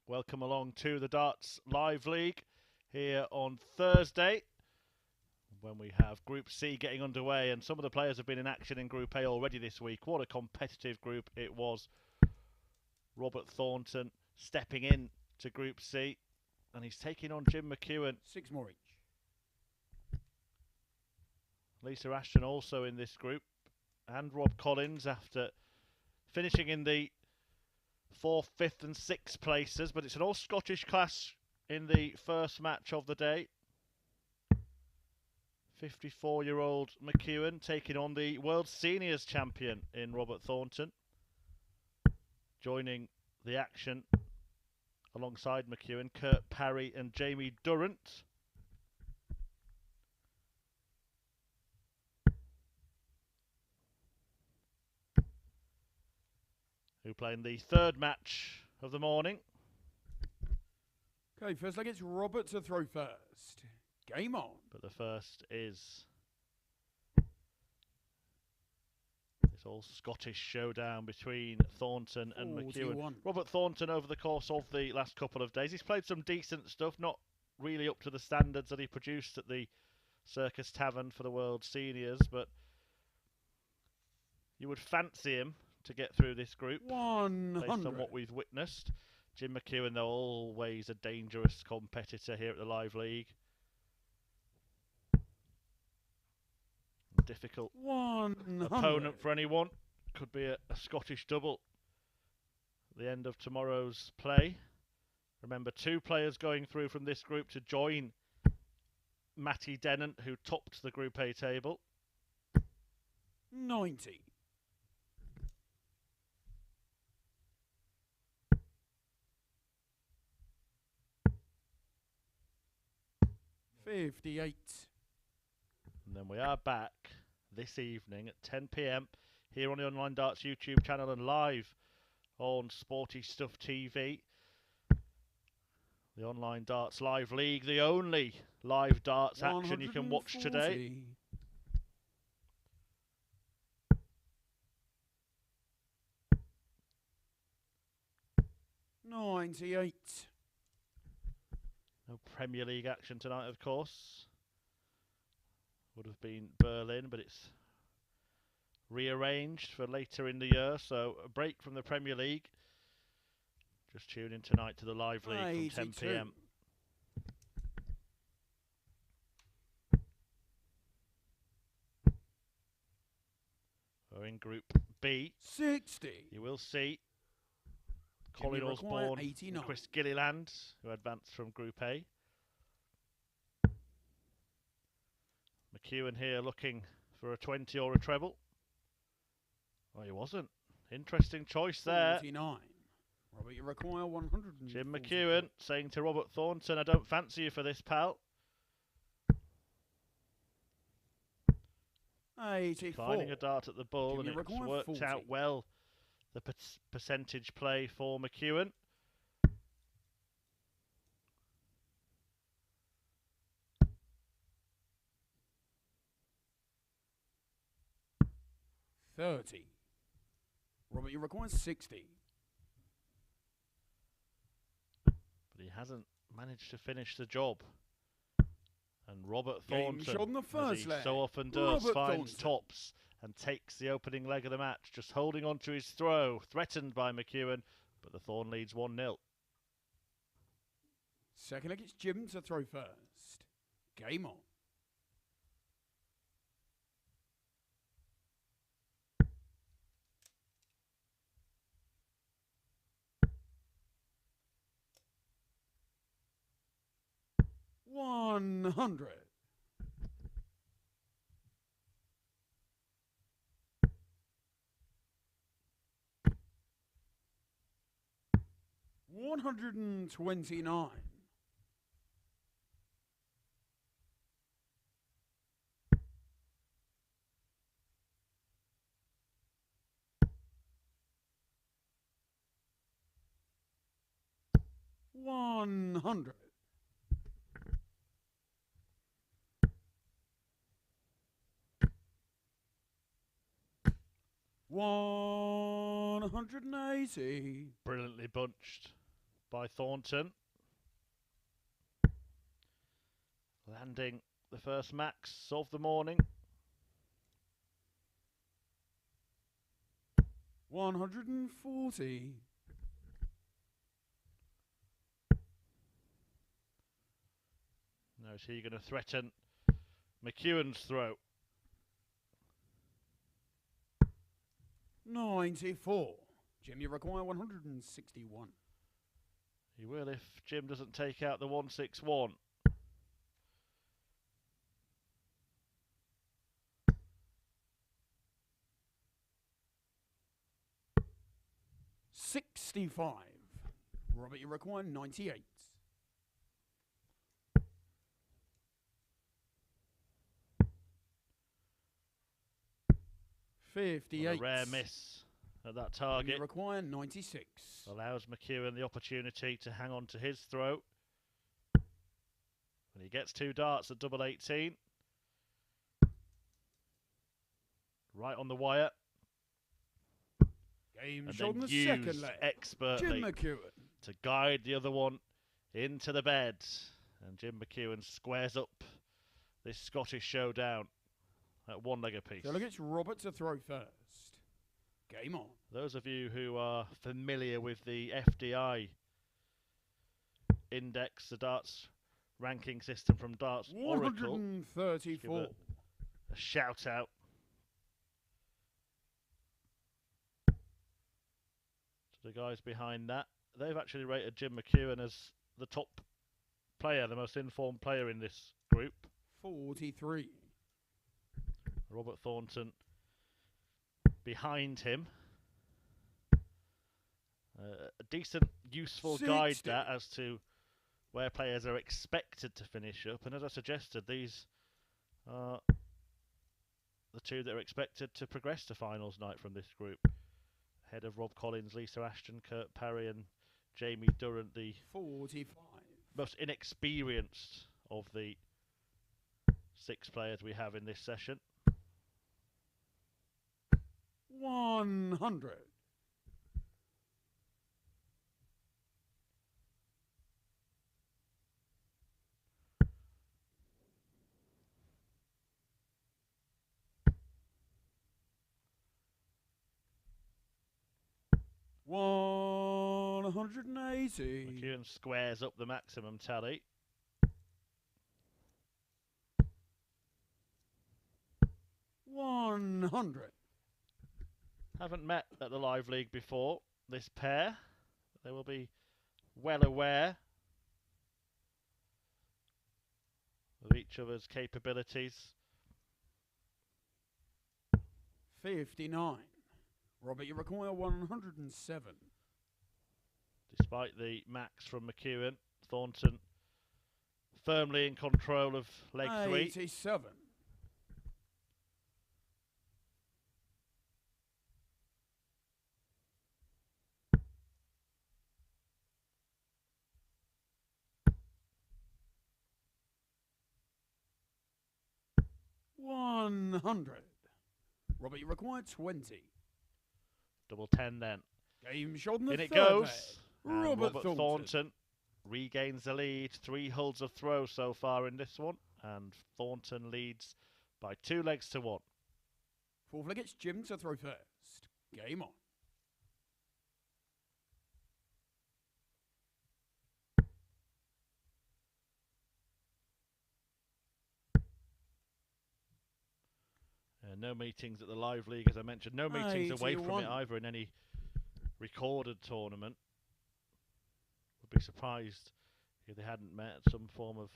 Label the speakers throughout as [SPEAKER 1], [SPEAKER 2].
[SPEAKER 1] Welcome along to the Darts Live League here on Thursday when we have Group C getting underway, and some of the players have been in action in Group A already this week. What a competitive group it was. Robert Thornton stepping in to Group C, and he's taking on Jim McEwen.
[SPEAKER 2] 6 more each.
[SPEAKER 1] Lisa Ashton also in this group, and Rob Collins after finishing in the 4th, 5th and 6th places, but it's an all-Scottish class in the first match of the day. 54-year-old McEwen taking on the World Seniors champion in Robert Thornton. Joining the action alongside McEwen, Kurt Parry and Jamie Durrant. Who play in the third match of the morning.
[SPEAKER 2] Okay, first leg, it's Robert to throw first. Game on.
[SPEAKER 1] But the first is this all Scottish showdown between Thornton and McEwen. Robert Thornton, over the course of the last couple of days, he's played some decent stuff, not really up to the standards that he produced at the Circus Tavern for the World Seniors, but you would fancy him to get through this group
[SPEAKER 2] 100.
[SPEAKER 1] based on what we've witnessed. Jim McEwen, though, always a dangerous competitor here at the Live League. Difficult
[SPEAKER 2] 100.
[SPEAKER 1] opponent for anyone. Could be a Scottish double at the end of tomorrow's play. Remember, 2 players going through from this group to join Matty Dennant, who topped the Group A table.
[SPEAKER 2] 90. 58.
[SPEAKER 1] And then we are back this evening at 10 PM here on the Online Darts YouTube channel and live on Sporty Stuff TV. The Online Darts Live League, the only live darts action you can watch today.
[SPEAKER 2] 98.
[SPEAKER 1] No Premier League action tonight, of course. Would have been Berlin, but it's rearranged for later in the year, so a break from the Premier League. Just tune in tonight to the Live League from 10 PM. We're in Group B.
[SPEAKER 2] 60.
[SPEAKER 1] You will see Colin Osborne and Chris Gilliland, who advanced from Group A. McEwen here looking for a 20 or a treble. Well, he wasn't. Interesting choice there.
[SPEAKER 2] 49. Robert, you require 100.
[SPEAKER 1] Jim McEwen saying to Robert Thornton, I don't fancy you for this, pal.
[SPEAKER 2] 84.
[SPEAKER 1] Finding a dart at the bull,
[SPEAKER 2] Jim,
[SPEAKER 1] and it's worked
[SPEAKER 2] 40.
[SPEAKER 1] out well, the percentage play for McEwen.
[SPEAKER 2] 30. Robert, you require 60.
[SPEAKER 1] But he hasn't managed to finish the job. And Robert Thornton, as he so often does, finds tops and takes the opening leg of the match, just holding on to his throw, threatened by McEwen, but the Thorn leads 1-0.
[SPEAKER 2] Second leg, it's Jim to throw first. Game on. 100. 129. 100. 180.
[SPEAKER 1] Brilliantly bunched by Thornton. Landing the first max of the morning.
[SPEAKER 2] 140.
[SPEAKER 1] Now is he going to threaten McEwen's throw?
[SPEAKER 2] 94. Jim, you require 161.
[SPEAKER 1] He will if Jim doesn't take out the 161.
[SPEAKER 2] $65. Robert, you require 98. $58.
[SPEAKER 1] A rare miss at that
[SPEAKER 2] Jim,
[SPEAKER 1] target.
[SPEAKER 2] you require 96.
[SPEAKER 1] Allows McEwen the opportunity to hang on to his throw. And he gets 2 darts at double 18. Right on the wire.
[SPEAKER 2] Game
[SPEAKER 1] And
[SPEAKER 2] shot in
[SPEAKER 1] then
[SPEAKER 2] the second
[SPEAKER 1] used
[SPEAKER 2] leg.
[SPEAKER 1] expertly
[SPEAKER 2] Jim McEwen.
[SPEAKER 1] to guide the other one into the bed. And Jim McEwen squares up this Scottish showdown at 1 leg apiece.
[SPEAKER 2] So look, it's Robert to throw first. Game on.
[SPEAKER 1] Those of you who are familiar with the FDI index, the darts ranking system from Darts Oracle,
[SPEAKER 2] 134.
[SPEAKER 1] give a shout out. To the guys behind that. They've actually rated Jim McEwen as the top player, the most informed player in this group.
[SPEAKER 2] 43.
[SPEAKER 1] Robert Thornton behind him. A decent, useful
[SPEAKER 2] 60.
[SPEAKER 1] guide that as to where players are expected to finish up. And as I suggested, these are the 2 that are expected to progress to finals night from this group. Ahead of Rob Collins, Lisa Ashton, Kurt Parry and Jamie Durrant, the
[SPEAKER 2] 45.
[SPEAKER 1] most inexperienced of the 6 players we have in this session.
[SPEAKER 2] 100. $180.
[SPEAKER 1] McEwen squares up the maximum tally.
[SPEAKER 2] $100.
[SPEAKER 1] Haven't met at the Live League before, this pair. They will be well aware of each other's capabilities.
[SPEAKER 2] 59. Robert, you require 107.
[SPEAKER 1] Despite the max from McEwen, Thornton firmly in control of leg 3.
[SPEAKER 2] 87. $100. Robert, you require 20.
[SPEAKER 1] Double 10 then.
[SPEAKER 2] Game shot in the
[SPEAKER 1] In it
[SPEAKER 2] third
[SPEAKER 1] goes.
[SPEAKER 2] leg.
[SPEAKER 1] And
[SPEAKER 2] Robert
[SPEAKER 1] Thornton regains the lead. 3 holds of throw so far in this one. And Thornton leads by 2 legs to 1.
[SPEAKER 2] Fourth leg, it's Jim to throw first. Game on.
[SPEAKER 1] No meetings at the Live League, as I mentioned. No meetings away from it either in any recorded tournament. Would be surprised if they hadn't met at some form of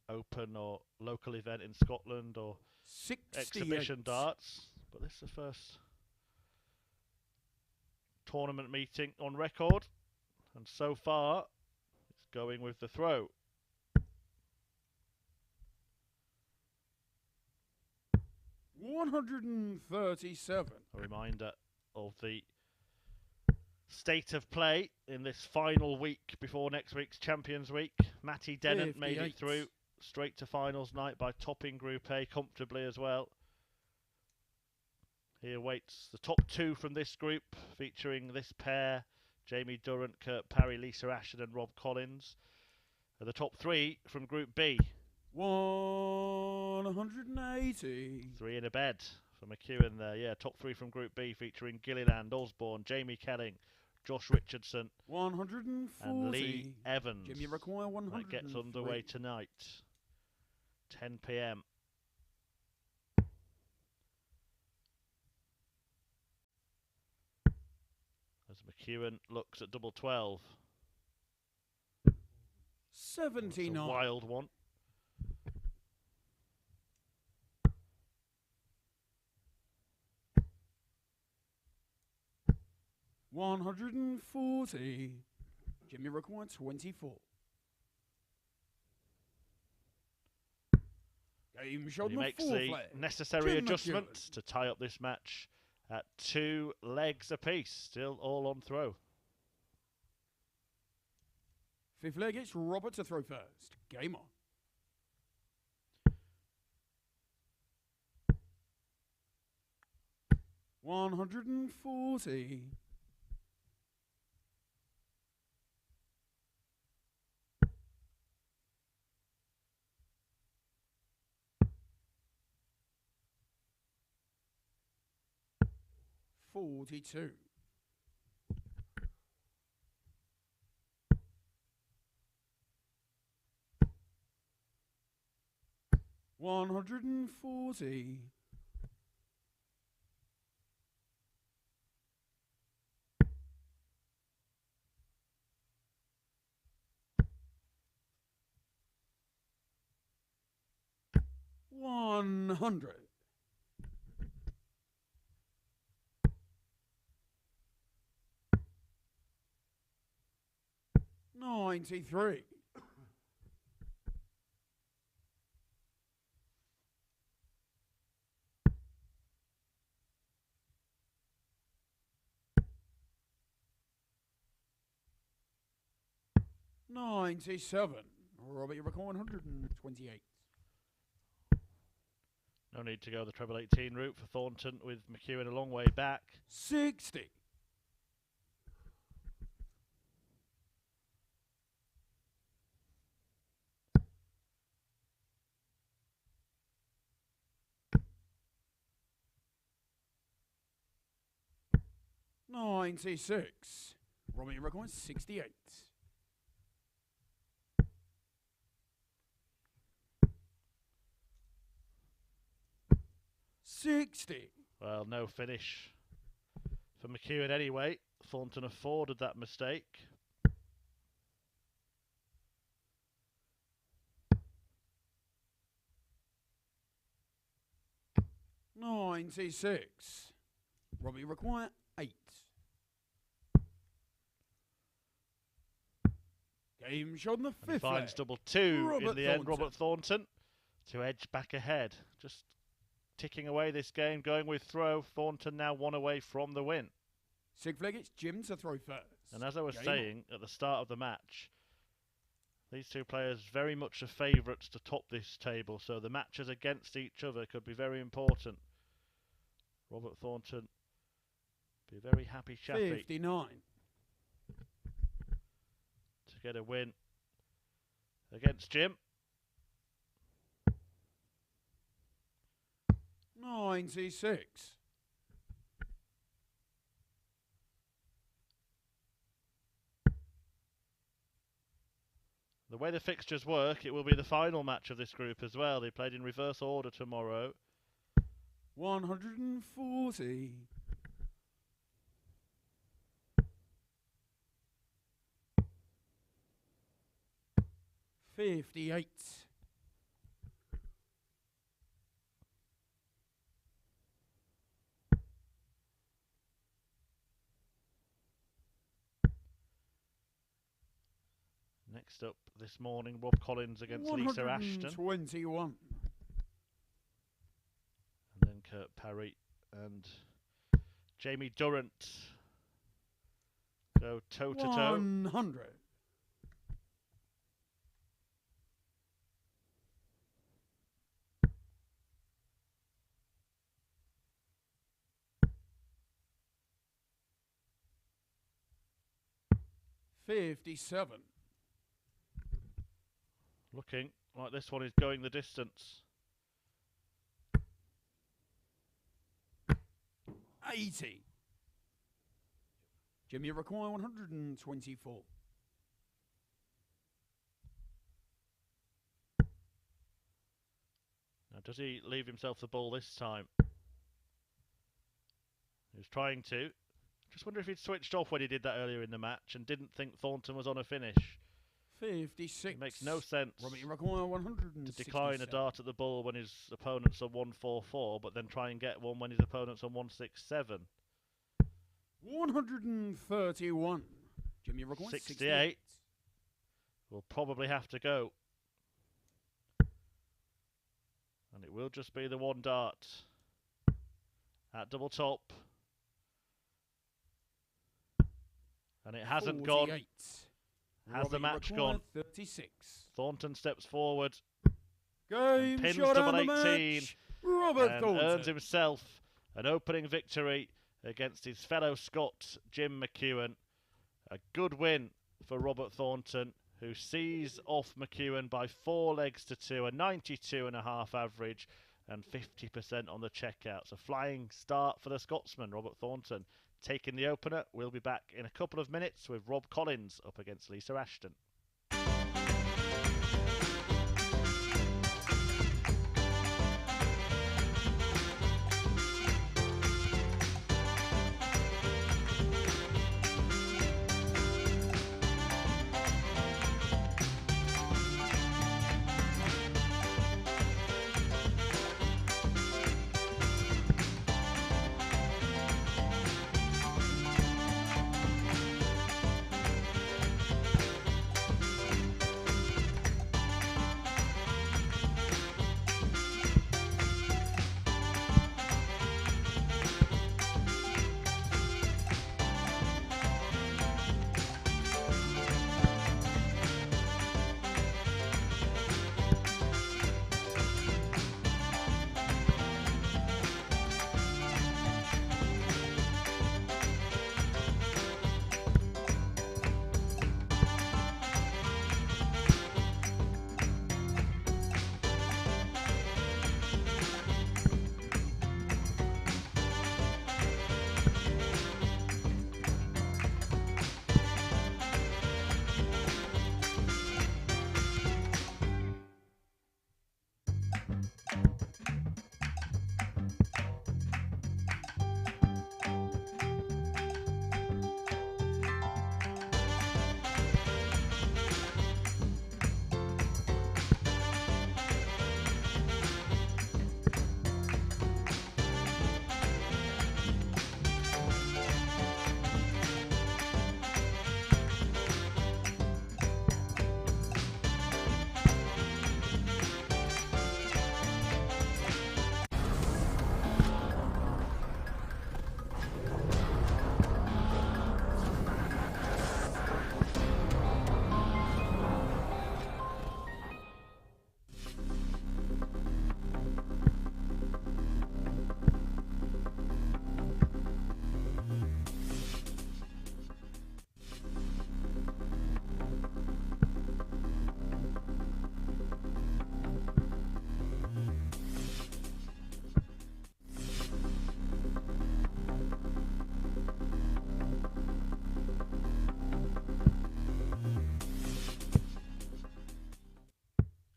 [SPEAKER 1] open or local event in Scotland or
[SPEAKER 2] 68.
[SPEAKER 1] exhibition darts. But this is the first tournament meeting on record. And so far, it's going with the throw.
[SPEAKER 2] $137.
[SPEAKER 1] A reminder of the state of play in this final week before next week's Champions Week. Matty Dennant made it through straight to finals night by topping Group A comfortably as well. He awaits the top 2 from this group, featuring this pair, Jamie Durrant, Kurt Parry, Lisa Ashton and Rob Collins are the top three from Group B.
[SPEAKER 2] 180.
[SPEAKER 1] 3 in a bed for McEwen there. Yeah, top three from Group B featuring Gilliland, Osborne, Jamie Kelling, Josh Richardson
[SPEAKER 2] 140.
[SPEAKER 1] and Lee Evans.
[SPEAKER 2] Jimmy require 100.
[SPEAKER 1] That gets underway tonight, 10 p.m. As McEwen looks at double 12.
[SPEAKER 2] 79.
[SPEAKER 1] It's a wild one.
[SPEAKER 2] $140. Jimmy required 24. Game shot
[SPEAKER 1] He
[SPEAKER 2] the
[SPEAKER 1] makes
[SPEAKER 2] fourth
[SPEAKER 1] the
[SPEAKER 2] leg.
[SPEAKER 1] necessary
[SPEAKER 2] Jim
[SPEAKER 1] adjustments
[SPEAKER 2] McEwen.
[SPEAKER 1] to tie up this match at 2 legs apiece. Still all on throw.
[SPEAKER 2] Fifth leg, it's Robert to throw first. Game on. $140. $42. $140. $100. $93. $97. Robert, you record 128.
[SPEAKER 1] No need to go the treble 18 route for Thornton with McEwen a long way back.
[SPEAKER 2] 60. $96. Robert, you record 68. $60.
[SPEAKER 1] Well, no finish for McEwen anyway. Thornton afforded that mistake.
[SPEAKER 2] $96. Robbie require 8. Game shot in the
[SPEAKER 1] And he
[SPEAKER 2] fifth
[SPEAKER 1] finds
[SPEAKER 2] leg.
[SPEAKER 1] double 2
[SPEAKER 2] Robert
[SPEAKER 1] in the end.
[SPEAKER 2] Thornton.
[SPEAKER 1] Robert Thornton to edge back ahead. Just ticking away this game, going with throw. Thornton now 1 away from the win.
[SPEAKER 2] Sixth leg, it's Jim to throw first.
[SPEAKER 1] And as I was
[SPEAKER 2] Game
[SPEAKER 1] saying at the start of the match, these two players very much are favourites to top this table, so the matches against each other could be very important. Robert Thornton be a very happy chappy
[SPEAKER 2] 59.
[SPEAKER 1] to get a win against Jim.
[SPEAKER 2] 96.
[SPEAKER 1] The way the fixtures work, it will be the final match of this group as well. They played in reverse order tomorrow.
[SPEAKER 2] 140. $58.
[SPEAKER 1] Next up this morning, Rob Collins against Lisa Ashton.
[SPEAKER 2] 121.
[SPEAKER 1] And then Kurt Parry and Jamie Durant go toe-to-toe.
[SPEAKER 2] 100. 57.
[SPEAKER 1] Looking like this one is going the distance.
[SPEAKER 2] 80. Jim, you require 124.
[SPEAKER 1] Now, does he leave himself the ball this time? He was trying to. Just wonder if he'd switched off when he did that earlier in the match and didn't think Thornton was on a finish.
[SPEAKER 2] 56.
[SPEAKER 1] It makes no sense
[SPEAKER 2] Robert, you require 167.
[SPEAKER 1] to decline a dart at the ball when his opponent's on 144, but then try and get one when his opponent's on 167.
[SPEAKER 2] 131. Jim, you require
[SPEAKER 1] 68. Will probably have to go. And it will just be the one dart at double top. And it hasn't
[SPEAKER 2] 48.
[SPEAKER 1] gone. Has the match gone?
[SPEAKER 2] 36.
[SPEAKER 1] Thornton steps forward.
[SPEAKER 2] Game
[SPEAKER 1] Pins
[SPEAKER 2] shot
[SPEAKER 1] double
[SPEAKER 2] on the
[SPEAKER 1] 18.
[SPEAKER 2] match. Robert
[SPEAKER 1] And
[SPEAKER 2] Thornton
[SPEAKER 1] earns himself an opening victory against his fellow Scot, Jim McEwen. A good win for Robert Thornton, who sees off McEwen by 4 legs to 2, a 92.5 average and 50% on the checkouts. A flying start for the Scotsman, Robert Thornton, taking the opener. We'll be back in a couple of minutes with Rob Collins up against Lisa Ashton.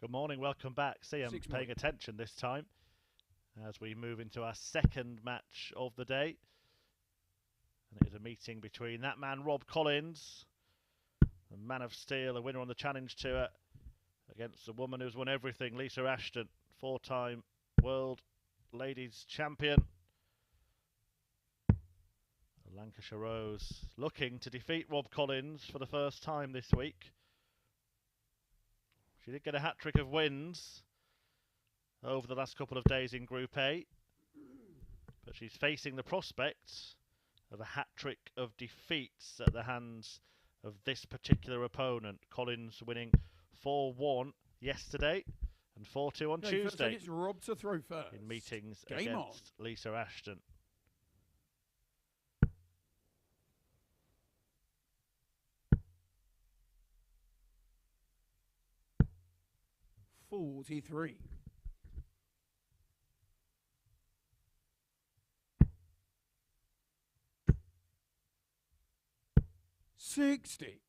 [SPEAKER 1] Good morning, welcome back. See, I'm paying attention this time as we move into our second match of the day. And it is a meeting between that man, Rob Collins, the man of steel, a winner on the Challenge Tour, against a woman who's won everything, Lisa Ashton, 4-time world ladies champion. The Lancashire Rose looking to defeat Rob Collins for the first time this week. She did get a hat-trick of wins over the last couple of days in Group A, but she's facing the prospect of a hat-trick of defeats at the hands of this particular opponent. Collins winning 4-1 yesterday and 4-2 on Tuesday
[SPEAKER 2] it's Rob to throw first.
[SPEAKER 1] in meetings
[SPEAKER 2] Game
[SPEAKER 1] against Lisa Ashton.
[SPEAKER 2] 43. 60.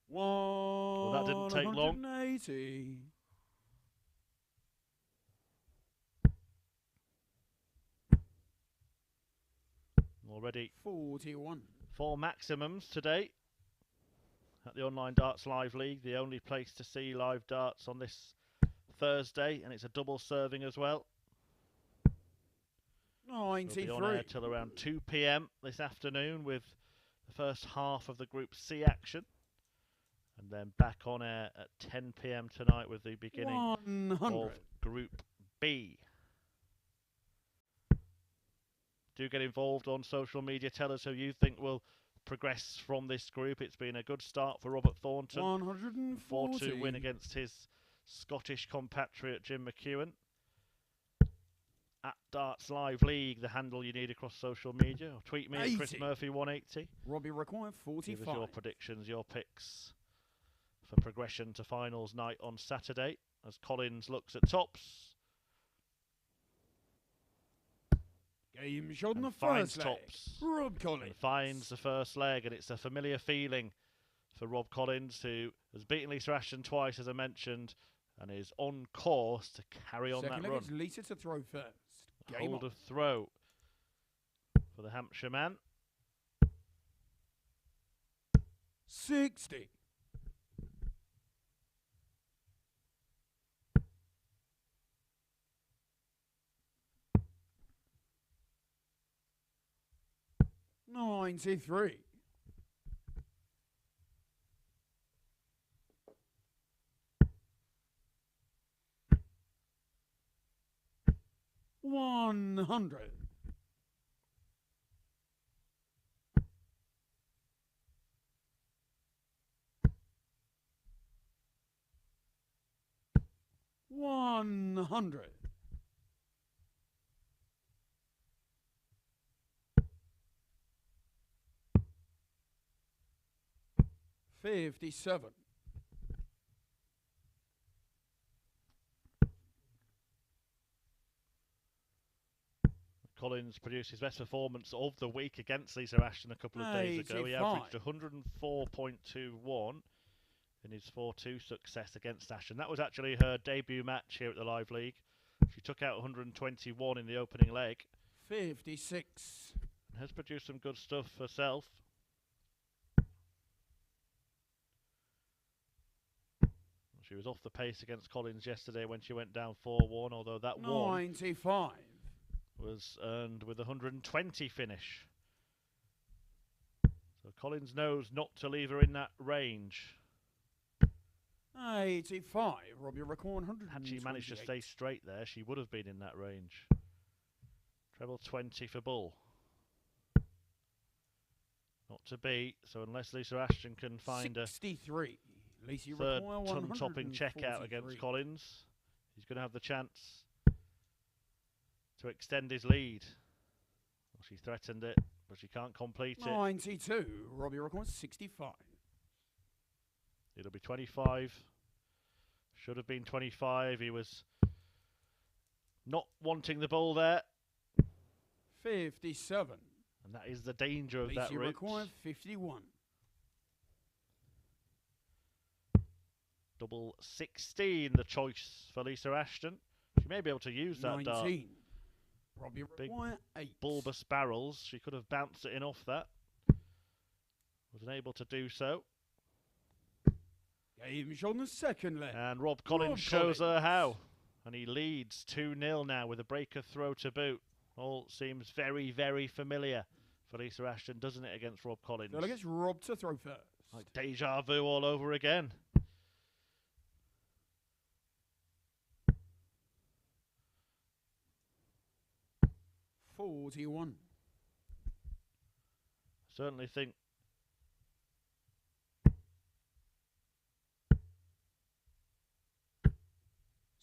[SPEAKER 2] 180.
[SPEAKER 1] Well, that didn't take long.
[SPEAKER 2] 180.
[SPEAKER 1] Already
[SPEAKER 2] 41.
[SPEAKER 1] 4 maximums today at the Online Darts Live League, the only place to see live darts on this Thursday, and it's a double serving as well. We'll be on air
[SPEAKER 2] 93.
[SPEAKER 1] till around 2 p.m. this afternoon with the first half of the Group C action, and then back on air at 10 p.m. tonight with the beginning
[SPEAKER 2] 100.
[SPEAKER 1] of Group B. Do get involved on social media. Tell us who you think will progress from this group. It's been a good start for Robert Thornton.
[SPEAKER 2] 140.
[SPEAKER 1] 4-2 win against his Scottish compatriot Jim McEwen. At Darts Live League, the handle you need across social media. Or tweet me
[SPEAKER 2] 80.
[SPEAKER 1] at Chris Murphy 180.
[SPEAKER 2] Robbie required
[SPEAKER 1] Give
[SPEAKER 2] 45.
[SPEAKER 1] us your predictions, your picks for progression to finals night on Saturday as Collins looks at tops.
[SPEAKER 2] Game shot in the
[SPEAKER 1] Finds
[SPEAKER 2] first leg.
[SPEAKER 1] tops.
[SPEAKER 2] Rob Collins.
[SPEAKER 1] And finds the first leg, and it's a familiar feeling for Rob Collins, who has beaten Lisa Ashton twice, as I mentioned, and is on course to carry on
[SPEAKER 2] Second
[SPEAKER 1] that
[SPEAKER 2] leg
[SPEAKER 1] run.
[SPEAKER 2] is Lisa to throw first. Game
[SPEAKER 1] Hold
[SPEAKER 2] on.
[SPEAKER 1] of throw for the Hampshire man.
[SPEAKER 2] 60. 93. 100. 100. 57.
[SPEAKER 1] Collins produced his best performance of the week against Lisa Ashton a couple of days ago. He
[SPEAKER 2] 85.
[SPEAKER 1] averaged 104.21 in his 4-2 success against Ashton. That was actually her debut match here at the Live League. She took out 121 in the opening leg.
[SPEAKER 2] 56.
[SPEAKER 1] Has produced some good stuff herself. She was off the pace against Collins yesterday when she went down 4-1, although that
[SPEAKER 2] 95.
[SPEAKER 1] was earned with a 120 finish. So Collins knows not to leave her in that range.
[SPEAKER 2] 85. Robbie record 100.
[SPEAKER 1] Had she managed to stay straight there, she would have been in that range. Treble 20 for Bull. Not to be, so unless Lisa Ashton can find
[SPEAKER 2] 63. Lisa
[SPEAKER 1] a third
[SPEAKER 2] require
[SPEAKER 1] ton-topping checkout
[SPEAKER 2] 143.
[SPEAKER 1] against Collins, he's going to have the chance to extend his lead. Well, she threatened it, but she can't complete it.
[SPEAKER 2] 92. Robbie records 65.
[SPEAKER 1] It'll be 25. Should have been 25. He was not wanting the ball there.
[SPEAKER 2] 57.
[SPEAKER 1] And that is the danger of
[SPEAKER 2] Lisa
[SPEAKER 1] that route.
[SPEAKER 2] required 51.
[SPEAKER 1] Double 16, the choice for Lisa Ashton. She may be able to use that
[SPEAKER 2] 19.
[SPEAKER 1] dart.
[SPEAKER 2] Robbie
[SPEAKER 1] Big
[SPEAKER 2] require 8.
[SPEAKER 1] Bulbous barrels. She could have bounced it in off that. Wasn't able to do so.
[SPEAKER 2] Game shot in the second leg.
[SPEAKER 1] And Rob Collins shows her how. And he leads 2-0 now with a breaker throw to boot. All seems very, very familiar for Lisa Ashton, doesn't it, against Rob Collins?
[SPEAKER 2] So I guess Rob to throw first.
[SPEAKER 1] Like deja vu all over again.
[SPEAKER 2] $41.
[SPEAKER 1] Certainly think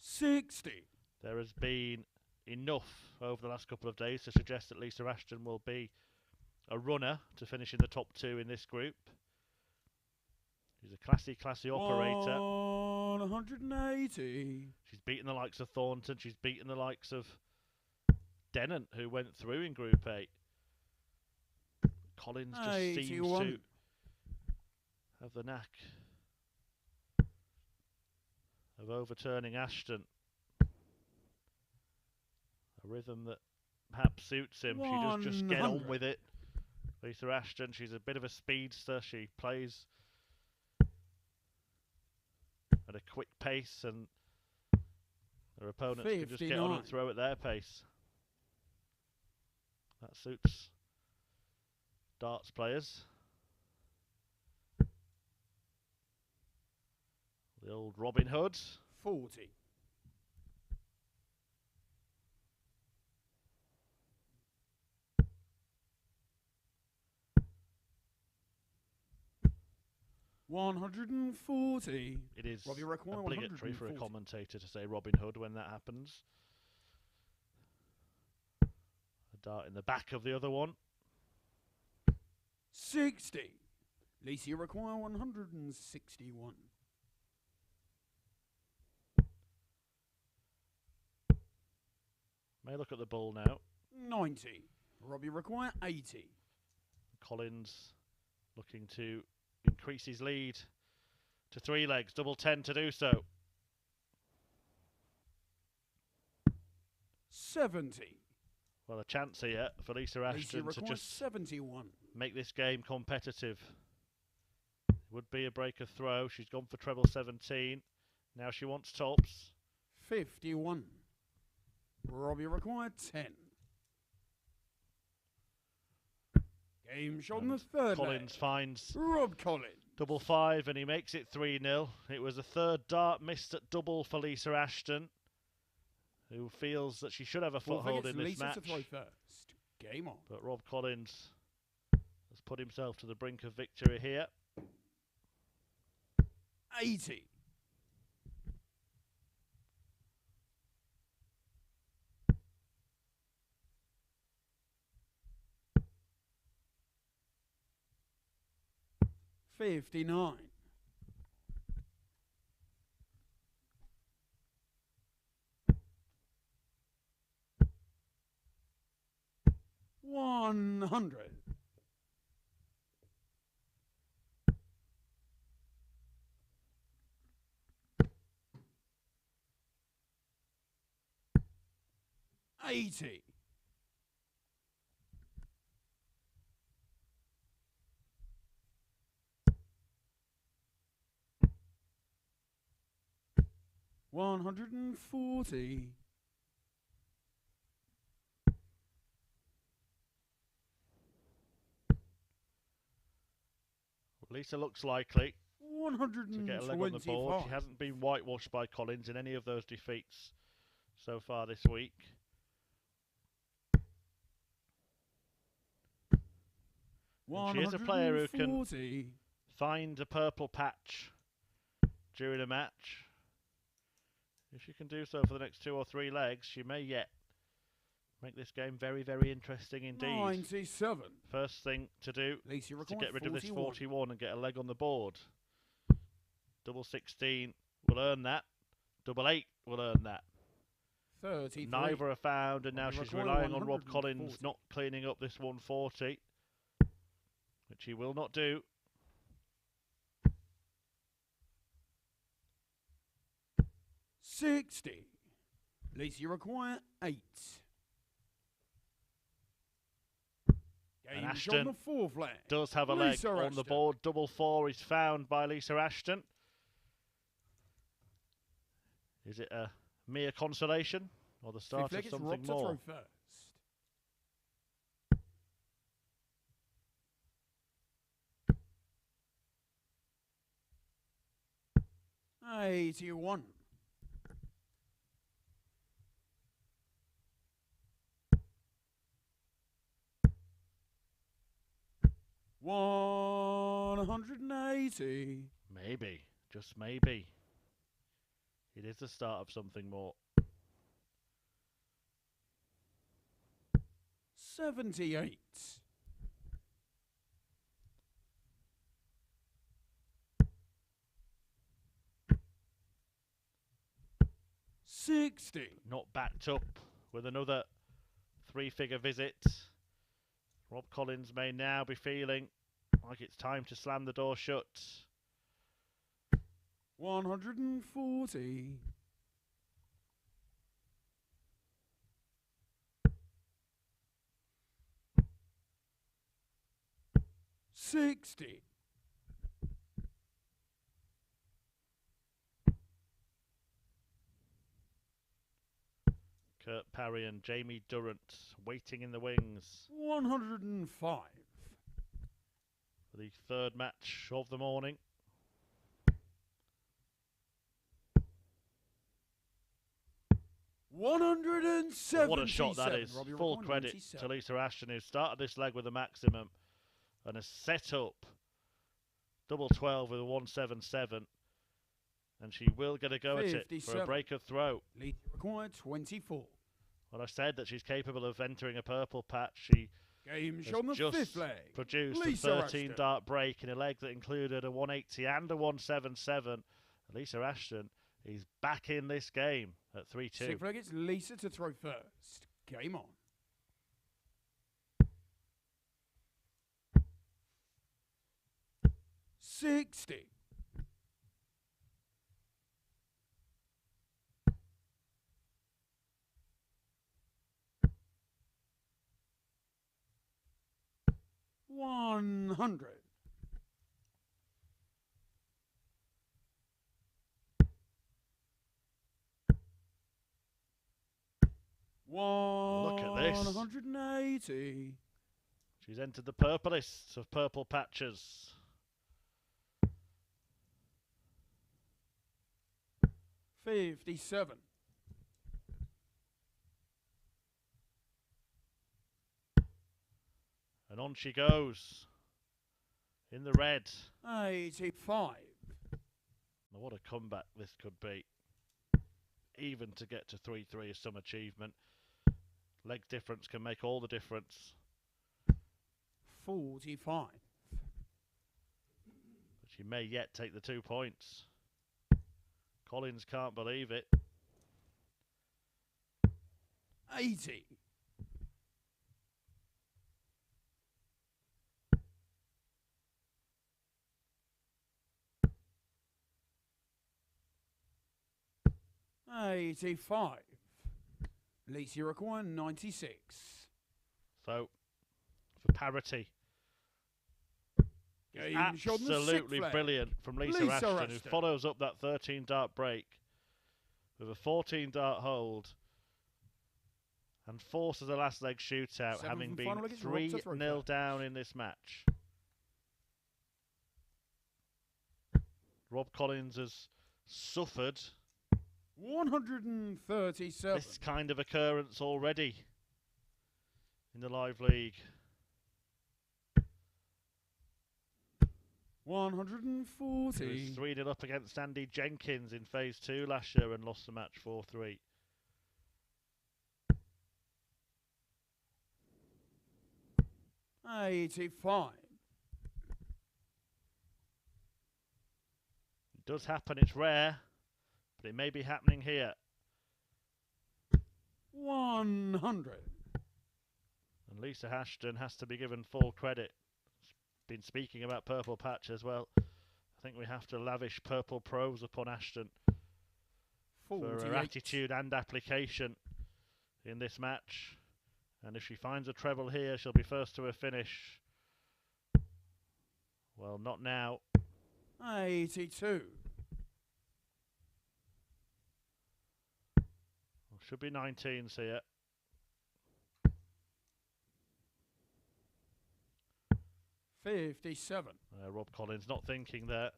[SPEAKER 2] 60.
[SPEAKER 1] there has been enough over the last couple of days to suggest that Lisa Ashton will be a runner to finish in the top 2 in this group. She's a classy operator.
[SPEAKER 2] 180.
[SPEAKER 1] She's beaten the likes of Thornton. She's beaten the likes of Durrant, who went through in Group 8. Collins just
[SPEAKER 2] 81.
[SPEAKER 1] seems to have the knack of overturning Ashton. A rhythm that perhaps suits him. She does just get on with it. Lisa Ashton, she's a bit of a speedster. She plays at a quick pace, and her opponents can just get on and throw at their pace. That suits darts players. The old Robin Hood.
[SPEAKER 2] 40. $140.
[SPEAKER 1] It is
[SPEAKER 2] Robbie require
[SPEAKER 1] obligatory for a
[SPEAKER 2] 140.
[SPEAKER 1] commentator to say Robin Hood when that happens. A dart in the back of the other one.
[SPEAKER 2] 60. Lisa, you require 161.
[SPEAKER 1] May look at the ball now.
[SPEAKER 2] 90. Robbie require 80.
[SPEAKER 1] Collins looking to increase his lead to 3 legs. Double 10 to do so.
[SPEAKER 2] 70.
[SPEAKER 1] Well, a chance here for Lisa Ashton to just
[SPEAKER 2] 71.
[SPEAKER 1] make this game competitive. It would be a break of throw. She's gone for treble 17. Now she wants tops.
[SPEAKER 2] 51. Robbie required 10. Game shot on the third
[SPEAKER 1] Collins
[SPEAKER 2] leg.
[SPEAKER 1] finds
[SPEAKER 2] Rob Collins.
[SPEAKER 1] double 5 and he makes it 3-0. It was a third dart missed at double for Lisa Ashton, who feels that she should have a foothold in this
[SPEAKER 2] Lisa
[SPEAKER 1] match.
[SPEAKER 2] to throw first. Game on.
[SPEAKER 1] But Rob Collins has put himself to the brink of victory here.
[SPEAKER 2] 80. $59. $100. $80. $140.
[SPEAKER 1] Lisa looks likely
[SPEAKER 2] $125.
[SPEAKER 1] to get a leg on the board. She hasn't been whitewashed by Collins in any of those defeats so far this week. And she is a player who can find a purple patch during a match. If she can do so for the next 2 or 3 legs, she may yet make this game very, very interesting indeed.
[SPEAKER 2] 97.
[SPEAKER 1] First thing to do is to get rid of this 41 and get a leg on the board. Double 16 will earn that. Double 8 will earn that.
[SPEAKER 2] 33.
[SPEAKER 1] Neither are found, and now she's relying on Rob Collins not cleaning up this 140, which he will not do.
[SPEAKER 2] 60. Lisa, you require 8.
[SPEAKER 1] And
[SPEAKER 2] Game
[SPEAKER 1] Ashton
[SPEAKER 2] on the fourth leg.
[SPEAKER 1] does have a leg on the board. Double 4 is found by Lisa Ashton. Is it a mere consolation or the start of something more?
[SPEAKER 2] To throw first. 81. $180.
[SPEAKER 1] Maybe, just maybe. It is the start of something more.
[SPEAKER 2] 78. 60.
[SPEAKER 1] Not backed up with another three-figure visit. Rob Collins may now be feeling like it's time to slam the door shut.
[SPEAKER 2] 140. 60.
[SPEAKER 1] Parry and Jamie Durrant waiting in the wings
[SPEAKER 2] 105.
[SPEAKER 1] for the third match of the morning.
[SPEAKER 2] What
[SPEAKER 1] a shot that is. Full credit to Lisa Ashton, who started this leg with a maximum and has set up double 12 with a 177. And she will get a go at it for a break of throw.
[SPEAKER 2] Lead required 24.
[SPEAKER 1] Well, I said that she's capable of entering a purple patch. She
[SPEAKER 2] Game's
[SPEAKER 1] has
[SPEAKER 2] on the
[SPEAKER 1] just
[SPEAKER 2] fifth leg.
[SPEAKER 1] produced
[SPEAKER 2] Lisa
[SPEAKER 1] a
[SPEAKER 2] Ashton.
[SPEAKER 1] 13-dart break in a leg that included a 180 and a 177. Lisa Ashton is back in this game at 3-2.
[SPEAKER 2] Sixth leg, it's Lisa to throw first. Game on. 60. 100. 180.
[SPEAKER 1] She's entered the purplist of purple patches.
[SPEAKER 2] 57.
[SPEAKER 1] 'And on she goes in the red.
[SPEAKER 2] 85.
[SPEAKER 1] Now what a comeback this could be. Even to get to 3-3 is some achievement. Leg difference can make all the difference.
[SPEAKER 2] 45.
[SPEAKER 1] But she may yet take the 2 points. Collins can't believe it.
[SPEAKER 2] 80. 85. Lisa require 96.
[SPEAKER 1] So, for parity, absolutely brilliant from Lisa Ashton, who follows up that 13-dart break with a 14-dart hold and forces a last leg shootout, having been 3-0 down in this match. Rob Collins has suffered
[SPEAKER 2] 137.
[SPEAKER 1] this kind of occurrence already in the live league.
[SPEAKER 2] 140.
[SPEAKER 1] He was 3-0 up against Andy Jenkins in phase 2 last year and lost the match 4-3.
[SPEAKER 2] $85.
[SPEAKER 1] It does happen, it's rare, but it may be happening here.
[SPEAKER 2] 100.
[SPEAKER 1] And Lisa Ashton has to be given full credit. Been speaking about purple patch as well. I think we have to lavish purple pros upon Ashton for her attitude and application in this match. And if she finds a treble here, she'll be first to a finish. Well, not now.
[SPEAKER 2] 82.
[SPEAKER 1] Should be 19s here.
[SPEAKER 2] $57.
[SPEAKER 1] Rob Collins not thinking there.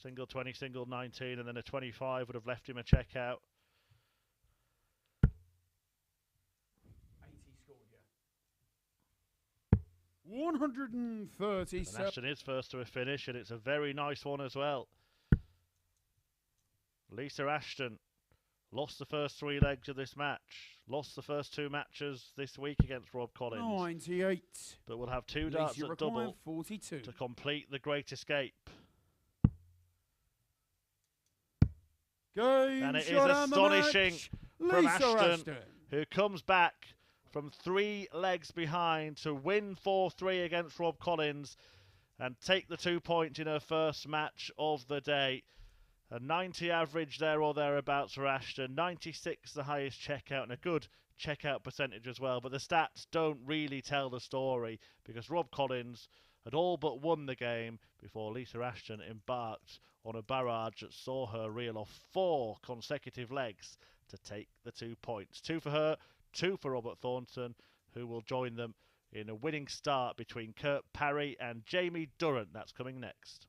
[SPEAKER 1] Single 20, single 19, and then a 25 would have left him a check out.
[SPEAKER 2] 80 scored, yeah. 137.
[SPEAKER 1] And Ashton is first to a finish, and it's a very nice one as well. Lisa Ashton Lost the first 3 legs of this match. Lost the first 2 matches this week against Rob Collins.
[SPEAKER 2] 98.
[SPEAKER 1] But we'll have 2 darts at double
[SPEAKER 2] 42.
[SPEAKER 1] to complete the Great Escape.
[SPEAKER 2] Game
[SPEAKER 1] And it is
[SPEAKER 2] shot
[SPEAKER 1] astonishing from
[SPEAKER 2] Lisa
[SPEAKER 1] Ashton, who comes back from 3 legs behind to win 4-3 against Rob Collins and take the 2 points in her first match of the day. A 90 average there or thereabouts for Ashton, 96 the highest checkout, and a good checkout percentage as well. But the stats don't really tell the story, because Rob Collins had all but won the game before Lisa Ashton embarked on a barrage that saw her reel off 4 consecutive legs to take the 2 points. 2 for her, 2 for Robert Thornton, who will join them in a winning start between Parry and Jamie Durrant. That's coming next.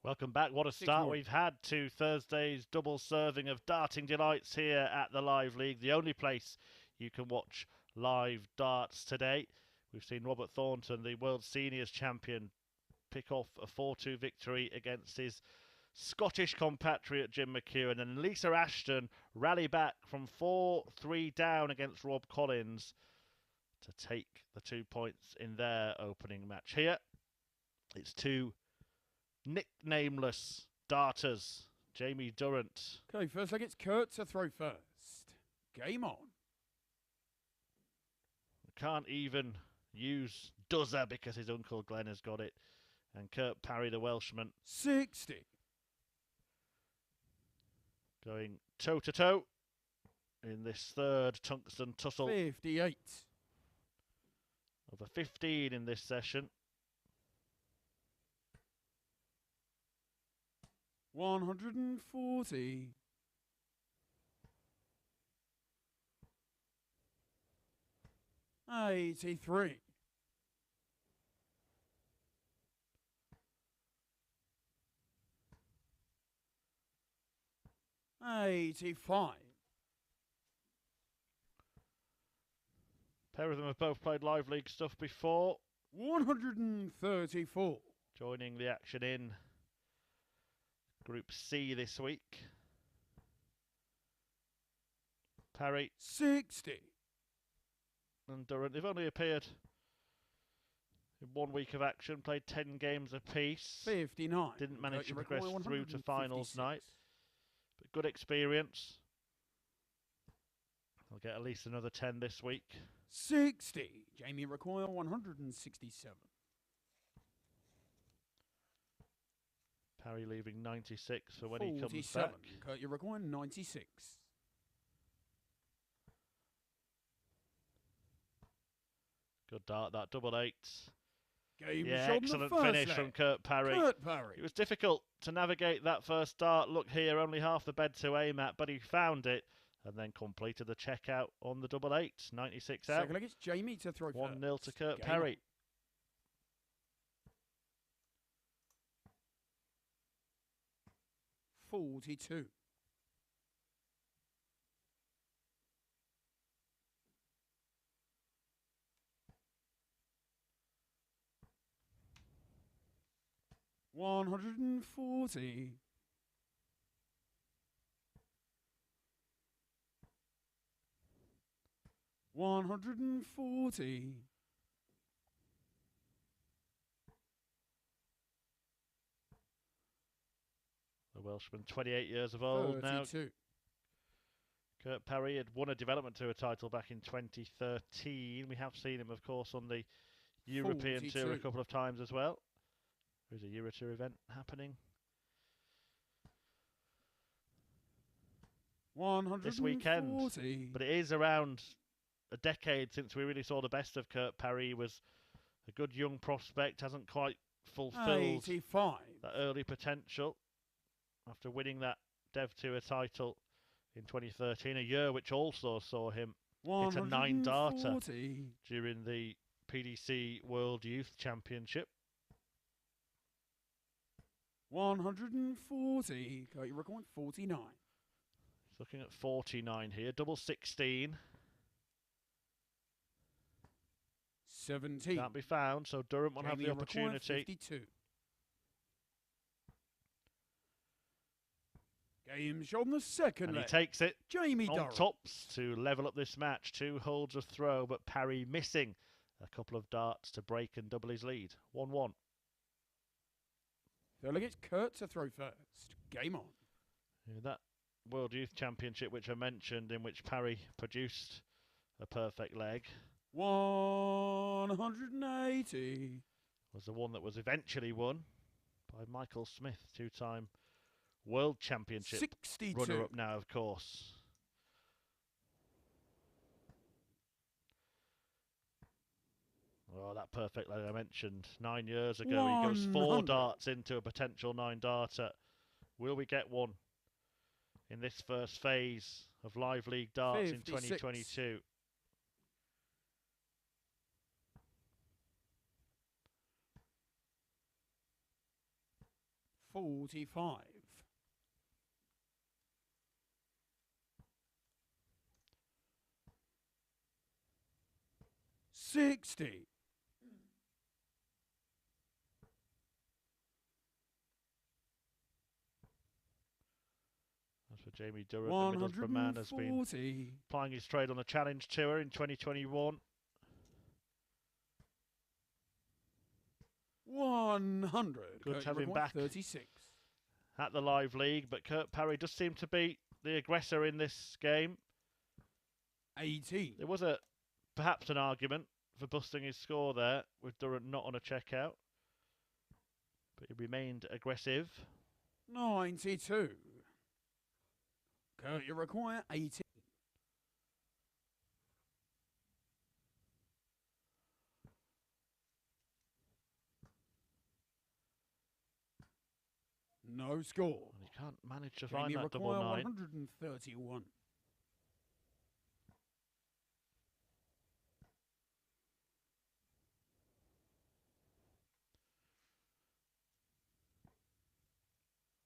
[SPEAKER 1] Welcome back. What a start we've had to Thursday's double serving of darting delights here at the Live League, the only place you can watch live darts today. We've seen Robert Thornton, the World Seniors champion, pick off a 4-2 victory against his Scottish compatriot Jim McEwen, and Lisa Ashton rally back from 4-3 down against Rob Collins to take the 2 points in their opening match. Here, it's 2 nicknameless darters. Jamie Durant.
[SPEAKER 2] Okay, first leg, it's Kurt to throw first. Game on.
[SPEAKER 1] Can't even use Duzzer because his uncle Glenn has got it. And Kurt Parry, the Welshman.
[SPEAKER 2] 60.
[SPEAKER 1] Going toe-to-toe in this third tungsten tussle.
[SPEAKER 2] 58.
[SPEAKER 1] Over 15 in this session.
[SPEAKER 2] 140. 83. 85.
[SPEAKER 1] Pair of them have both played Live League stuff before.
[SPEAKER 2] 134.
[SPEAKER 1] Joining the action in Group C this week. Parry
[SPEAKER 2] 60.
[SPEAKER 1] and Durant. They've only appeared in 1 week of action, played 10 games apiece.
[SPEAKER 2] 59.
[SPEAKER 1] Didn't manage to progress through to finals night. But good experience. They'll get at least another 10 this week.
[SPEAKER 2] 60. Jamie require 167.
[SPEAKER 1] Parry leaving 96 for when he comes
[SPEAKER 2] 47.
[SPEAKER 1] back.
[SPEAKER 2] Kurt, you require 96.
[SPEAKER 1] Good dart, that double eights.
[SPEAKER 2] Game
[SPEAKER 1] Yeah,
[SPEAKER 2] shot in the
[SPEAKER 1] excellent
[SPEAKER 2] first
[SPEAKER 1] finish
[SPEAKER 2] leg.
[SPEAKER 1] from Kurt Parry.
[SPEAKER 2] Kurt Parry.
[SPEAKER 1] It was difficult to navigate that first dart. Look here, only half the bed to aim at, but he found it and then completed the checkout on the double eights. 96 out.
[SPEAKER 2] Second leg, it's Jamie to throw
[SPEAKER 1] 1-0
[SPEAKER 2] first.
[SPEAKER 1] to Kurt
[SPEAKER 2] Game
[SPEAKER 1] Parry.
[SPEAKER 2] on. 42. $140. $140.
[SPEAKER 1] The Welshman, 28 years of old now.
[SPEAKER 2] 32.
[SPEAKER 1] Kurt Parry had won a development tour title back in 2013. We have seen him, of course, on the European Tour a
[SPEAKER 2] 42.
[SPEAKER 1] couple of times as well. There's a Euro Tour event happening this weekend.
[SPEAKER 2] 140.
[SPEAKER 1] But it is around a decade since we really saw the best of Kurt Parry. He was a good young prospect, hasn't quite fulfilled
[SPEAKER 2] 85.
[SPEAKER 1] that early potential after winning that Dev Tour title in 2013, a year which also saw him hit a 9-darter
[SPEAKER 2] 140.
[SPEAKER 1] during the PDC World Youth Championship.
[SPEAKER 2] 140. Kurt, you record 49.
[SPEAKER 1] He's looking at 49 here, double 16.
[SPEAKER 2] 17.
[SPEAKER 1] Can't be found, so Durant will have
[SPEAKER 2] Jamie
[SPEAKER 1] the
[SPEAKER 2] record
[SPEAKER 1] opportunity.
[SPEAKER 2] 52. Game shot on the second
[SPEAKER 1] And he
[SPEAKER 2] leg.
[SPEAKER 1] takes it
[SPEAKER 2] Jamie
[SPEAKER 1] on
[SPEAKER 2] Durrant.
[SPEAKER 1] tops to level up this match. 2 holds of throw, but Parry missing a couple of darts to break and double his lead. 1-1.
[SPEAKER 2] Third leg, it's Kurt to throw first. Game on.
[SPEAKER 1] Yeah, that World Youth Championship which I mentioned, in which Parry produced a perfect leg,
[SPEAKER 2] 180.
[SPEAKER 1] was the one that was eventually won by Michael Smith, 2-time World Championship
[SPEAKER 2] 62.
[SPEAKER 1] runner-up now, of course. Oh, that perfect leg I mentioned 9 years ago. He goes 4
[SPEAKER 2] 100.
[SPEAKER 1] darts into a potential 9-darter. Will we get one in this first phase of Live League darts
[SPEAKER 2] 56.
[SPEAKER 1] in 2022?
[SPEAKER 2] $45. 60.
[SPEAKER 1] As for Jamie Durant, the Middlesbrough man has been
[SPEAKER 2] 140.
[SPEAKER 1] plying his trade on the Challenge Tour in 2021.
[SPEAKER 2] 100.
[SPEAKER 1] Good
[SPEAKER 2] Kurt,
[SPEAKER 1] to have
[SPEAKER 2] you
[SPEAKER 1] him
[SPEAKER 2] record
[SPEAKER 1] back
[SPEAKER 2] 36.
[SPEAKER 1] at the Live League, but Kurt Parry does seem to be the aggressor in this game.
[SPEAKER 2] 18.
[SPEAKER 1] There was perhaps an argument for busting his score there, with Durant not on a checkout, but he remained aggressive.
[SPEAKER 2] 92. Kurt, you require 18. No score.
[SPEAKER 1] And he can't manage to
[SPEAKER 2] Jamie
[SPEAKER 1] find that double
[SPEAKER 2] require
[SPEAKER 1] 9.
[SPEAKER 2] 131.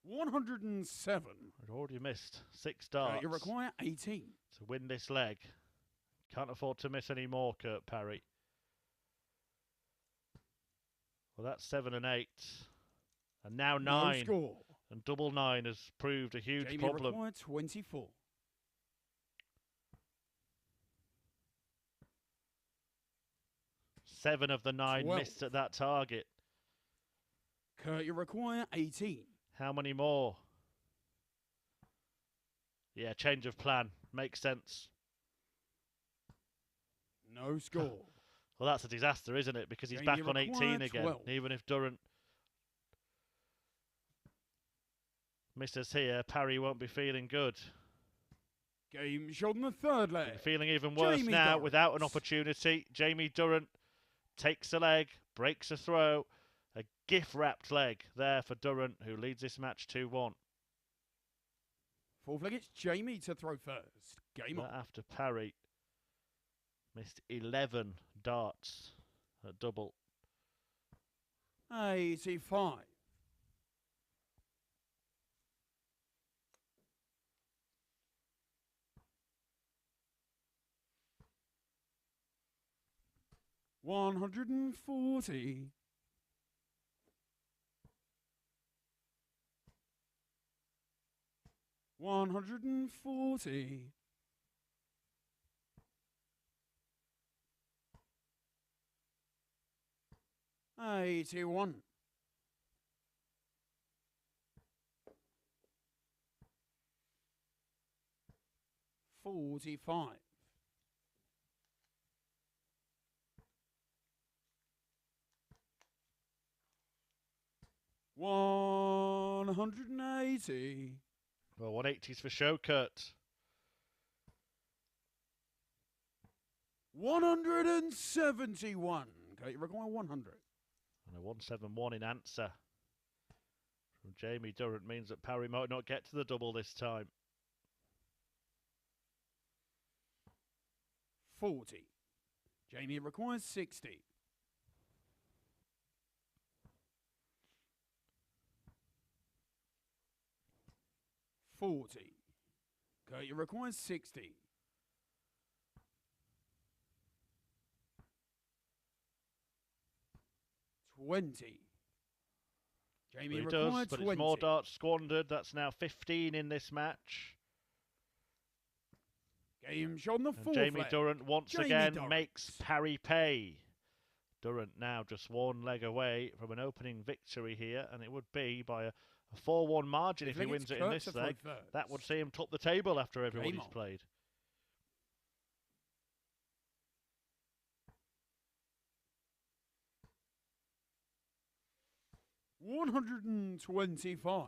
[SPEAKER 2] $107.
[SPEAKER 1] I'd already missed 6 darts
[SPEAKER 2] You require 18.
[SPEAKER 1] to win this leg. Can't afford to miss any more, Kurt Parry. Well, that's 7 and 8. And now 9.
[SPEAKER 2] No score.
[SPEAKER 1] And double 9 has proved a huge
[SPEAKER 2] Jamie
[SPEAKER 1] problem.
[SPEAKER 2] require 24.
[SPEAKER 1] Seven of the 9
[SPEAKER 2] 12.
[SPEAKER 1] missed at that target.
[SPEAKER 2] Kurt, you require 18.
[SPEAKER 1] How many more? Yeah, change of plan. Makes sense.
[SPEAKER 2] No score.
[SPEAKER 1] Well, that's a disaster, isn't it? Because he's
[SPEAKER 2] Jamie
[SPEAKER 1] back on 18
[SPEAKER 2] required
[SPEAKER 1] again.
[SPEAKER 2] 12.
[SPEAKER 1] Even if Durant misses here, Parry won't be feeling good.
[SPEAKER 2] Game shot in the third leg.
[SPEAKER 1] Feeling even worse
[SPEAKER 2] Jamie
[SPEAKER 1] now
[SPEAKER 2] Durrant.
[SPEAKER 1] without an opportunity. Jamie Durrant takes a leg, breaks a throw. A gift-wrapped leg there for Durant, who leads this match 2-1.
[SPEAKER 2] Fourth leg, it's Jamie to throw first. Game on.
[SPEAKER 1] After Parry missed 11 darts at double.
[SPEAKER 2] 85. $140. 140. 81. 45. 180.
[SPEAKER 1] Well, 180s for show, Kurt.
[SPEAKER 2] 171. Okay, you require 100.
[SPEAKER 1] And a 171 in answer from Jamie Durrant means that Parry might not get to the double this time.
[SPEAKER 2] 40. Jamie requires 60. 40. Okay, you require 60. 20. Jamie
[SPEAKER 1] Well, he
[SPEAKER 2] required
[SPEAKER 1] does, but
[SPEAKER 2] 20.
[SPEAKER 1] it's more darts squandered. That's now 15 in this match.
[SPEAKER 2] Game shot on the
[SPEAKER 1] And
[SPEAKER 2] fourth
[SPEAKER 1] Jamie
[SPEAKER 2] leg.
[SPEAKER 1] Durrant once
[SPEAKER 2] Jamie
[SPEAKER 1] again
[SPEAKER 2] Durrant.
[SPEAKER 1] makes Parry pay. Durrant now just one leg away from an opening victory here, and it would be by a 4-1 margin if he wins it in this leg. That would see him top the table after everyone he's played.
[SPEAKER 2] $125.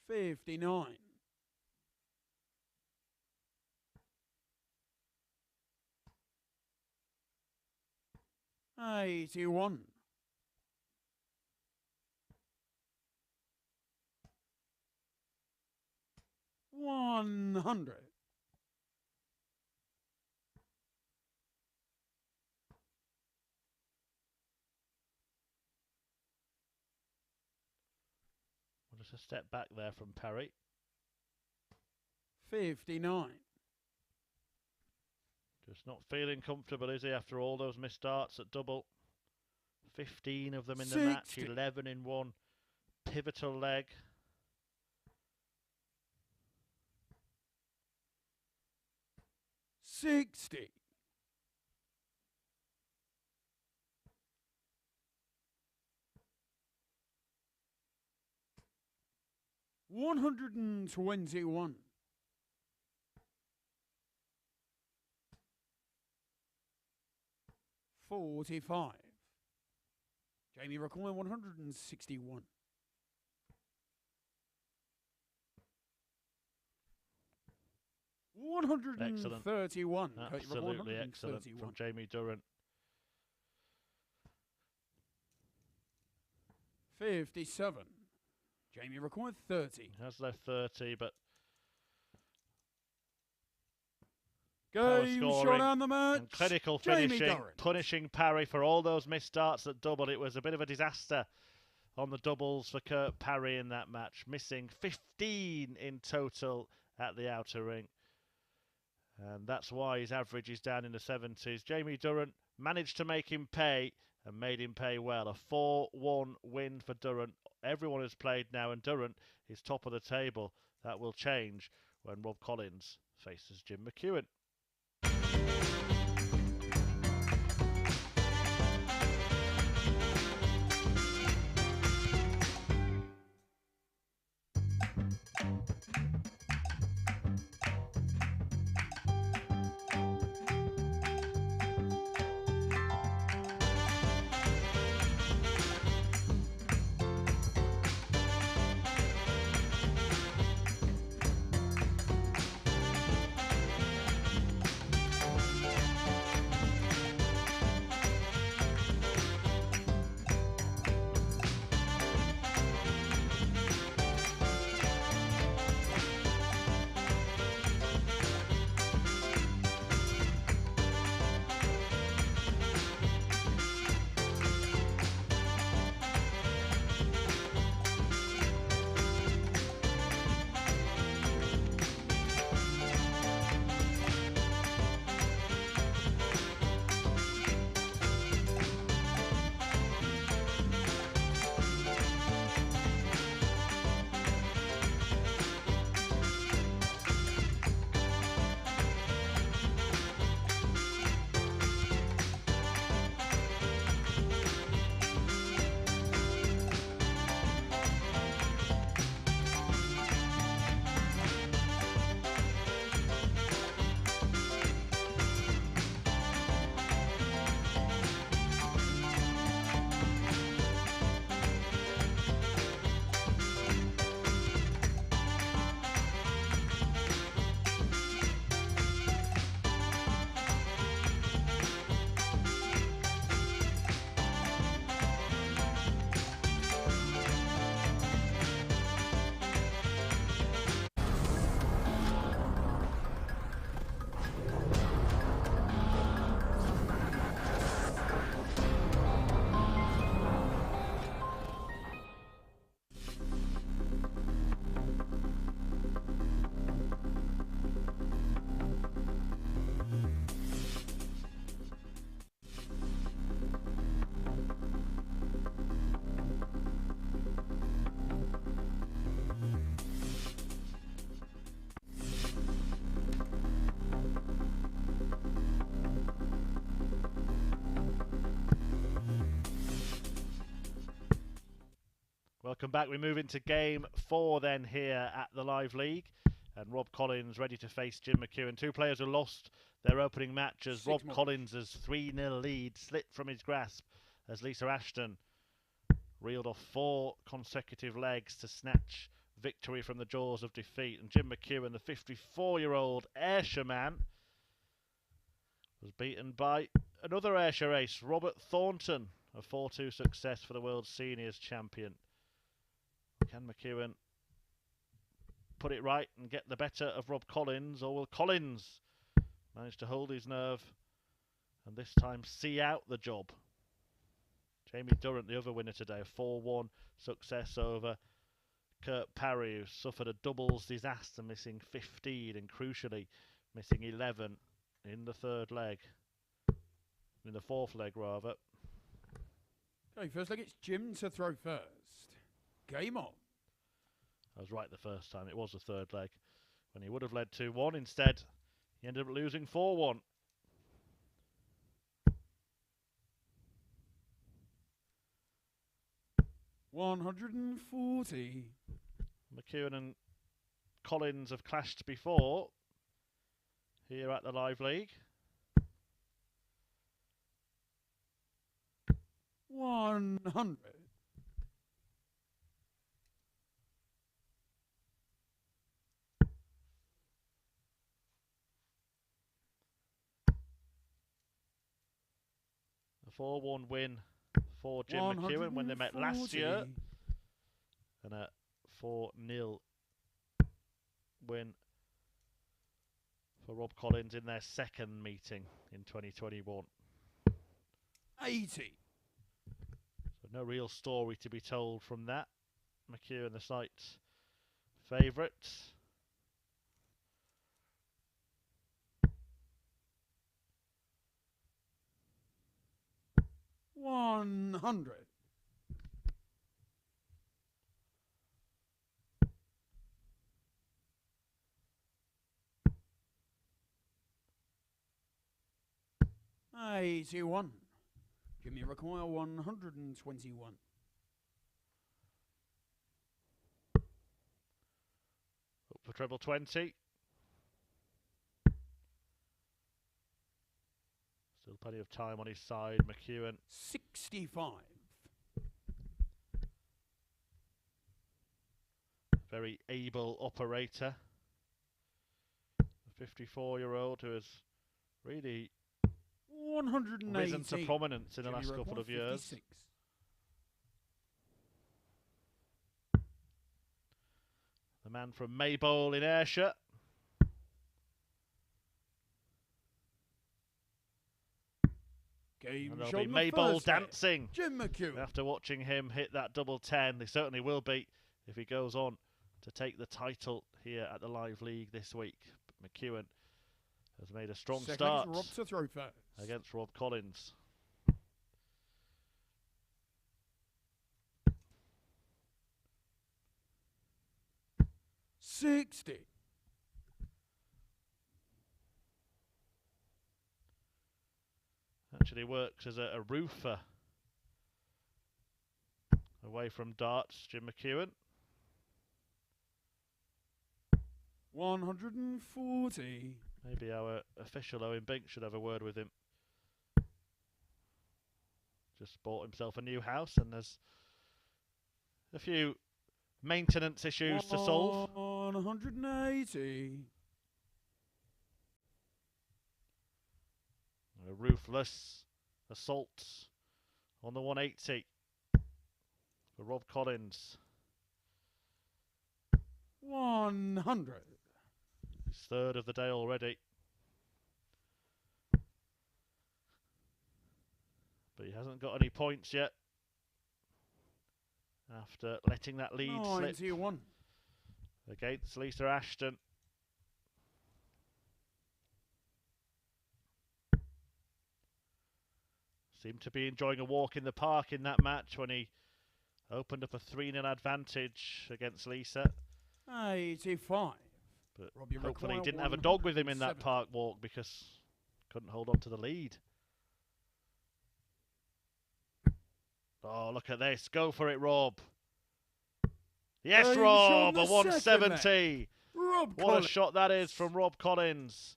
[SPEAKER 2] 59. 81. 100.
[SPEAKER 1] 'A step back there from Parry.
[SPEAKER 2] 59.
[SPEAKER 1] Just not feeling comfortable, is he, after all those missed darts at double? 15 of them in the match, 11 in one pivotal leg.
[SPEAKER 2] 60. 121. 45. Jamie required 161. 131.
[SPEAKER 1] Absolutely excellent from Jamie Durrant.
[SPEAKER 2] 57. Jamie required 30.
[SPEAKER 1] Has left 30, but
[SPEAKER 2] game shot on the match.
[SPEAKER 1] And clinical finishing, punishing Parry for all those missed darts at double. It was a bit of a disaster on the doubles for Kurt Parry in that match, missing 15 in total at the outer ring. And that's why his average is down in the 70s. Jamie Durrant managed to make him pay and made him pay well. A 4-1 win for Durrant. Everyone has played now, and Durrant is top of the table. That will change when Rob Collins faces Jim McEwen. Welcome back. We move into game 4 then here at the Live League. And Rob Collins ready to face Jim McEwen. Two players who lost their opening match as Rob Collins' 3-0 lead slipped from his grasp as Lisa Ashton reeled off 4 consecutive legs to snatch victory from the jaws of defeat. And Jim McEwen, the 54-year-old Ayrshire man, was beaten by another Ayrshire ace, Robert Thornton, a 4-2 success for the World Seniors champion. Can McEwen put it right and get the better of Rob Collins, or will Collins manage to hold his nerve and this time see out the job? Jamie Durrant, the other winner today, a 4-1 success over Parry, who suffered a doubles disaster, missing 15 and crucially missing 11 in the third leg. In the fourth leg, rather.
[SPEAKER 2] Okay, first leg, it's Jim to throw first. Game on.
[SPEAKER 1] I was right the first time. It was the third leg when he would have led 2-1. Instead, he ended up losing 4-1.
[SPEAKER 2] $140.
[SPEAKER 1] McEwen and Collins have clashed before here at the Live League.
[SPEAKER 2] 100.
[SPEAKER 1] A 4-1 win for Jim McEwen when they met last year. And a 4-0 win for Rob Collins in their second meeting in 2021.
[SPEAKER 2] 80.
[SPEAKER 1] So no real story to be told from that. McEwen, the site's favourite.
[SPEAKER 2] $100. $81. Jimmy require 121.
[SPEAKER 1] Up for treble 20. Still plenty of time on his side. McEwen
[SPEAKER 2] 65.
[SPEAKER 1] Very able operator. A 54-year-old who has really
[SPEAKER 2] 180.
[SPEAKER 1] risen to prominence in the last couple of
[SPEAKER 2] 56.
[SPEAKER 1] years. The man from Maybole in Ayrshire.
[SPEAKER 2] Game
[SPEAKER 1] And there'll be Maybole dancing
[SPEAKER 2] Jim McEwen.
[SPEAKER 1] after watching him hit that double 10. They certainly will be if he goes on to take the title here at the Live League this week. But McEwen has made a strong start
[SPEAKER 2] Rob to throw first.
[SPEAKER 1] against Rob Collins.
[SPEAKER 2] $60.
[SPEAKER 1] Actually works as a roofer away from darts, Jim McEwen.
[SPEAKER 2] 140.
[SPEAKER 1] Maybe our official Owen Bink should have a word with him. Just bought himself a new house and there's a few maintenance issues to solve.
[SPEAKER 2] 180.
[SPEAKER 1] A ruthless assault on the 180 for Rob Collins.
[SPEAKER 2] 100.
[SPEAKER 1] His third of the day already. But he hasn't got any points yet after letting that lead
[SPEAKER 2] 91.
[SPEAKER 1] slip against Lisa Ashton. Seemed to be enjoying a walk in the park in that match when he opened up a 3-0 advantage against Lisa.
[SPEAKER 2] 85.
[SPEAKER 1] But
[SPEAKER 2] Robbie
[SPEAKER 1] hopefully he
[SPEAKER 2] require
[SPEAKER 1] didn't have a dog with him in that
[SPEAKER 2] 170.
[SPEAKER 1] park walk because couldn't hold on to the lead. Oh, look at this. Go for it, Rob. Yes,
[SPEAKER 2] Range
[SPEAKER 1] Rob,
[SPEAKER 2] on
[SPEAKER 1] a
[SPEAKER 2] the second
[SPEAKER 1] 170.
[SPEAKER 2] Rob
[SPEAKER 1] What
[SPEAKER 2] Collins.
[SPEAKER 1] a shot that is from Rob Collins.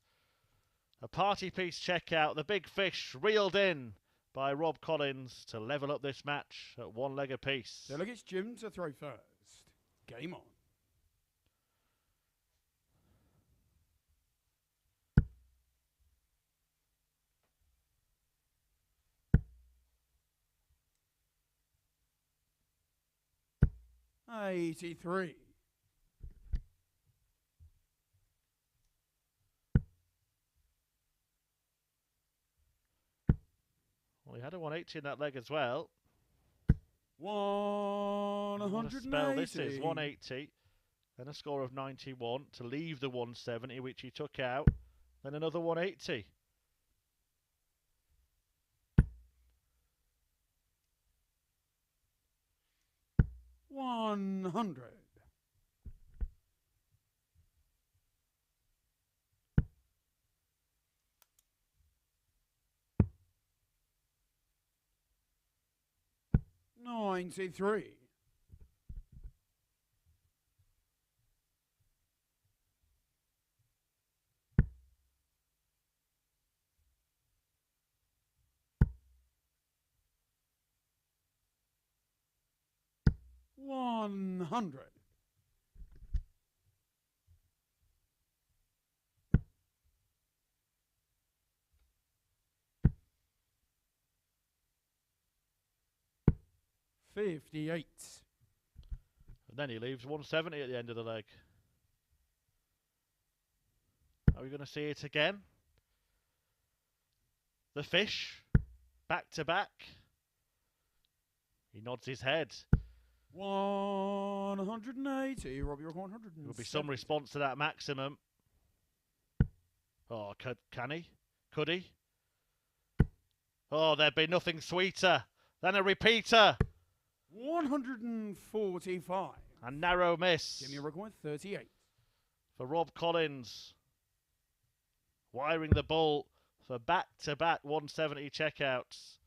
[SPEAKER 1] A party piece checkout. The big fish reeled in by Rob Collins to level up this match at 1 leg apiece.
[SPEAKER 2] So look, it's Jim to throw first. Game on. '83.
[SPEAKER 1] Well, he had a 180 in that leg as well.
[SPEAKER 2] 180.
[SPEAKER 1] What a spell this is. 180. Then a score of 91 to leave the 170, which he took out. Then another 180.
[SPEAKER 2] $100. $93. $100. $58.
[SPEAKER 1] And then he leaves 170 at the end of the leg. Are we going to see it again? The fish, back to back. He nods his head.
[SPEAKER 2] 180. Robbie, you're 100.
[SPEAKER 1] There will be some response to that maximum. Oh, can he? Could he? Oh, there'd be nothing sweeter than a repeater.
[SPEAKER 2] 145.
[SPEAKER 1] A narrow miss.
[SPEAKER 2] Jimmy required 38.
[SPEAKER 1] For Rob Collins. Wiring the ball for back-to-back 170 checkouts.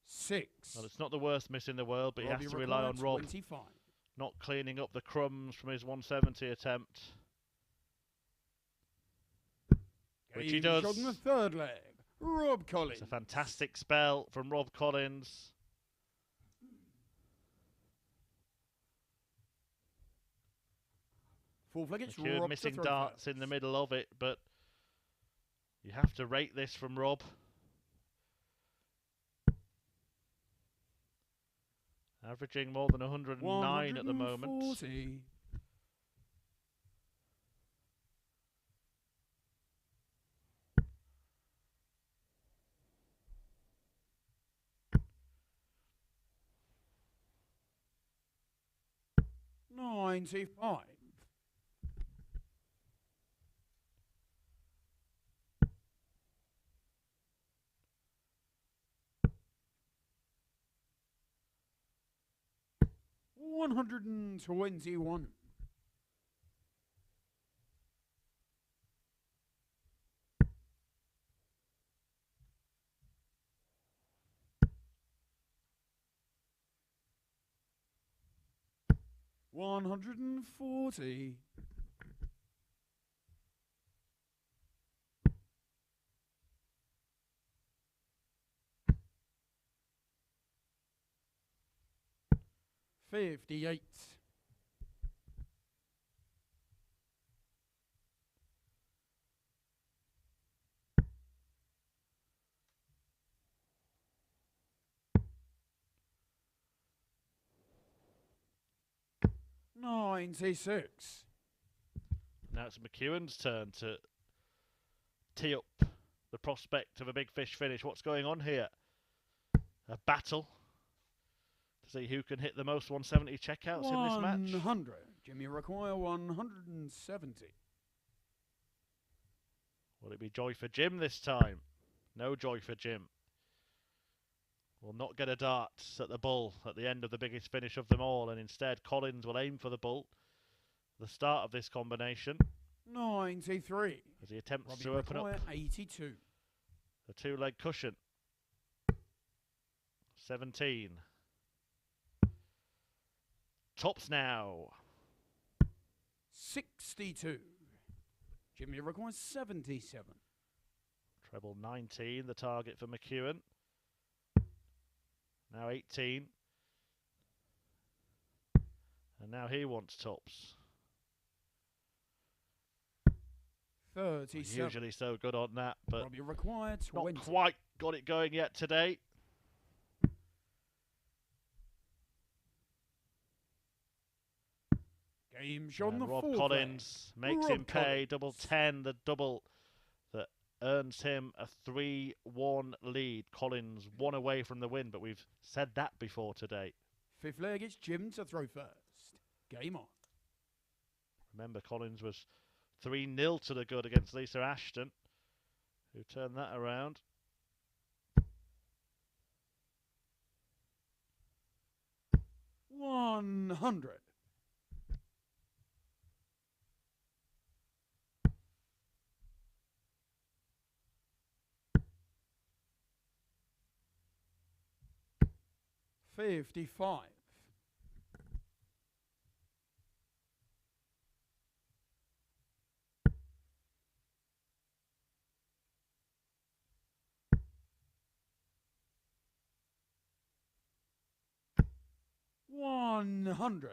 [SPEAKER 2] $6.
[SPEAKER 1] Well, it's not the worst miss in the world, but he has to rely on Rob
[SPEAKER 2] 25.
[SPEAKER 1] not cleaning up the crumbs from his 170 attempt. Which he does.
[SPEAKER 2] Shot in the third leg. Rob Collins.
[SPEAKER 1] It's a fantastic spell from Rob Collins.
[SPEAKER 2] Fourth leg, it's
[SPEAKER 1] McEwen
[SPEAKER 2] Rob
[SPEAKER 1] missing
[SPEAKER 2] to throw
[SPEAKER 1] darts
[SPEAKER 2] first.
[SPEAKER 1] in the middle of it, but you have to rate this from Rob. Averaging more than 109 at the moment.
[SPEAKER 2] 140. $95. $121. $140. $58. $96.
[SPEAKER 1] Now it's McEwen's turn to tee up the prospect of a big fish finish. What's going on here? A battle to see who can hit the most 170 checkouts in this match.
[SPEAKER 2] 100. Jimmy require 170.
[SPEAKER 1] Will it be joy for Jim this time? No joy for Jim. Will not get a darts at the bull at the end of the biggest finish of them all, and instead Collins will aim for the bull at the start of this combination.
[SPEAKER 2] 93.
[SPEAKER 1] As he attempts
[SPEAKER 2] Robbie
[SPEAKER 1] to open up
[SPEAKER 2] require 82.
[SPEAKER 1] The two-leg cushion. 17. Tops now.
[SPEAKER 2] 62. Jimmy requires 77.
[SPEAKER 1] Treble 19, the target for McEwen. Now 18. And now he wants tops.
[SPEAKER 2] 37.
[SPEAKER 1] Usually so good on that, but
[SPEAKER 2] Robbie required 20.
[SPEAKER 1] not quite got it going yet today.
[SPEAKER 2] Game shot on the
[SPEAKER 1] Rob
[SPEAKER 2] fourth
[SPEAKER 1] Collins
[SPEAKER 2] leg.
[SPEAKER 1] makes
[SPEAKER 2] Rob
[SPEAKER 1] him pay
[SPEAKER 2] Collins.
[SPEAKER 1] double 10, the double that earns him a 3-1 lead. Collins one away from the win, but we've said that before today.
[SPEAKER 2] Fifth leg, it's Jim to throw first. Game on.
[SPEAKER 1] Remember, Collins was 3-0 to the good against Lisa Ashton, who turned that around. $100. 55. 100.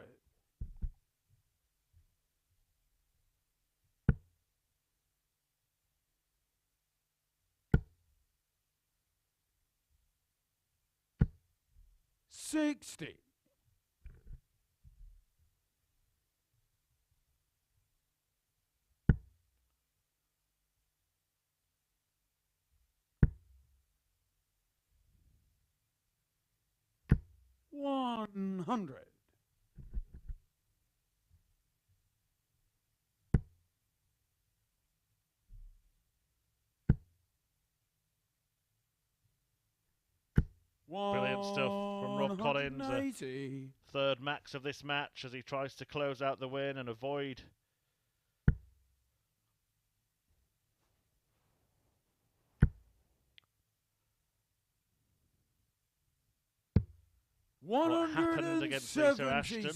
[SPEAKER 1] 60. 100. 180. Brilliant stuff from Rob Collins. Third max of this match as he tries to close out the win and avoid what happened against Lisa Ashton.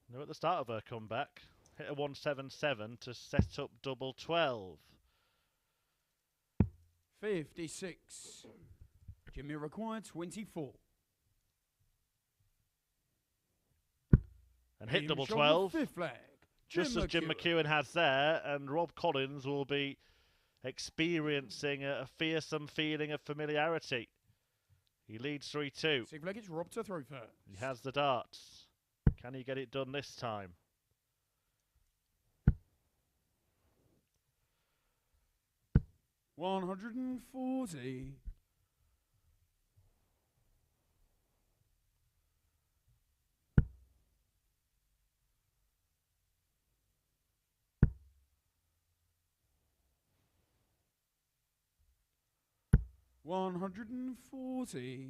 [SPEAKER 1] They're at the start of her comeback. Hit a 177 to set up double 12.
[SPEAKER 2] 56. Jimmy required 24.
[SPEAKER 1] And hit double 12.
[SPEAKER 2] Fifth leg.
[SPEAKER 1] Just as Jim McEwen has there, and Rob Collins will be experiencing a fearsome feeling of familiarity. He leads 3-2.
[SPEAKER 2] Sixth leg, it's Rob to throw first.
[SPEAKER 1] He has the darts. Can he get it done this time?
[SPEAKER 2] $140. 140.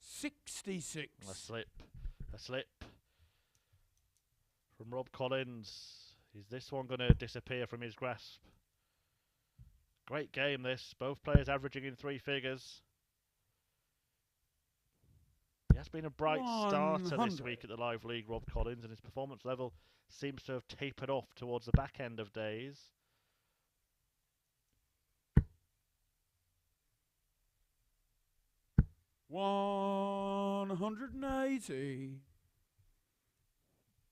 [SPEAKER 2] 66.
[SPEAKER 1] A slip from Rob Collins. Is this one going to disappear from his grasp? Great game this. Both players averaging in 3 figures. He has been a bright starter this week at the Live League, Rob Collins, and his performance level seems to have tapered off towards the back end of days.
[SPEAKER 2] $180.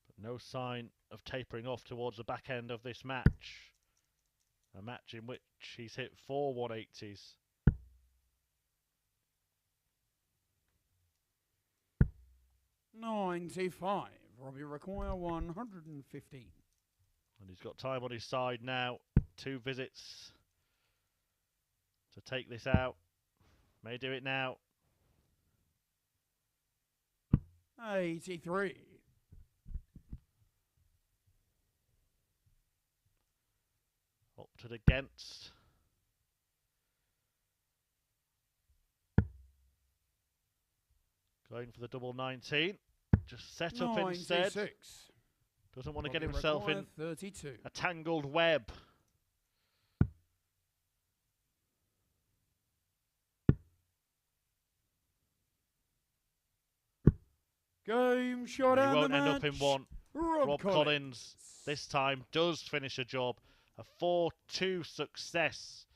[SPEAKER 1] But no sign of tapering off towards the back end of this match. A match in which he's hit 4 180s.
[SPEAKER 2] $95. Robbie require 115.
[SPEAKER 1] And he's got time on his side now. 2 visits to take this out. May do it now.
[SPEAKER 2] 83.
[SPEAKER 1] Opted against. Going for the double 19. Just set up instead.
[SPEAKER 2] 96.
[SPEAKER 1] Doesn't want to
[SPEAKER 2] Bogey
[SPEAKER 1] get himself in
[SPEAKER 2] required, 32.
[SPEAKER 1] a tangled web.
[SPEAKER 2] Game shot
[SPEAKER 1] He
[SPEAKER 2] and
[SPEAKER 1] won't
[SPEAKER 2] the
[SPEAKER 1] end
[SPEAKER 2] match.
[SPEAKER 1] up in one. Rob Collins this time does finish a job. A 4-2 success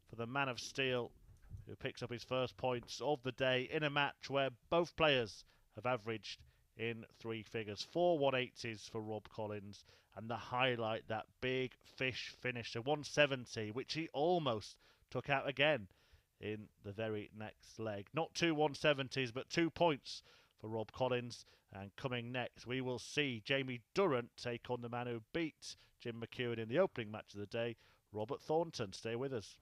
[SPEAKER 1] for the man of steel, who picks up his first points of the day in a match where both players have averaged in 3 figures. 4 180s for Rob Collins, and the highlight, that big fish finish, a 170, which he almost took out again in the very next leg. Not 2 170s, but 2 points for Rob Collins. And coming next, we will see Jamie Durrant take on the man who beat Jim McEwen in the opening match of the day, Robert Thornton. Stay with us.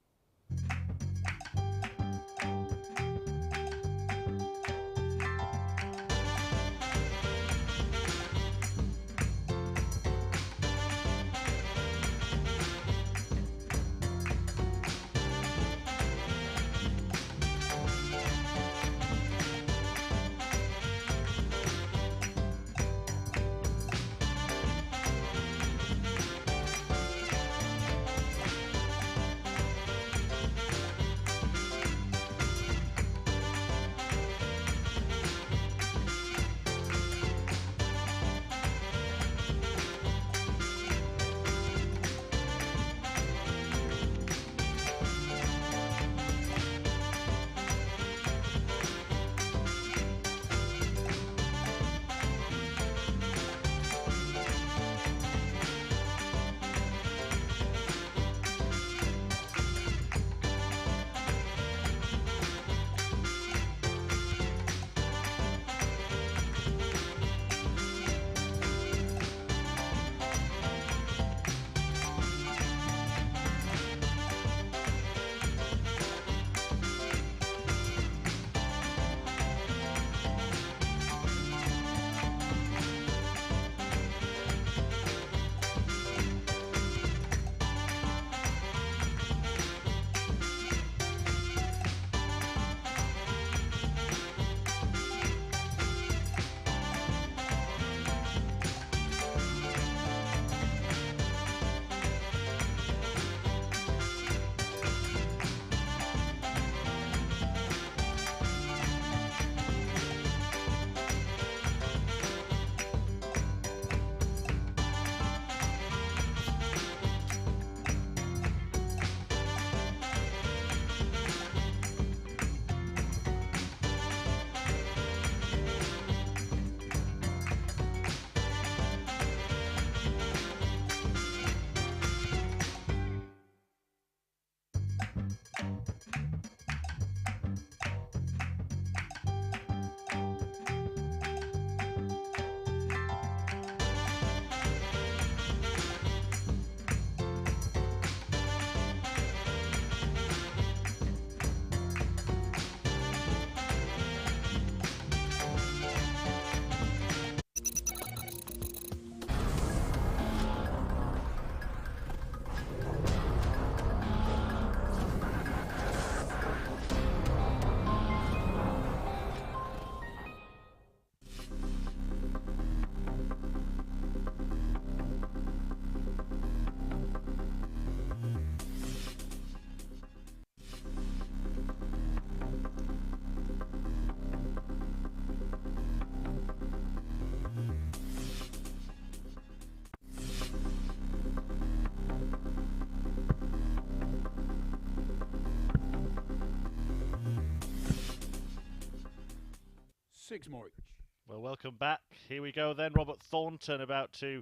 [SPEAKER 2] Six more each.
[SPEAKER 1] Well, welcome back. Here we go then. Robert Thornton about to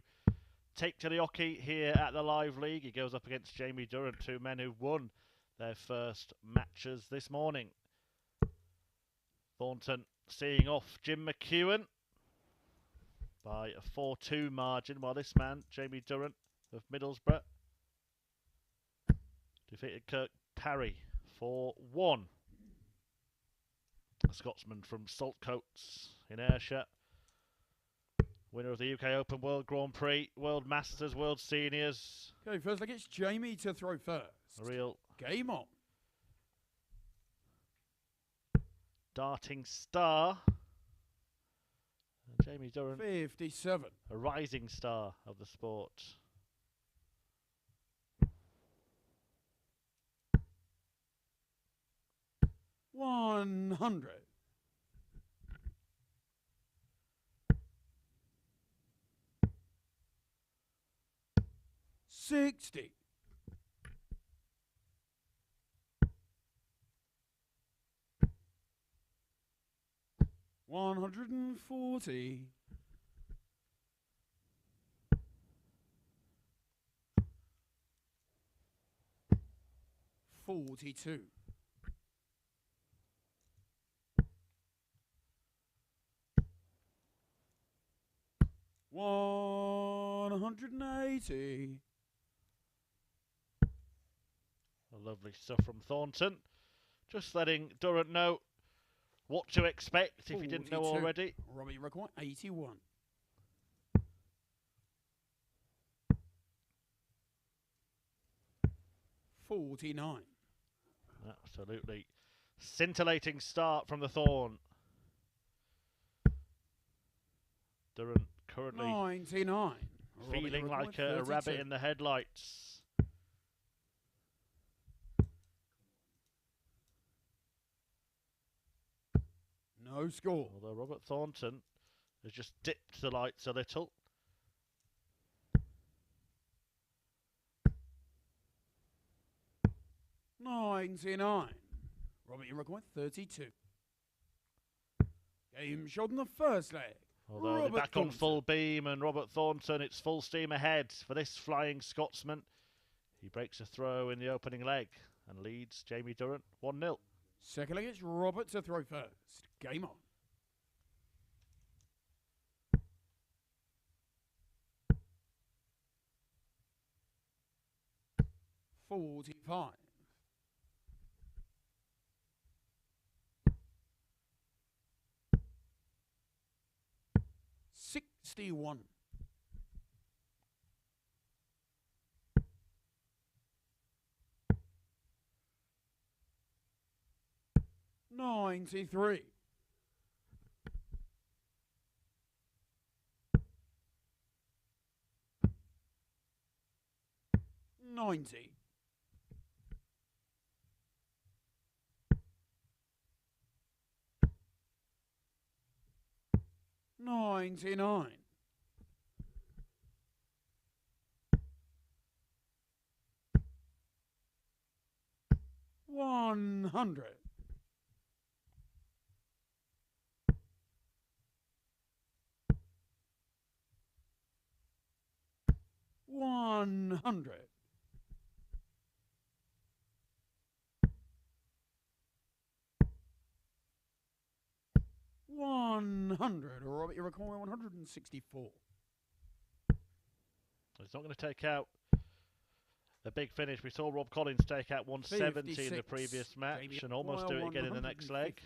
[SPEAKER 1] take to the hockey here at the Live League. He goes up against Jamie Durrant, 2 men who won their first matches this morning. Thornton seeing off Jim McEwen by a 4-2 margin, while this man, Jamie Durrant of Middlesbrough, defeated Kirk Parry 4-1. A Scotsman from Saltcoats in Ayrshire. Winner of the UK Open, World Grand Prix, World Masters, World Seniors.
[SPEAKER 2] Okay, first leg, it's Jamie to throw first.
[SPEAKER 1] A real
[SPEAKER 2] game on.
[SPEAKER 1] darting star Jamie Durrant,
[SPEAKER 2] 57.
[SPEAKER 1] a rising star of the sport.
[SPEAKER 2] $100. 60. 140. 42. 180.
[SPEAKER 1] Lovely stuff from Thornton. Just letting Durant know what to expect if you didn't know
[SPEAKER 2] 42.
[SPEAKER 1] already.
[SPEAKER 2] Robbie Require, 81. 49.
[SPEAKER 1] Absolutely scintillating start from the Thorn. Durant currently
[SPEAKER 2] 99.
[SPEAKER 1] feeling like a rabbit in the headlights.
[SPEAKER 2] No score.
[SPEAKER 1] Although Robert Thornton has just dipped the lights a little.
[SPEAKER 2] $99. Robert, you record 32. Game shot in the first leg.
[SPEAKER 1] Although they're back on full beam, and Robert Thornton, it's full steam ahead for this flying Scotsman. He breaks a throw in the opening leg and leads Jamie Durrant 1-0.
[SPEAKER 2] Second leg, it's Robert to throw first. Game on. $45. 61. 93. 90. 99. 100. 100. 100. Robert, you record 164.
[SPEAKER 1] He's not going to take out a big finish. We saw Rob Collins take out 170 in the previous match and almost do it again in the next leg.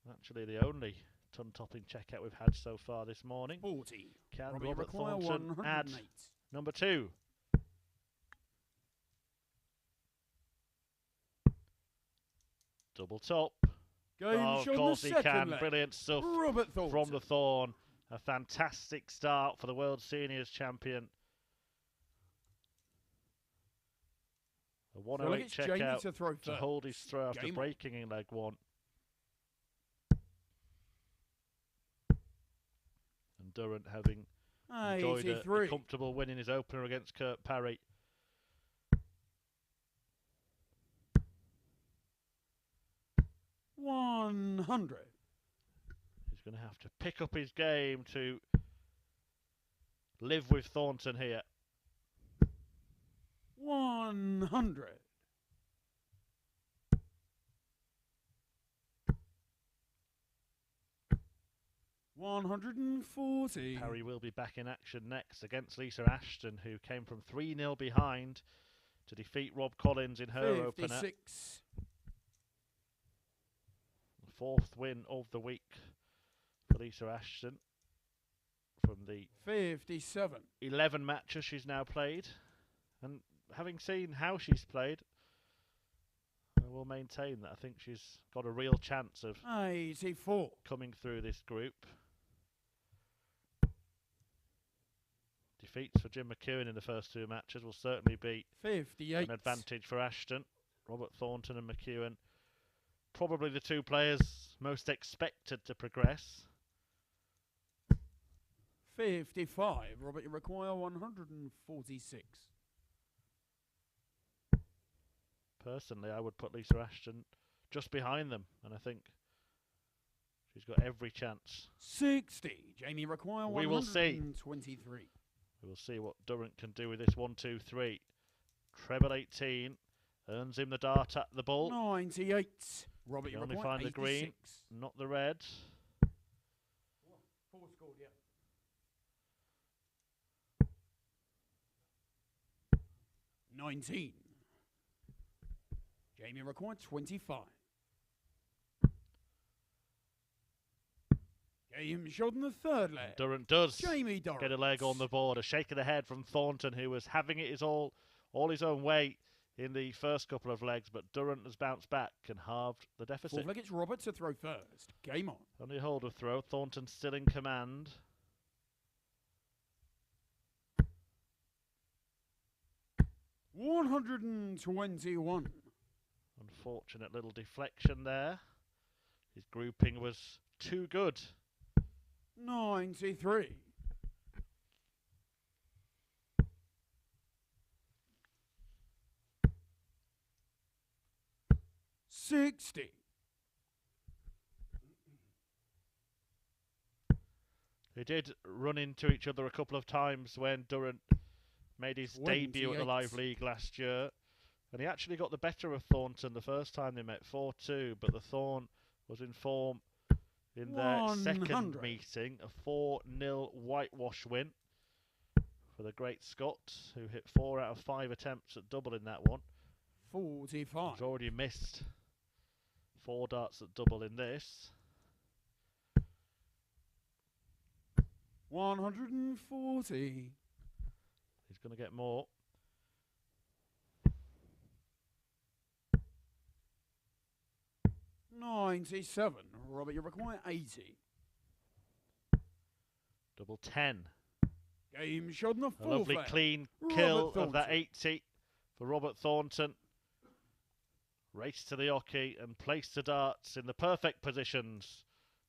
[SPEAKER 1] Actually, the only ton-topping checkout we've had so far this morning.
[SPEAKER 2] 40.
[SPEAKER 1] Can
[SPEAKER 2] Robbie
[SPEAKER 1] Robert
[SPEAKER 2] require
[SPEAKER 1] Thornton add
[SPEAKER 2] 108.
[SPEAKER 1] number 2? Double top.
[SPEAKER 2] Game
[SPEAKER 1] Oh, of
[SPEAKER 2] shot in
[SPEAKER 1] course
[SPEAKER 2] the
[SPEAKER 1] he
[SPEAKER 2] second
[SPEAKER 1] can.
[SPEAKER 2] leg.
[SPEAKER 1] Brilliant stuff
[SPEAKER 2] Robert Thornton.
[SPEAKER 1] from the Thorn. A fantastic start for the World Seniors champion. A 108 checkout to hold his throw after breaking in leg 1. And Durant having enjoyed a comfortable win in his opener against Parry.
[SPEAKER 2] $100.
[SPEAKER 1] He's going to have to pick up his game to live with Thornton here.
[SPEAKER 2] 100. 140.
[SPEAKER 1] Parry will be back in action next against Lisa Ashton, who came from 3-0 behind to defeat Rob Collins in her
[SPEAKER 2] 56.
[SPEAKER 1] opener. The 4th win of the week for Lisa Ashton from the
[SPEAKER 2] 57.
[SPEAKER 1] 11 matches she's now played. And having seen how she's played, will maintain that I think she's got a real chance of
[SPEAKER 2] 84.
[SPEAKER 1] coming through this group. Defeats for Jim McEwen in the first two matches will certainly be
[SPEAKER 2] 58.
[SPEAKER 1] an advantage for Ashton. Robert Thornton and McEwen, probably the two players most expected to progress.
[SPEAKER 2] 55. Robert, you require 146.
[SPEAKER 1] Personally, I would put Lisa Ashton just behind them, and I think she's got every chance.
[SPEAKER 2] 60. Jamie require
[SPEAKER 1] We will see.
[SPEAKER 2] 123.
[SPEAKER 1] We will see what Durant can do with this 1-2-3. Treble 18 earns him the dart at the bull.
[SPEAKER 2] 98. Robert, you
[SPEAKER 1] only
[SPEAKER 2] require
[SPEAKER 1] find the
[SPEAKER 2] 86.
[SPEAKER 1] green, not the red.
[SPEAKER 2] 4 scored, yeah. 19. Jamie required 25. Game shot in the third leg.
[SPEAKER 1] Durant does
[SPEAKER 2] Jamie Durrant.
[SPEAKER 1] get a leg on the board. A shake of the head from Thornton, who was having it all his own way in the first couple of legs, but Durant has bounced back and halved the deficit.
[SPEAKER 2] Fourth leg, it's Robert to throw first. Game on.
[SPEAKER 1] Only a hold of throw. Thornton still in command.
[SPEAKER 2] $121.
[SPEAKER 1] Unfortunate little deflection there. His grouping was too good.
[SPEAKER 2] 93. $60.
[SPEAKER 1] They did run into each other a couple of times when Durant made his debut at the Live League last year. And he actually got the better of Thornton the first time they met, 4-2. But the Thorn was in form in their
[SPEAKER 2] 100.
[SPEAKER 1] second meeting. A 4-0 whitewash win for the great Scot, who hit 4 out of 5 attempts at double in that one.
[SPEAKER 2] 45.
[SPEAKER 1] He's already missed 4 darts at double in this.
[SPEAKER 2] 140.
[SPEAKER 1] He's going to get more.
[SPEAKER 2] $97. Robert, you require 80.
[SPEAKER 1] Double 10.
[SPEAKER 2] Game shot in the
[SPEAKER 1] A
[SPEAKER 2] fourth
[SPEAKER 1] lovely
[SPEAKER 2] leg.
[SPEAKER 1] clean
[SPEAKER 2] Robert
[SPEAKER 1] kill of
[SPEAKER 2] Thornton.
[SPEAKER 1] that 80 for Robert Thornton. Race to the hockey and place the darts in the perfect positions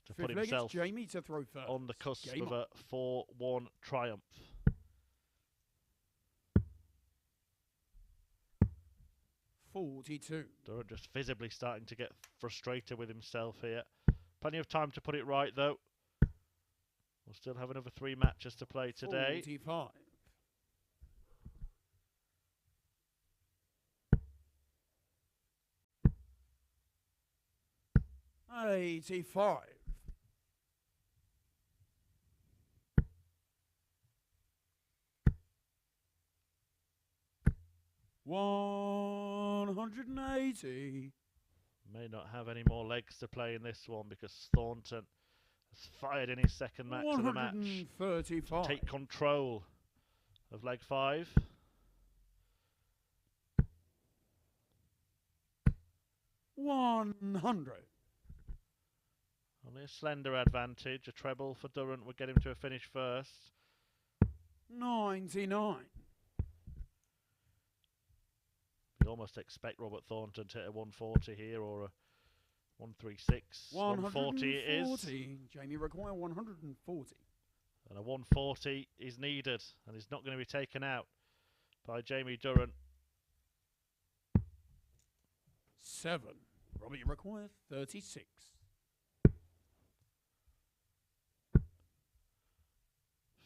[SPEAKER 1] to put
[SPEAKER 2] Fifth leg, it's
[SPEAKER 1] himself
[SPEAKER 2] Jamie to throw first.
[SPEAKER 1] on the cusp
[SPEAKER 2] Game
[SPEAKER 1] of
[SPEAKER 2] on.
[SPEAKER 1] a 4-1 triumph.
[SPEAKER 2] $42.
[SPEAKER 1] Durant just visibly starting to get frustrated with himself here. Plenty of time to put it right, though. We'll still have another 3 matches to play today.
[SPEAKER 2] 45. $85. $180.
[SPEAKER 1] May not have any more legs to play in this one because Thornton has fired in his second match of the match.
[SPEAKER 2] 135.
[SPEAKER 1] Take control of leg 5.
[SPEAKER 2] $100.
[SPEAKER 1] Only a slender advantage. A treble for Durant would get him to a finish first.
[SPEAKER 2] 99.
[SPEAKER 1] You'd almost expect Robert Thornton to hit a 140 here or a 136. 140 it is.
[SPEAKER 2] Jamie require 140.
[SPEAKER 1] And a 140 is needed and is not going to be taken out by Jamie Durant.
[SPEAKER 2] 7. Robert, you require 36.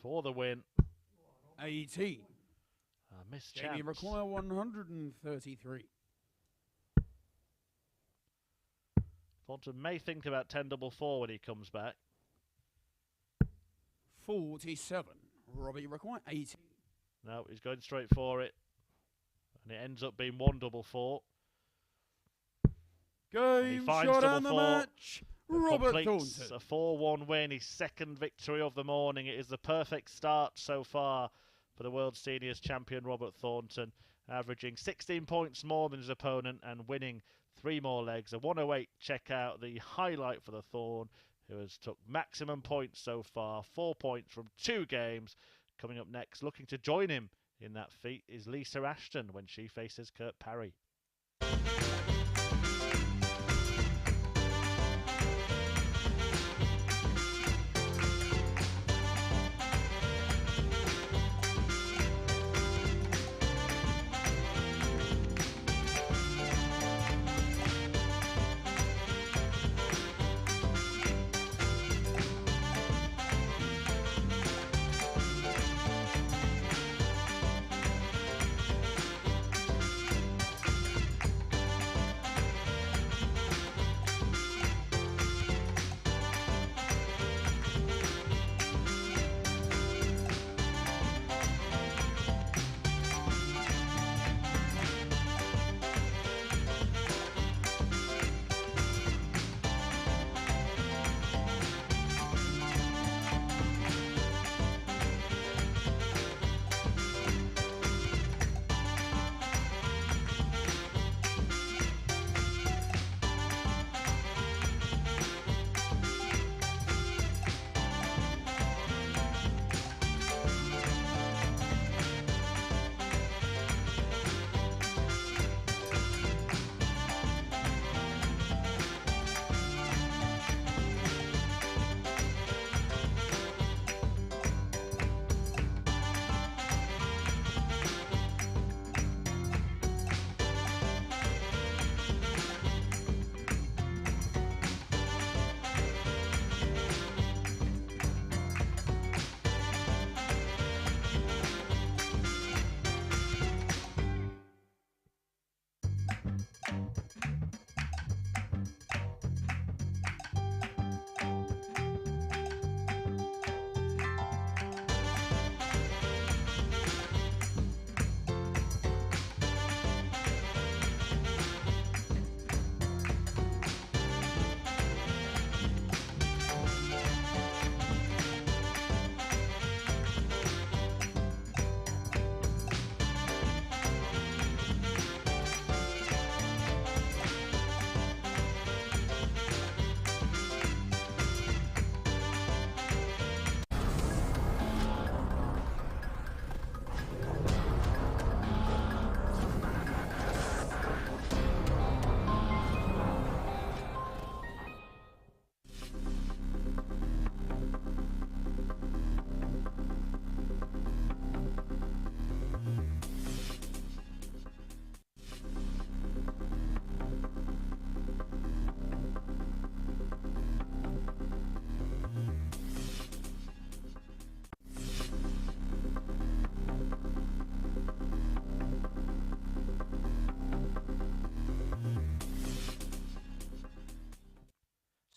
[SPEAKER 1] For the win.
[SPEAKER 2] 18.
[SPEAKER 1] A missed
[SPEAKER 2] Jamie
[SPEAKER 1] chance.
[SPEAKER 2] require 133.
[SPEAKER 1] Thornton may think about 10-4 when he comes back.
[SPEAKER 2] 47. Robert, you require 80.
[SPEAKER 1] No, he's going straight for it. And it ends up being 1-4.
[SPEAKER 2] Game
[SPEAKER 1] finds
[SPEAKER 2] shot on the
[SPEAKER 1] 4-4.
[SPEAKER 2] match. Robert
[SPEAKER 1] Completes
[SPEAKER 2] Thornton.
[SPEAKER 1] a 4-1 win, his second victory of the morning. It is the perfect start so far for the World Seniors champion Robert Thornton. averaging 16 points more than his opponent and winning 3 more legs. A 108. Check out the highlight for the Thorn, who has took maximum points so far, 4 points from 2 games. Coming up next, looking to join him in that feat, is Lisa Ashton when she faces Parry.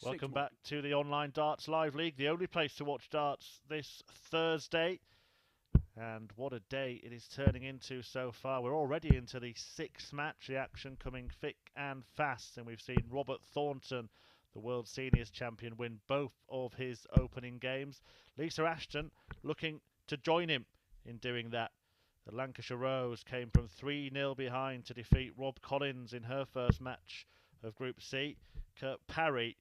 [SPEAKER 1] Welcome back to the online Darts Live League, the only place to watch darts this Thursday. And what a day it is turning into so far. We're already into the 6th match, the action coming thick and fast. And we've seen Robert Thornton, the World Seniors champion, win both of his opening games. Lisa Ashton looking to join him in doing that. The Lancashire Rose came from 3-0 behind to defeat Rob Collins in her first match of Group C. Parry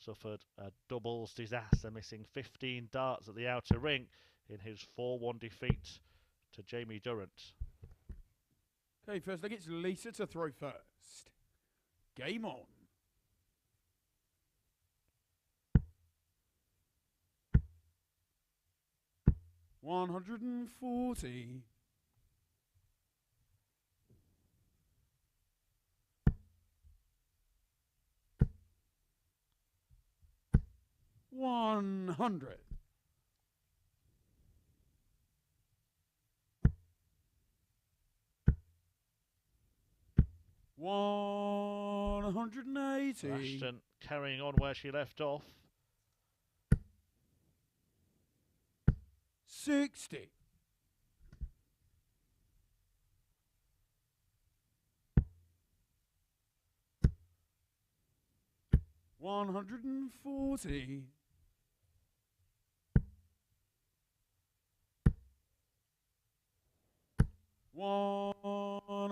[SPEAKER 1] suffered a doubles disaster, missing 15 darts at the outer ring in his 4-1 defeat to Jamie Durrant.
[SPEAKER 2] Okay, first leg, it's Lisa to throw first. Game on. $140. 100. 180.
[SPEAKER 1] Ashton carrying on where she left off.
[SPEAKER 2] 60. 140. 1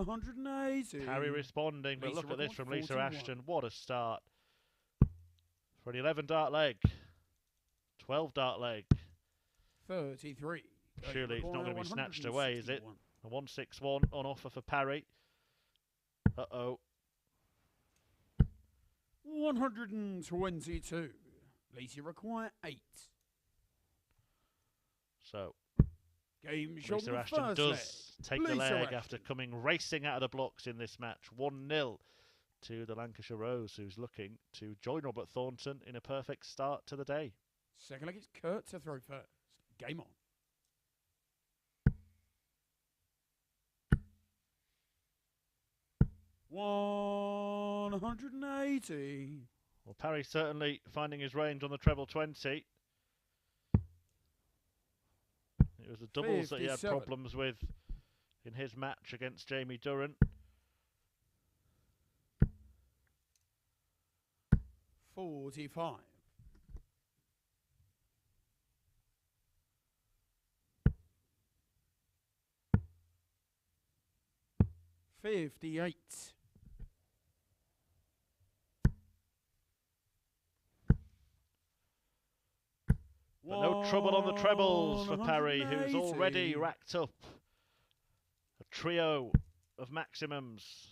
[SPEAKER 2] 180.
[SPEAKER 1] Parry responding, but
[SPEAKER 2] Lisa
[SPEAKER 1] look at this from Lisa
[SPEAKER 2] 41.
[SPEAKER 1] Ashton. What a start. For an 11 dart leg. 12 dart leg.
[SPEAKER 2] 33.
[SPEAKER 1] Surely it's not going to be snatched away, is it? A 161 on offer for Parry. Uh-oh.
[SPEAKER 2] 122. Lisa require 8.
[SPEAKER 1] So,
[SPEAKER 2] Game shot
[SPEAKER 1] Lisa
[SPEAKER 2] the
[SPEAKER 1] Ashton
[SPEAKER 2] first
[SPEAKER 1] does
[SPEAKER 2] leg.
[SPEAKER 1] take the
[SPEAKER 2] Lisa
[SPEAKER 1] leg
[SPEAKER 2] Ashton.
[SPEAKER 1] after coming racing out of the blocks in this match. 1-0 to the Lancashire Rose, who's looking to join Robert Thornton in a perfect start to the day.
[SPEAKER 2] Second leg, it's Kurt to throw first. Game on. $180.
[SPEAKER 1] Well, Parry certainly finding his range on the treble 20. It was the doubles that he had
[SPEAKER 2] 57.
[SPEAKER 1] problems with in his match against Jamie Durrant.
[SPEAKER 2] 45. 58.
[SPEAKER 1] But no trouble on the trebles for Parry, who's
[SPEAKER 2] 180.
[SPEAKER 1] already racked up a trio of maximums.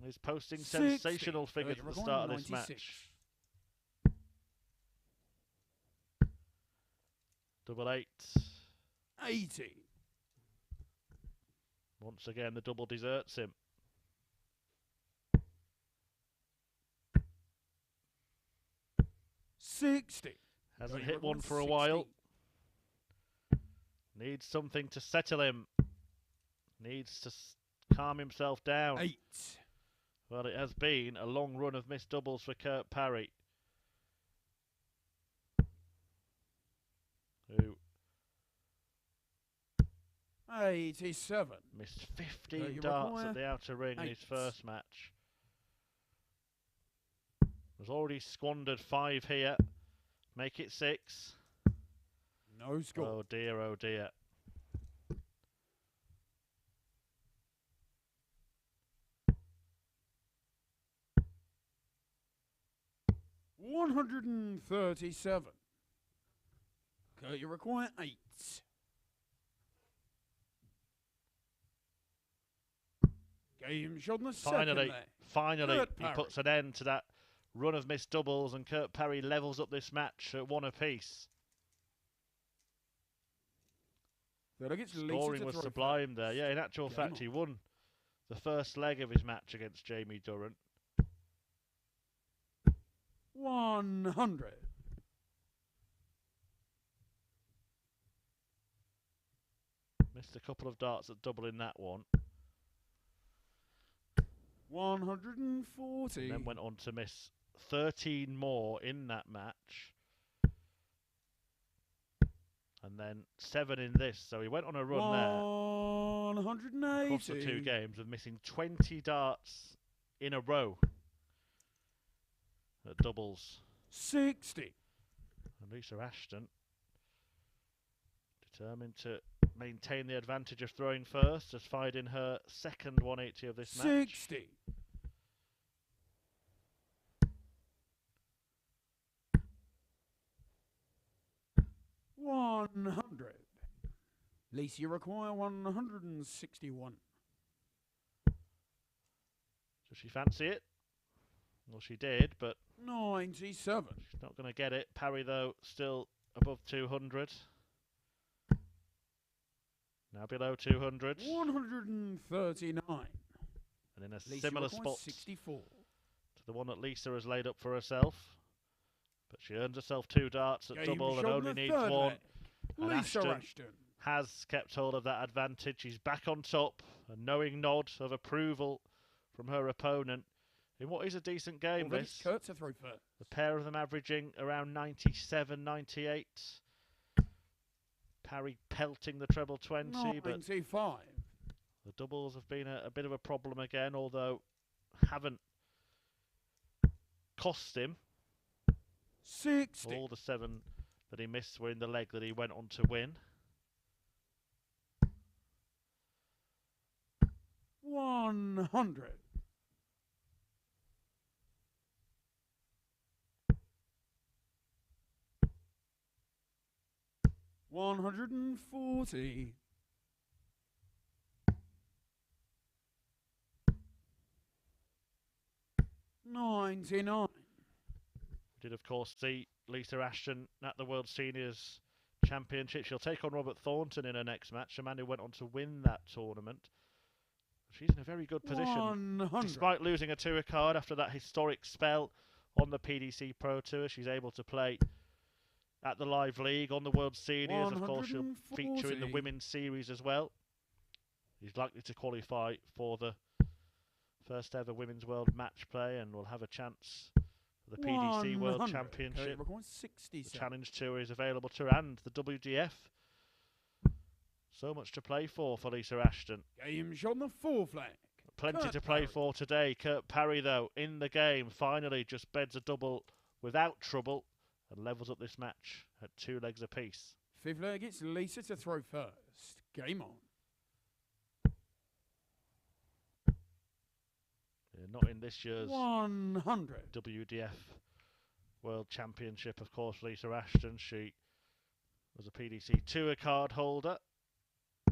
[SPEAKER 1] He's posting
[SPEAKER 2] 60.
[SPEAKER 1] sensational figures at the start of this
[SPEAKER 2] 96.
[SPEAKER 1] match. Double 8.
[SPEAKER 2] 80.
[SPEAKER 1] Once again, the double deserts him.
[SPEAKER 2] $60.
[SPEAKER 1] Hasn't hit one for a while. Needs something to settle him. Needs to calm himself down.
[SPEAKER 2] 8.
[SPEAKER 1] Well, it has been a long run of missed doubles for Kurt Parry, who
[SPEAKER 2] 87.
[SPEAKER 1] missed 15 darts at the outer ring in his first match. Has already squandered 5 here. Make it 6.
[SPEAKER 2] No score.
[SPEAKER 1] Oh dear, oh dear.
[SPEAKER 2] $137. Kurt, you require 8. Game shot in the second leg.
[SPEAKER 1] Finally,
[SPEAKER 2] Kurt
[SPEAKER 1] he
[SPEAKER 2] Parry.
[SPEAKER 1] puts an end to that run of missed doubles, and Kurt Parry levels up this match at 1 apiece. Scoring was sublime there. Yeah, in actual fact, he won the first leg of his match against Jamie Durrant.
[SPEAKER 2] 100.
[SPEAKER 1] Missed a couple of darts at double in that one.
[SPEAKER 2] 140.
[SPEAKER 1] And then went on to miss 13 more in that match. And then 7 in this. So he went on a run there
[SPEAKER 2] 180.
[SPEAKER 1] across the 2 games of missing 20 darts in a row at doubles.
[SPEAKER 2] 60.
[SPEAKER 1] And Lisa Ashton determined to maintain the advantage of throwing first, has fired in her second 180 of this match.
[SPEAKER 2] 60. $100. Lisa, you require 161.
[SPEAKER 1] Does she fancy it? Well, she did, but
[SPEAKER 2] 97.
[SPEAKER 1] she's not going to get it. Parry, though, still above 200. Now below 200.
[SPEAKER 2] 139.
[SPEAKER 1] And in a
[SPEAKER 2] Lisa
[SPEAKER 1] similar
[SPEAKER 2] requires
[SPEAKER 1] spot
[SPEAKER 2] 64.
[SPEAKER 1] to the one that Lisa has laid up for herself. But she earns herself 2 darts at
[SPEAKER 2] Game
[SPEAKER 1] double and
[SPEAKER 2] shot in
[SPEAKER 1] only
[SPEAKER 2] the
[SPEAKER 1] needs
[SPEAKER 2] third
[SPEAKER 1] 1.
[SPEAKER 2] leg.
[SPEAKER 1] And
[SPEAKER 2] Lisa
[SPEAKER 1] Ashton
[SPEAKER 2] Ashton.
[SPEAKER 1] has kept hold of that advantage. She's back on top. A knowing nod of approval from her opponent in what is a decent game.
[SPEAKER 2] Already
[SPEAKER 1] This,
[SPEAKER 2] Kurt to throw first.
[SPEAKER 1] the pair of them averaging around 97, 98. Parry pelting the treble 20, but
[SPEAKER 2] 95.
[SPEAKER 1] the doubles have been a bit of a problem again, although haven't cost him.
[SPEAKER 2] 60.
[SPEAKER 1] All the 7 that he missed were in the leg that he went on to win.
[SPEAKER 2] 100. 140. 99.
[SPEAKER 1] We did, of course, see Lisa Ashton at the World Seniors Championship. She'll take on Robert Thornton in her next match, a man who went on to win that tournament. She's in a very good position.
[SPEAKER 2] 100.
[SPEAKER 1] Despite losing a tour card after that historic spell on the PDC Pro Tour, she's able to play at the Live League on the World Seniors. Of course, she'll feature in the Women's Series as well. She's likely to qualify for the first ever Women's World Match Play and will have a chance for the PDC World Championship. The Challenge Tour is available to her and the WDF. So much to play for Lisa Ashton.
[SPEAKER 2] Games on the 4 flag.
[SPEAKER 1] Plenty to play for today. Kurt Parry, though, in the game, finally just beds a double without trouble and levels up this match at 2 legs apiece.
[SPEAKER 2] 5th leg, it's Lisa to throw first. Game on.
[SPEAKER 1] Yeah, not in this year's
[SPEAKER 2] 100.
[SPEAKER 1] WDF World Championship, of course, Lisa Ashton. She was a PDC Tour card holder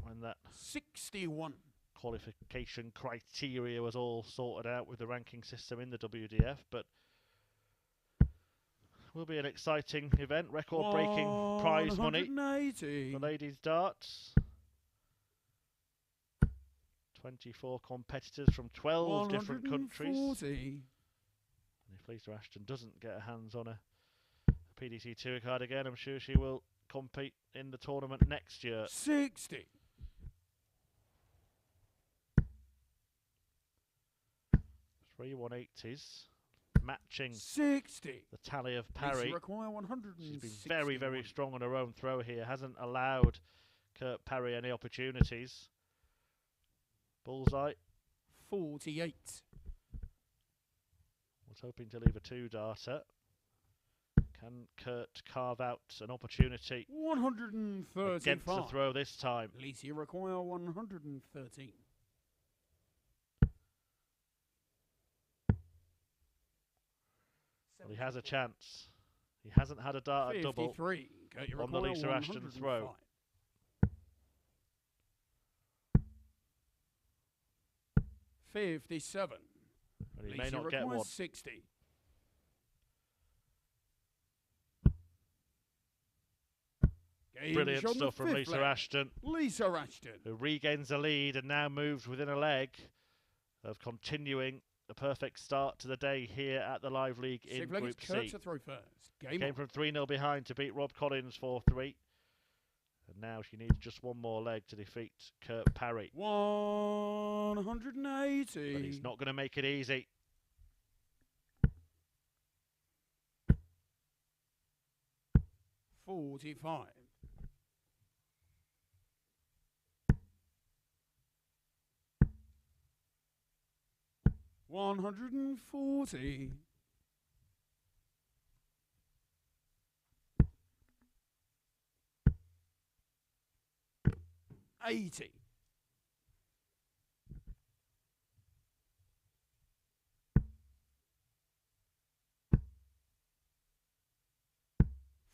[SPEAKER 1] when that
[SPEAKER 2] 61
[SPEAKER 1] qualification criteria was all sorted out with the ranking system in the WDF, but will be an exciting event, record-breaking prize money for ladies darts. 24 competitors from 12 different countries. And if Lisa Ashton doesn't get her hands on a PDC Tour card again, I'm sure she will compete in the tournament next year.
[SPEAKER 2] 60.
[SPEAKER 1] 3 180s, matching
[SPEAKER 2] 60.
[SPEAKER 1] the tally of Parry.
[SPEAKER 2] Require
[SPEAKER 1] She's been very, very strong on her own throw here. Hasn't allowed Kurt Parry any opportunities. Bullseye.
[SPEAKER 2] 48.
[SPEAKER 1] Was hoping to leave a 2-darter. Can Kurt carve out an opportunity
[SPEAKER 2] 135
[SPEAKER 1] against the throw this time?
[SPEAKER 2] Lisa require 113.
[SPEAKER 1] Well, he has a chance. He hasn't had a dart at double
[SPEAKER 2] 53.
[SPEAKER 1] on the Lisa Ashton throw.
[SPEAKER 2] 57.
[SPEAKER 1] And he may not get one.
[SPEAKER 2] 60.
[SPEAKER 1] Brilliant stuff from Lisa Ashton.
[SPEAKER 2] Lisa Ashton,
[SPEAKER 1] who regains the lead and now moves within a leg of continuing the perfect start to the day here at the Live League in Group C.
[SPEAKER 2] To throw first.
[SPEAKER 1] Came from 3-0 behind to beat Rob Collins 4-3. And now she needs just one more leg to defeat Kurt Parry.
[SPEAKER 2] 180.
[SPEAKER 1] But he's not going to make it easy.
[SPEAKER 2] $45. 140. 80.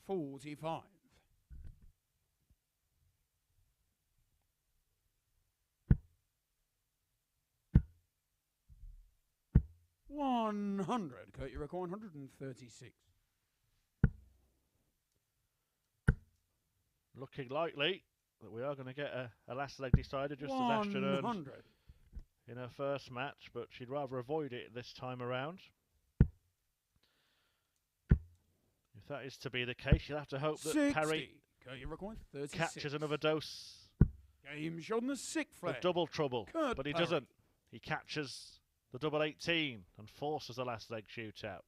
[SPEAKER 2] 45. 100. Kurt, you record 136.
[SPEAKER 1] Looking likely that we are going to get a last leg decided, just as Ashton earned in her first match, but she'd rather avoid it this time around. If that is to be the case, you'll have to hope that
[SPEAKER 2] 60.
[SPEAKER 1] Parry
[SPEAKER 2] catches
[SPEAKER 1] another dose
[SPEAKER 2] Game's on the 6th flag.
[SPEAKER 1] of double trouble,
[SPEAKER 2] Kurt
[SPEAKER 1] but he
[SPEAKER 2] Parry.
[SPEAKER 1] doesn't. He catches the double 18 and forces a last leg shootout.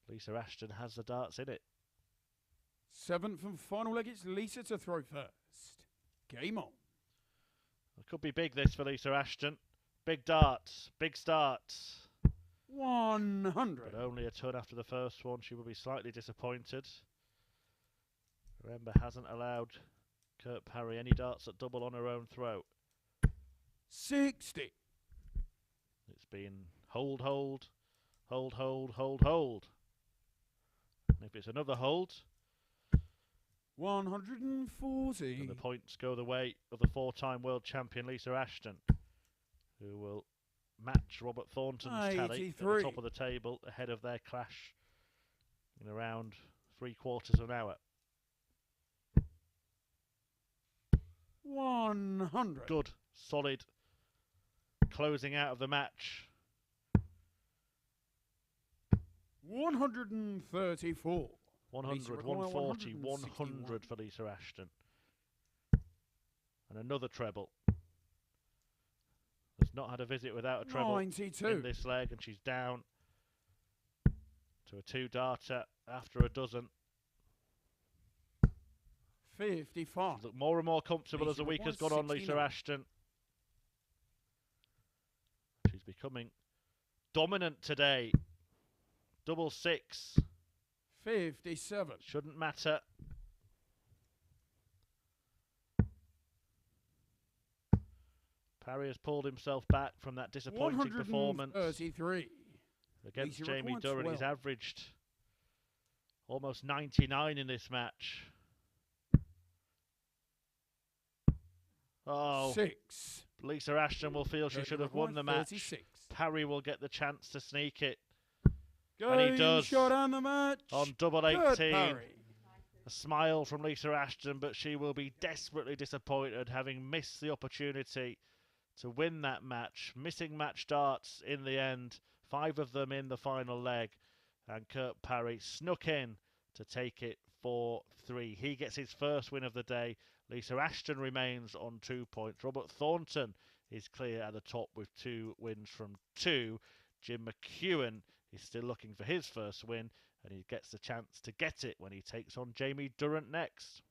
[SPEAKER 1] Lisa Ashton has the darts in it.
[SPEAKER 2] 7th and final leg, it's Lisa to throw first. Game on.
[SPEAKER 1] It could be big this for Lisa Ashton. Big darts, big starts.
[SPEAKER 2] 100.
[SPEAKER 1] But only a ton after the first one. She will be slightly disappointed. Remember, hasn't allowed Kurt Parry any darts at double on her own throw.
[SPEAKER 2] 60.
[SPEAKER 1] It's been hold, hold, hold, hold, hold, hold. And if it's another hold,
[SPEAKER 2] 140.
[SPEAKER 1] and the points go the way of the 4-time world champion Lisa Ashton, who will match Robert Thornton's tally at the top of the table ahead of their clash in around 3/4 of an hour.
[SPEAKER 2] 100.
[SPEAKER 1] Good, solid closing out of the match.
[SPEAKER 2] 134.
[SPEAKER 1] 100, 140, 100 for Lisa Ashton. And another treble. Has not had a visit without a treble
[SPEAKER 2] 92.
[SPEAKER 1] in this leg, and she's down to a 2-darter after a dozen.
[SPEAKER 2] 55.
[SPEAKER 1] She's looked more and more comfortable as the week has gone on, Lisa Ashton. She's becoming dominant today. Double six.
[SPEAKER 2] 57.
[SPEAKER 1] Shouldn't matter. Parry has pulled himself back from that disappointing performance
[SPEAKER 2] 133.
[SPEAKER 1] against
[SPEAKER 2] Lisa
[SPEAKER 1] Jamie
[SPEAKER 2] records
[SPEAKER 1] Durrant. He's
[SPEAKER 2] well.
[SPEAKER 1] averaged almost 99 in this match. Oh,
[SPEAKER 2] 6.
[SPEAKER 1] Lisa Ashton will feel she should have won the match.
[SPEAKER 2] 36.
[SPEAKER 1] Parry will get the chance to sneak it.
[SPEAKER 2] Game
[SPEAKER 1] And he does.
[SPEAKER 2] shot on the match.
[SPEAKER 1] On double
[SPEAKER 2] Good
[SPEAKER 1] 18.
[SPEAKER 2] Parry.
[SPEAKER 1] A smile from Lisa Ashton, but she will be desperately disappointed having missed the opportunity to win that match. Missing match darts in the end, 5 of them in the final leg, and Kurt Parry snuck in to take it 4-3. He gets his first win of the day. Lisa Ashton remains on 2 points. Robert Thornton is clear at the top with 2 wins from 2. Jim McEwen is still looking for his first win, and he gets the chance to get it when he takes on Jamie Durrant next.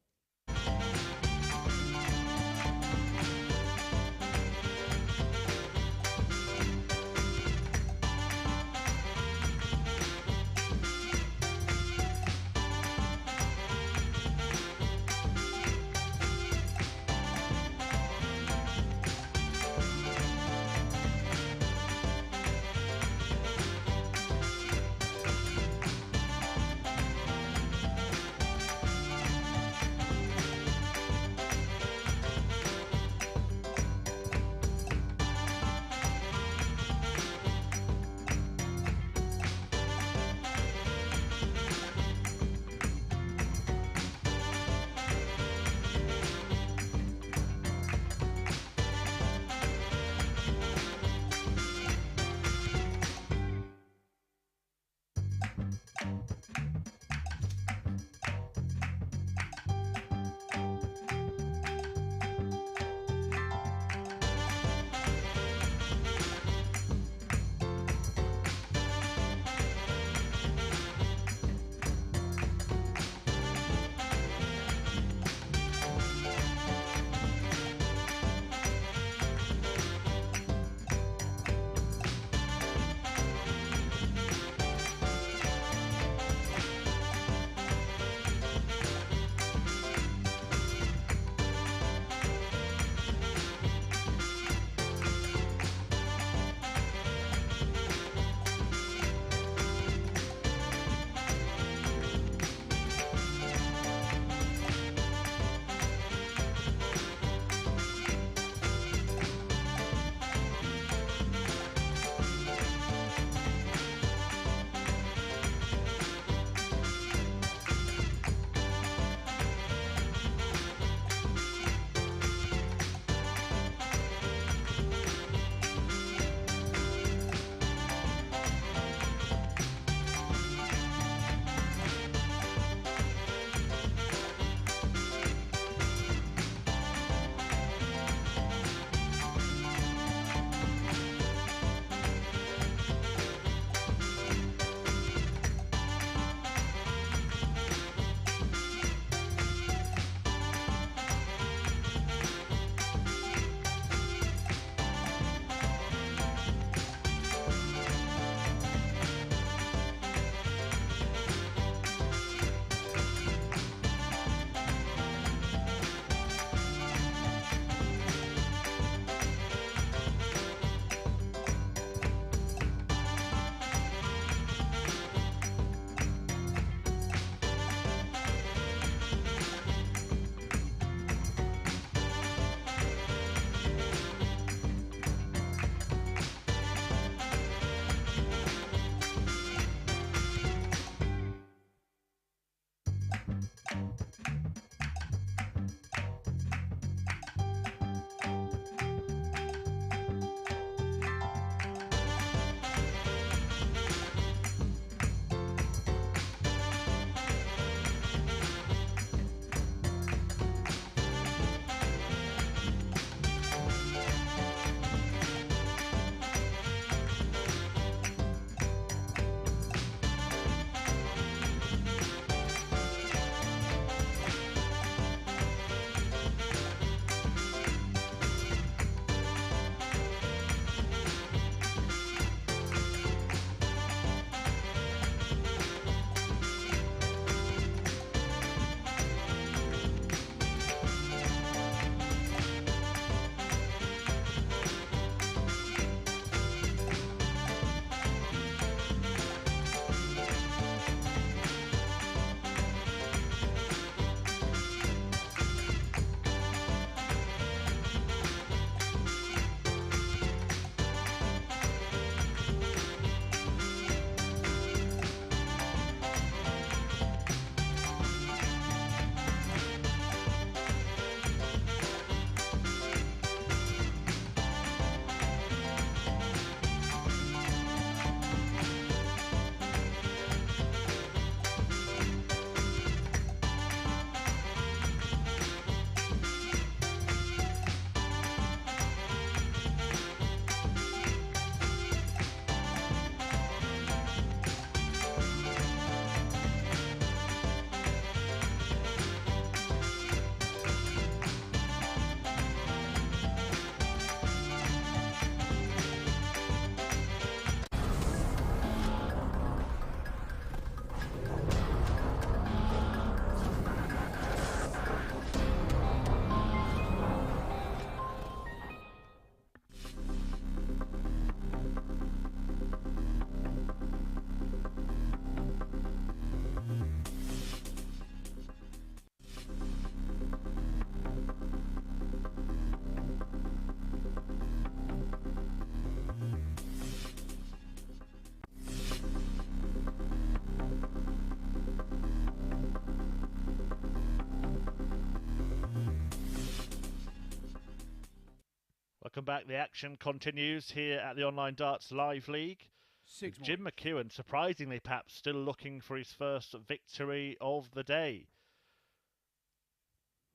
[SPEAKER 1] Welcome back. The action continues here at the Online Darts Live League.
[SPEAKER 2] Six
[SPEAKER 1] Jim McEwen, surprisingly perhaps, still looking for his first victory of the day.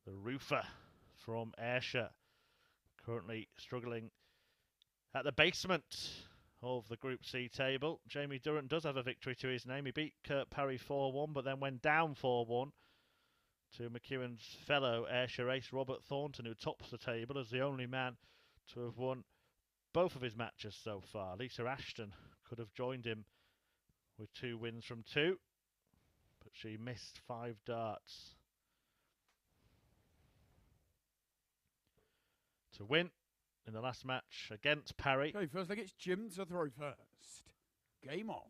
[SPEAKER 1] The roofer from Ayrshire, currently struggling at the basement of the Group C table. Jamie Durrant does have a victory to his name. He beat Parry 4-1, but then went down 4-1 to McEwen's fellow Ayrshire ace Robert Thornton, who tops the table as the only man to have won both of his matches so far. Lisa Ashton could have joined him with 2 wins from 2, but she missed 5 darts to win in the last match against Parry.
[SPEAKER 2] Okay, first leg, it's Jim to throw first. Game on.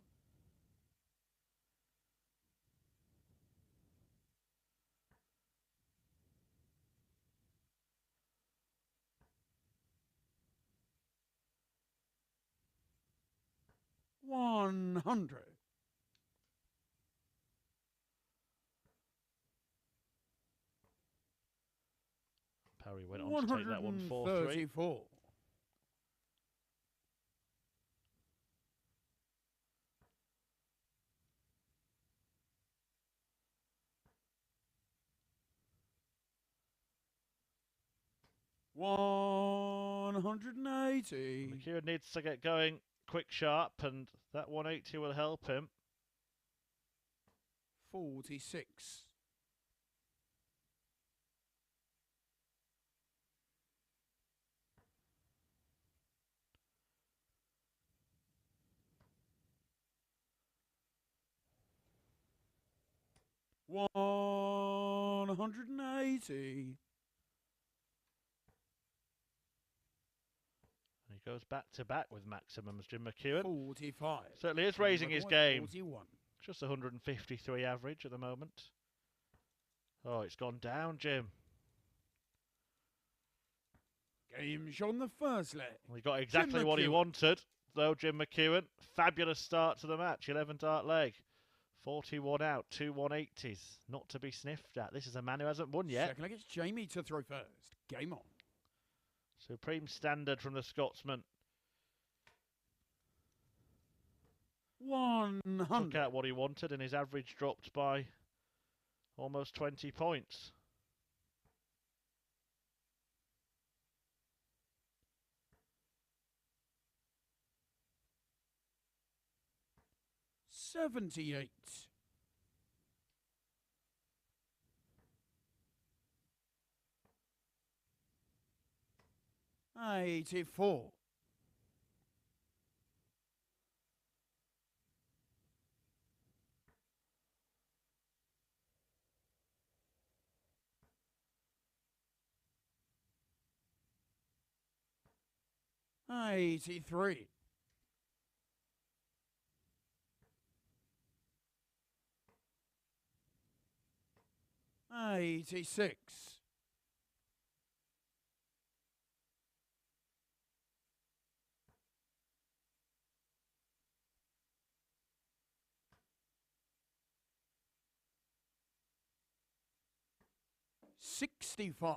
[SPEAKER 2] $100.
[SPEAKER 1] Parry went on to take that one 4-3.
[SPEAKER 2] $134. $180.
[SPEAKER 1] McEwen needs to get going quick, sharp, and that 180 will help him.
[SPEAKER 2] 46. $180.
[SPEAKER 1] And he goes back to back with maximums, Jim McEwen.
[SPEAKER 2] 45.
[SPEAKER 1] Certainly is raising his game.
[SPEAKER 2] 41.
[SPEAKER 1] Just 153 average at the moment. Oh, it's gone down, Jim.
[SPEAKER 2] Game's on the first leg.
[SPEAKER 1] He got exactly what he wanted, though, Jim McEwen. Fabulous start to the match, 11 dart leg. 41 out, 2 180s. Not to be sniffed at. This is a man who hasn't won yet.
[SPEAKER 2] Second leg, it's Jamie to throw first. Game on.
[SPEAKER 1] Supreme standard from the Scotsman.
[SPEAKER 2] 100.
[SPEAKER 1] Took out what he wanted, and his average dropped by almost 20 points.
[SPEAKER 2] $78. $84. $83. $86. $65.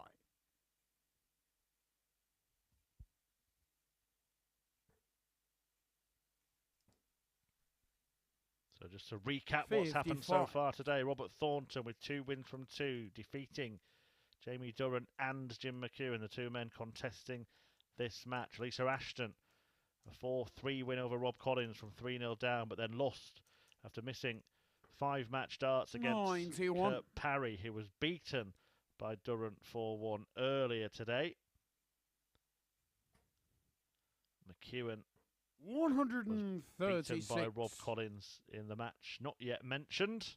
[SPEAKER 1] So just to recap what's happened so
[SPEAKER 2] 55.
[SPEAKER 1] far today, Robert Thornton with 2 wins from 2, defeating Jamie Durrant and Jim McEwen, the 2 men contesting this match. Lisa Ashton, a 4-3 win over Rob Collins from 3-0 down, but then lost after missing 5 match darts against
[SPEAKER 2] 91.
[SPEAKER 1] Parry, who was beaten by Durrant 4-1 earlier today. McEwen
[SPEAKER 2] 136.
[SPEAKER 1] beaten by Rob Collins in the match not yet mentioned.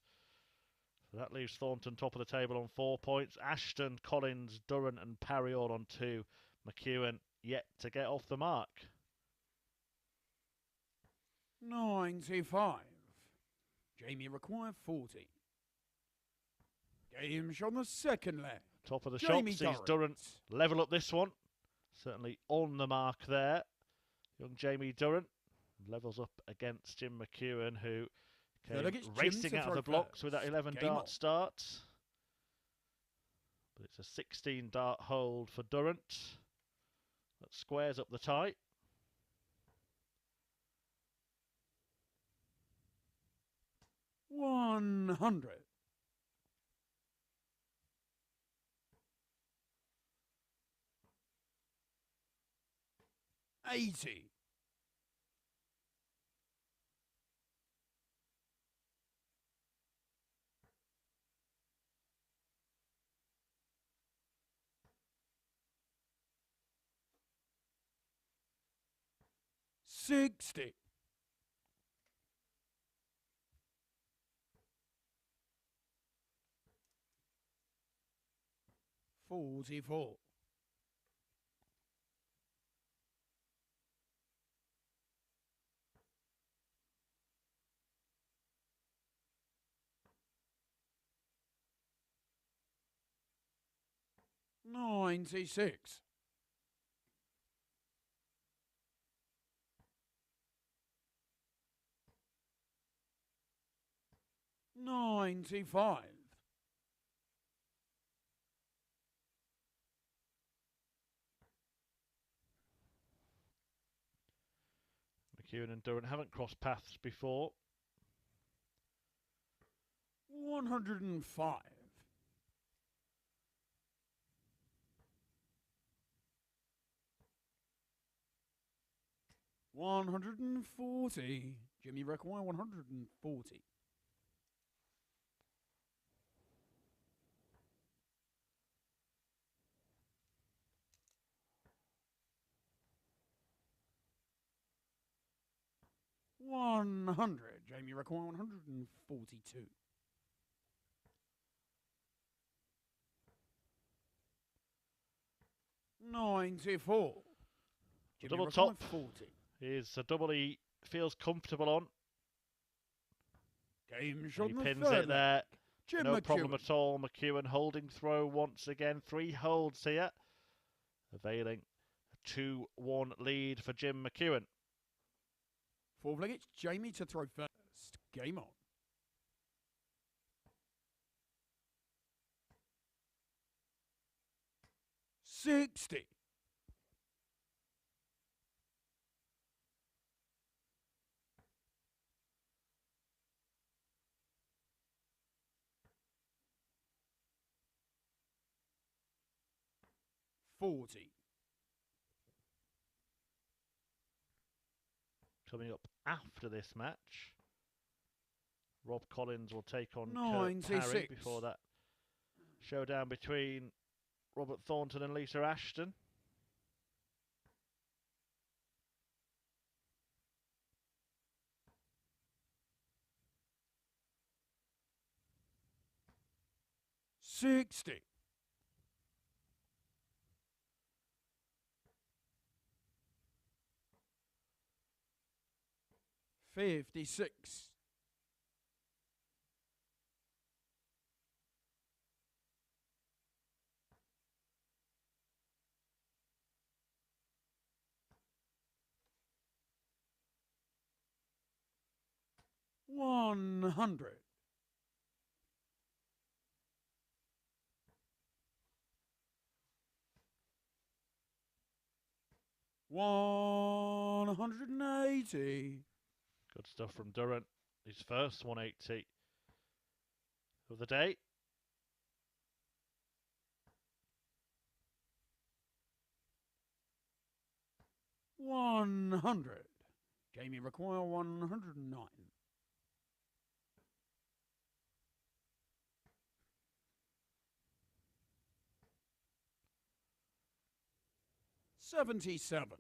[SPEAKER 1] So that leaves Thornton top of the table on 4 points. Ashton, Collins, Durant and Parry all on 2. McEwen yet to get off the mark.
[SPEAKER 2] 95. Jamie required 40. Game's on the second leg.
[SPEAKER 1] Top of the
[SPEAKER 2] Jamie
[SPEAKER 1] shop sees Durant level up this one. Certainly on the mark there. Young Jamie Durrant levels up against Jim McEwen, who came racing out of the blocks with that 11 dart start. But it's a 16 dart hold for Durant. That squares up the tie.
[SPEAKER 2] $100. 80. 60. 44. 96. 95.
[SPEAKER 1] McEwen and Durant haven't crossed paths before.
[SPEAKER 2] 105. 140. Jimmy require 140. $100. Jamie require 142. 94. Jimmy
[SPEAKER 1] Double
[SPEAKER 2] require
[SPEAKER 1] top
[SPEAKER 2] 40.
[SPEAKER 1] Is a double he feels comfortable on.
[SPEAKER 2] Game shot
[SPEAKER 1] He
[SPEAKER 2] in the
[SPEAKER 1] pins
[SPEAKER 2] third
[SPEAKER 1] it there.
[SPEAKER 2] Jim
[SPEAKER 1] No
[SPEAKER 2] McEwen.
[SPEAKER 1] problem at all. McEwen holding throw once again. 3 holds here. Availing a 2-1 lead for Jim McEwen.
[SPEAKER 2] Fourth leg, it's Jamie to throw first. Game on. 60. 40.
[SPEAKER 1] Coming up after this match, Rob Collins will take on
[SPEAKER 2] 96.
[SPEAKER 1] Kurt Parry before that showdown between Robert Thornton and Lisa Ashton.
[SPEAKER 2] $60. 56. 100. 180.
[SPEAKER 1] Good stuff from Durant. His first 180 of the day.
[SPEAKER 2] $100. Jamie require 109. 77.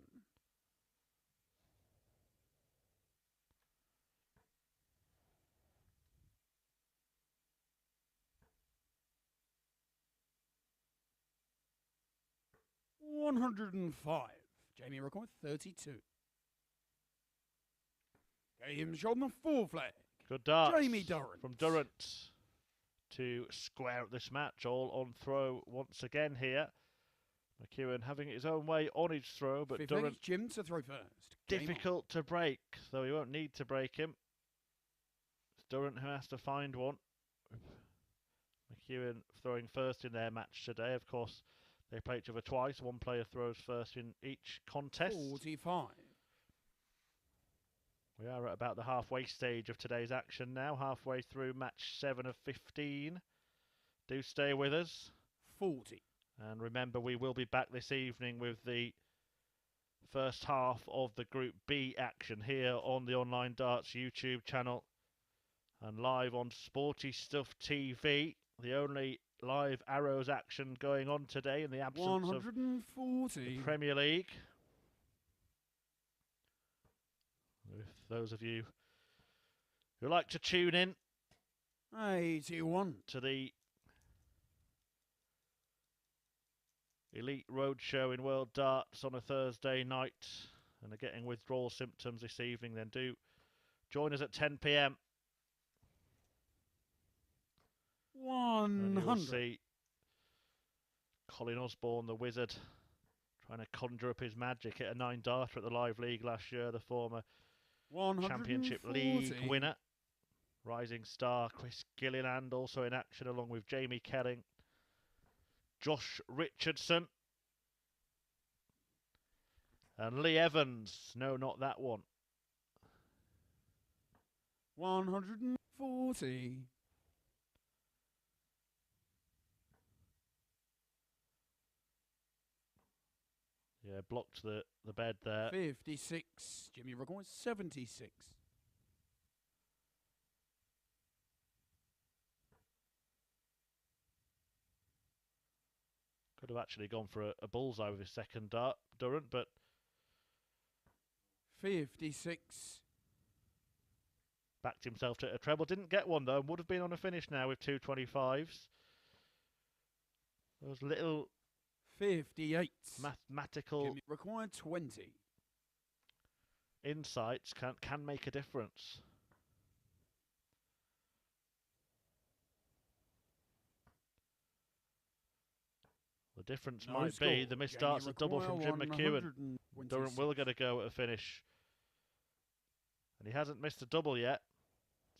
[SPEAKER 2] 105. Jamie requires 32. Game shot on the full flag.
[SPEAKER 1] Good darts
[SPEAKER 2] Jamie Durant.
[SPEAKER 1] from Durant to square up this match. All on throw once again here. McEwen having his own way on his throw, but
[SPEAKER 2] Fifth
[SPEAKER 1] Durant
[SPEAKER 2] Jim to throw first. Game
[SPEAKER 1] difficult to break, though he won't need to break him. It's Durant who has to find one. McEwen throwing first in their match today. Of course, They play each other twice. One player throws first in each contest.
[SPEAKER 2] 45.
[SPEAKER 1] We are at about the halfway stage of today's action now. Halfway through match 7 of 15. Do stay with us.
[SPEAKER 2] 40.
[SPEAKER 1] And remember, we will be back this evening with the first half of the Group B action here on the Online Darts YouTube channel and live on Sporty Stuff TV. The only live Arrows action going on today in the absence
[SPEAKER 2] 140.
[SPEAKER 1] of the Premier League. If those of you who like to tune in
[SPEAKER 2] 81.
[SPEAKER 1] to the Elite Roadshow in World Darts on a Thursday night and are getting withdrawal symptoms this evening, then do join us at 10 p.m. And you will
[SPEAKER 2] 100.
[SPEAKER 1] see Colin Osborne, the wizard, trying to conjure up his magic. Hit a 9-darter at the Live League last year, the former Championship League winner. Rising star Chris Gilliland also in action along with Jamie Kelling, Josh Richardson and Lee Evans. No, not that one.
[SPEAKER 2] 140.
[SPEAKER 1] Yeah, blocked the bed there.
[SPEAKER 2] 56. Jimmy records 76.
[SPEAKER 1] Could have actually gone for a bullseye with his second dart, Durant, but
[SPEAKER 2] 56.
[SPEAKER 1] backed himself to a treble. Didn't get one though, and would have been on a finish now with 225s. Those little
[SPEAKER 2] 58.
[SPEAKER 1] mathematical
[SPEAKER 2] Jimmy required 20.
[SPEAKER 1] insights can make a difference. The difference
[SPEAKER 2] No
[SPEAKER 1] might
[SPEAKER 2] score.
[SPEAKER 1] be the missed darts, a double from Jim McEwen.
[SPEAKER 2] 126.
[SPEAKER 1] Durant will get a go at a finish. And he hasn't missed a double yet.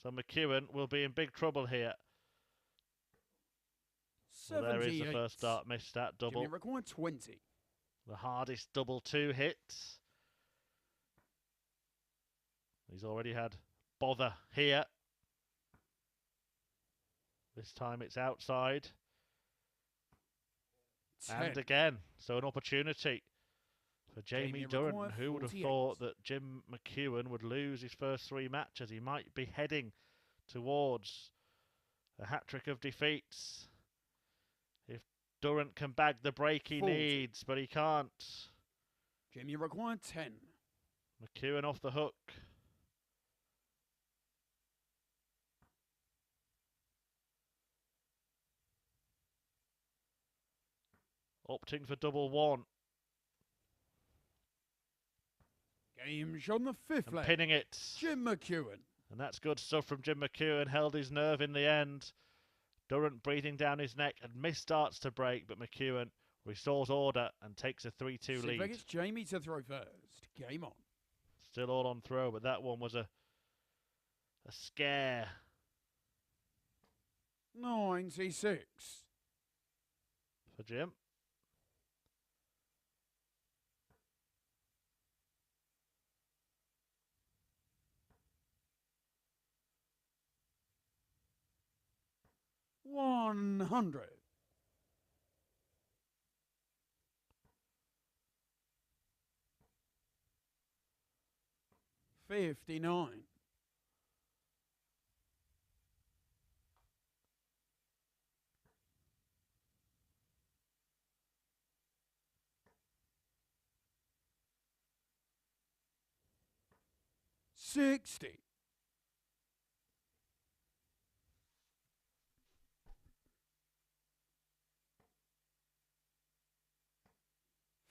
[SPEAKER 1] So McEwen will be in big trouble here. Well, there is the first dart missed at double.
[SPEAKER 2] Jimmy required 20.
[SPEAKER 1] The hardest double 2 hits. He's already had bother here. This time it's outside.
[SPEAKER 2] 10.
[SPEAKER 1] And again, so an opportunity for Jamie Durrant.
[SPEAKER 2] required
[SPEAKER 1] Who would have
[SPEAKER 2] 48.
[SPEAKER 1] thought that Jim McEwen would lose his first 3 matches? He might be heading towards a hat-trick of defeats. If Durrant can bag the break he
[SPEAKER 2] 40.
[SPEAKER 1] needs, but he can't.
[SPEAKER 2] Jimmy required 10.
[SPEAKER 1] McEwen off the hook. Opting for double 1.
[SPEAKER 2] Game shot on the 5th
[SPEAKER 1] And
[SPEAKER 2] leg.
[SPEAKER 1] pinning it.
[SPEAKER 2] Jim McEwen.
[SPEAKER 1] And that's good stuff from Jim McEwen. Held his nerve in the end. Durrant breathing down his neck and missed darts to break, but McEwen restores order and takes a 3-2 lead.
[SPEAKER 2] It's Jamie to throw first. Game on.
[SPEAKER 1] Still all on throw, but that one was a scare.
[SPEAKER 2] 96.
[SPEAKER 1] For Jim.
[SPEAKER 2] $100. 59. $60.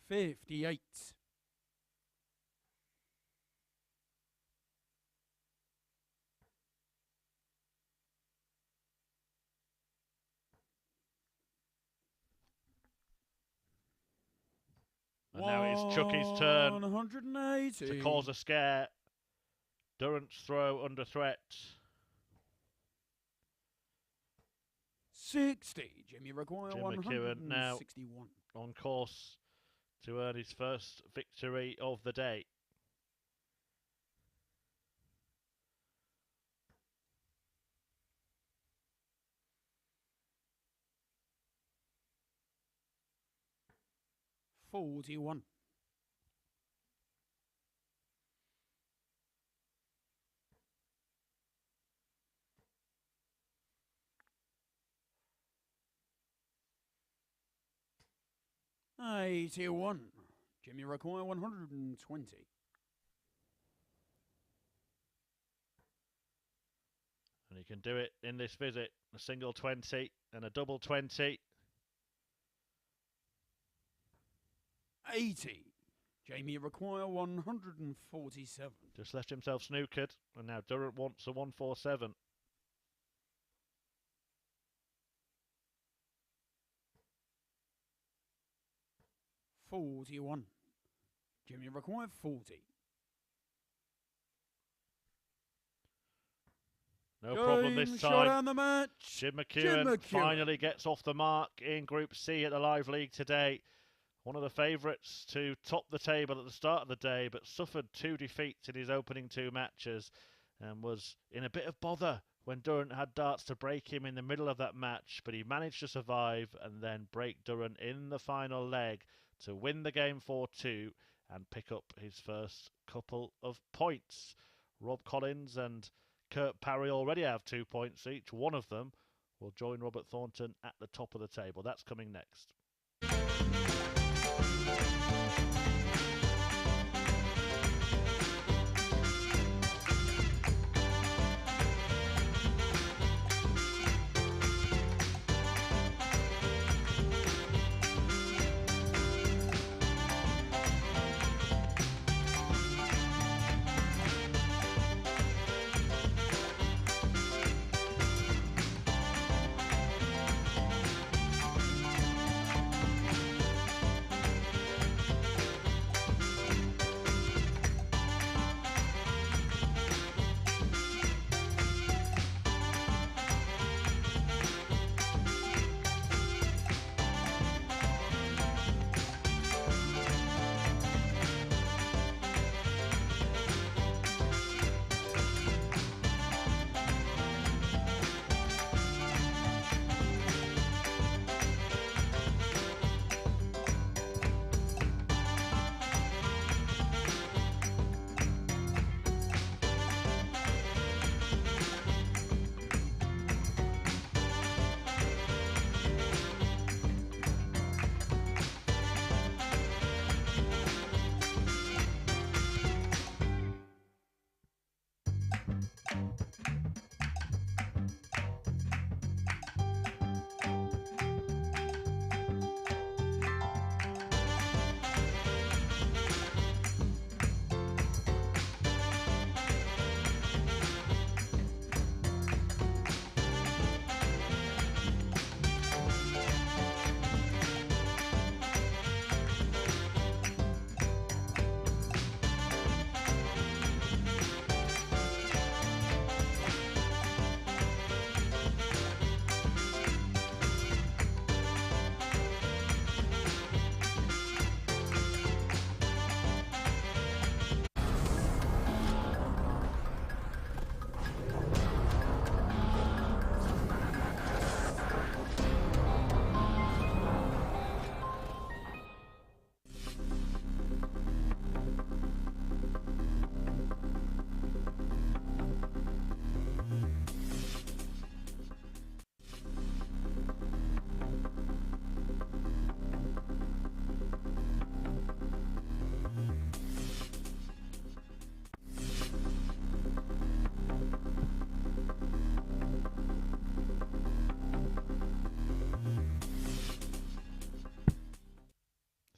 [SPEAKER 2] 58.
[SPEAKER 1] And now it's Chucky's turn
[SPEAKER 2] 180.
[SPEAKER 1] to cause a scare. Durrant's throw under threat.
[SPEAKER 2] 60. Jimmy require
[SPEAKER 1] Jim
[SPEAKER 2] 161.
[SPEAKER 1] McEwen now on course to earn his first victory of the day.
[SPEAKER 2] $41. 81. Jimmy require 120.
[SPEAKER 1] And he can do it in this visit. A single 20 and a double 20.
[SPEAKER 2] 80. Jamie require 147.
[SPEAKER 1] Just left himself snookered, and now Durant wants a 147.
[SPEAKER 2] $41. Jimmy required 40.
[SPEAKER 1] No problem this
[SPEAKER 2] Shot
[SPEAKER 1] time.
[SPEAKER 2] on the match.
[SPEAKER 1] Jim McEwen finally gets off the mark in Group C at the Live League today. One of the favourites to top the table at the start of the day, but suffered 2 defeats in his opening 2 matches and was in a bit of bother when Durant had darts to break him in the middle of that match, but he managed to survive and then break Durant in the final leg to win the game 4-2 and pick up his first couple of points. Rob Collins and Kurt Parry already have 2 points each. One of them will join Robert Thornton at the top of the table. That's coming next.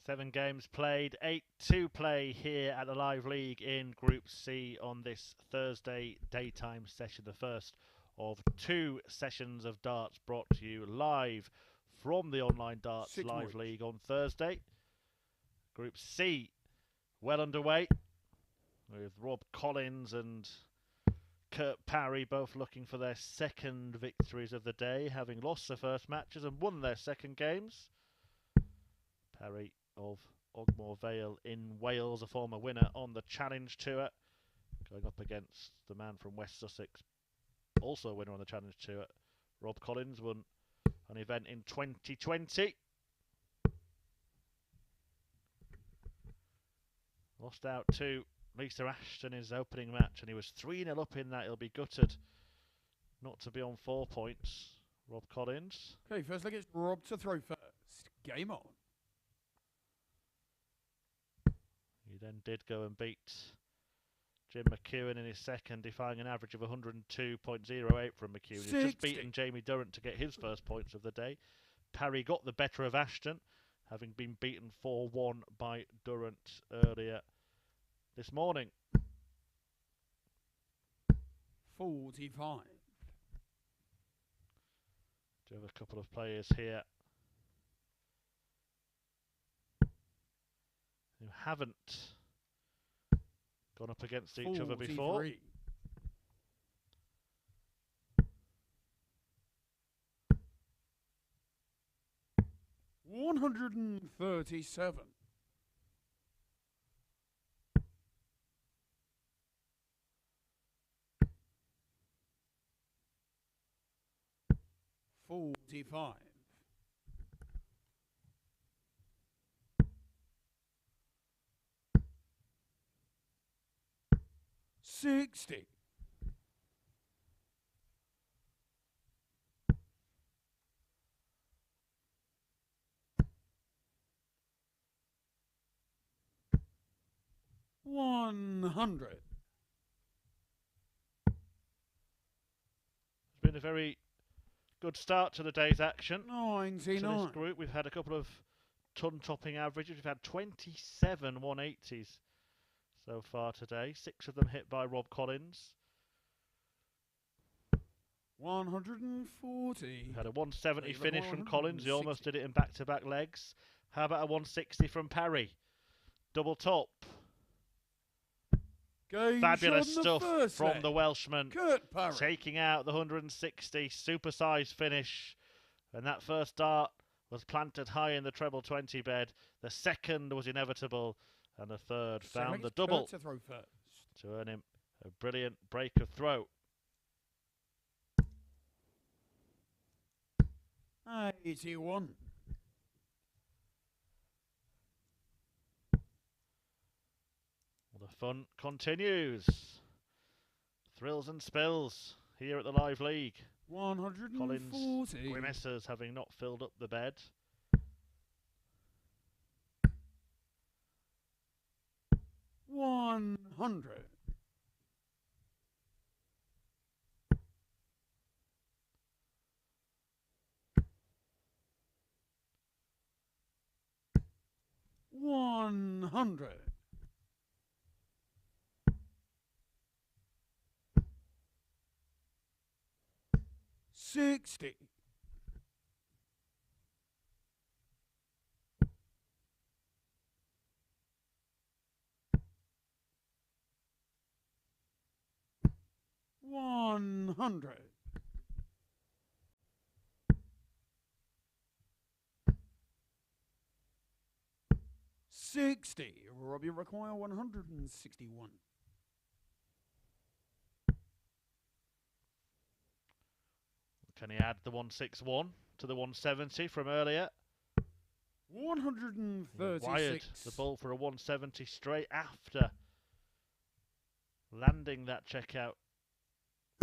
[SPEAKER 1] Seven games played, 8 to play here at the Live League in Group C on this Thursday daytime session, the first of 2 sessions of darts brought to you live from the online Darts Live League on Thursday. Group C well underway with Rob Collins and Kurt Parry both looking for their second victories of the day, having lost their first matches and won their second games. Parry of Ogmore Vale in Wales, a former winner on the Challenge Tour, going up against the man from West Sussex, also a winner on the Challenge Tour. Rob Collins won an event in 2020. Lost out to Lisa Ashton in his opening match, and he was 3-0 up in that. He'll be gutted not to be on 4 points. Rob Collins.
[SPEAKER 2] Okay, first leg it's Rob to throw first. Game on.
[SPEAKER 1] He then did go and beat Jim McEwen in his second, defying an average of 102.08 from McEwen. He's just beaten Jamie Durrant to get his first points of the day. Parry got the better of Ashton, having been beaten 4-1 by Durant earlier this morning.
[SPEAKER 2] 45.
[SPEAKER 1] Do have a couple of players here who haven't gone up against each other before.
[SPEAKER 2] 137. 45. 60. 100.
[SPEAKER 1] It's been a very good start to the day's action.
[SPEAKER 2] 99.
[SPEAKER 1] To this group, we've had a couple of ton-topping averages. We've had 27 180s so far today. 6 of them hit by Rob Collins.
[SPEAKER 2] 140.
[SPEAKER 1] We had a 170
[SPEAKER 2] Leave it
[SPEAKER 1] finish from Collins. He
[SPEAKER 2] 160.
[SPEAKER 1] almost did it in back-to-back legs. How about a 160 from Parry? Double top.
[SPEAKER 2] Gauge
[SPEAKER 1] Fabulous
[SPEAKER 2] on
[SPEAKER 1] stuff
[SPEAKER 2] the
[SPEAKER 1] from
[SPEAKER 2] leg.
[SPEAKER 1] the Welshman.
[SPEAKER 2] Kurt Parry.
[SPEAKER 1] Taking out the 160, super-sized finish. And that first dart was planted high in the treble 20 bed. The second was inevitable. And the third found the double
[SPEAKER 2] Kurt to throw first.
[SPEAKER 1] to earn him a brilliant break of throw.
[SPEAKER 2] 81.
[SPEAKER 1] Well, the fun continues. Thrills and spills here at the Live League.
[SPEAKER 2] 140.
[SPEAKER 1] Collins grimaces, having not filled up the bed.
[SPEAKER 2] 100. 100. 60. 100. 60. Robbie require 161.
[SPEAKER 1] Can he add the 161 to the 170 from earlier?
[SPEAKER 2] 136.
[SPEAKER 1] He wired the ball for a 170 straight after landing that checkout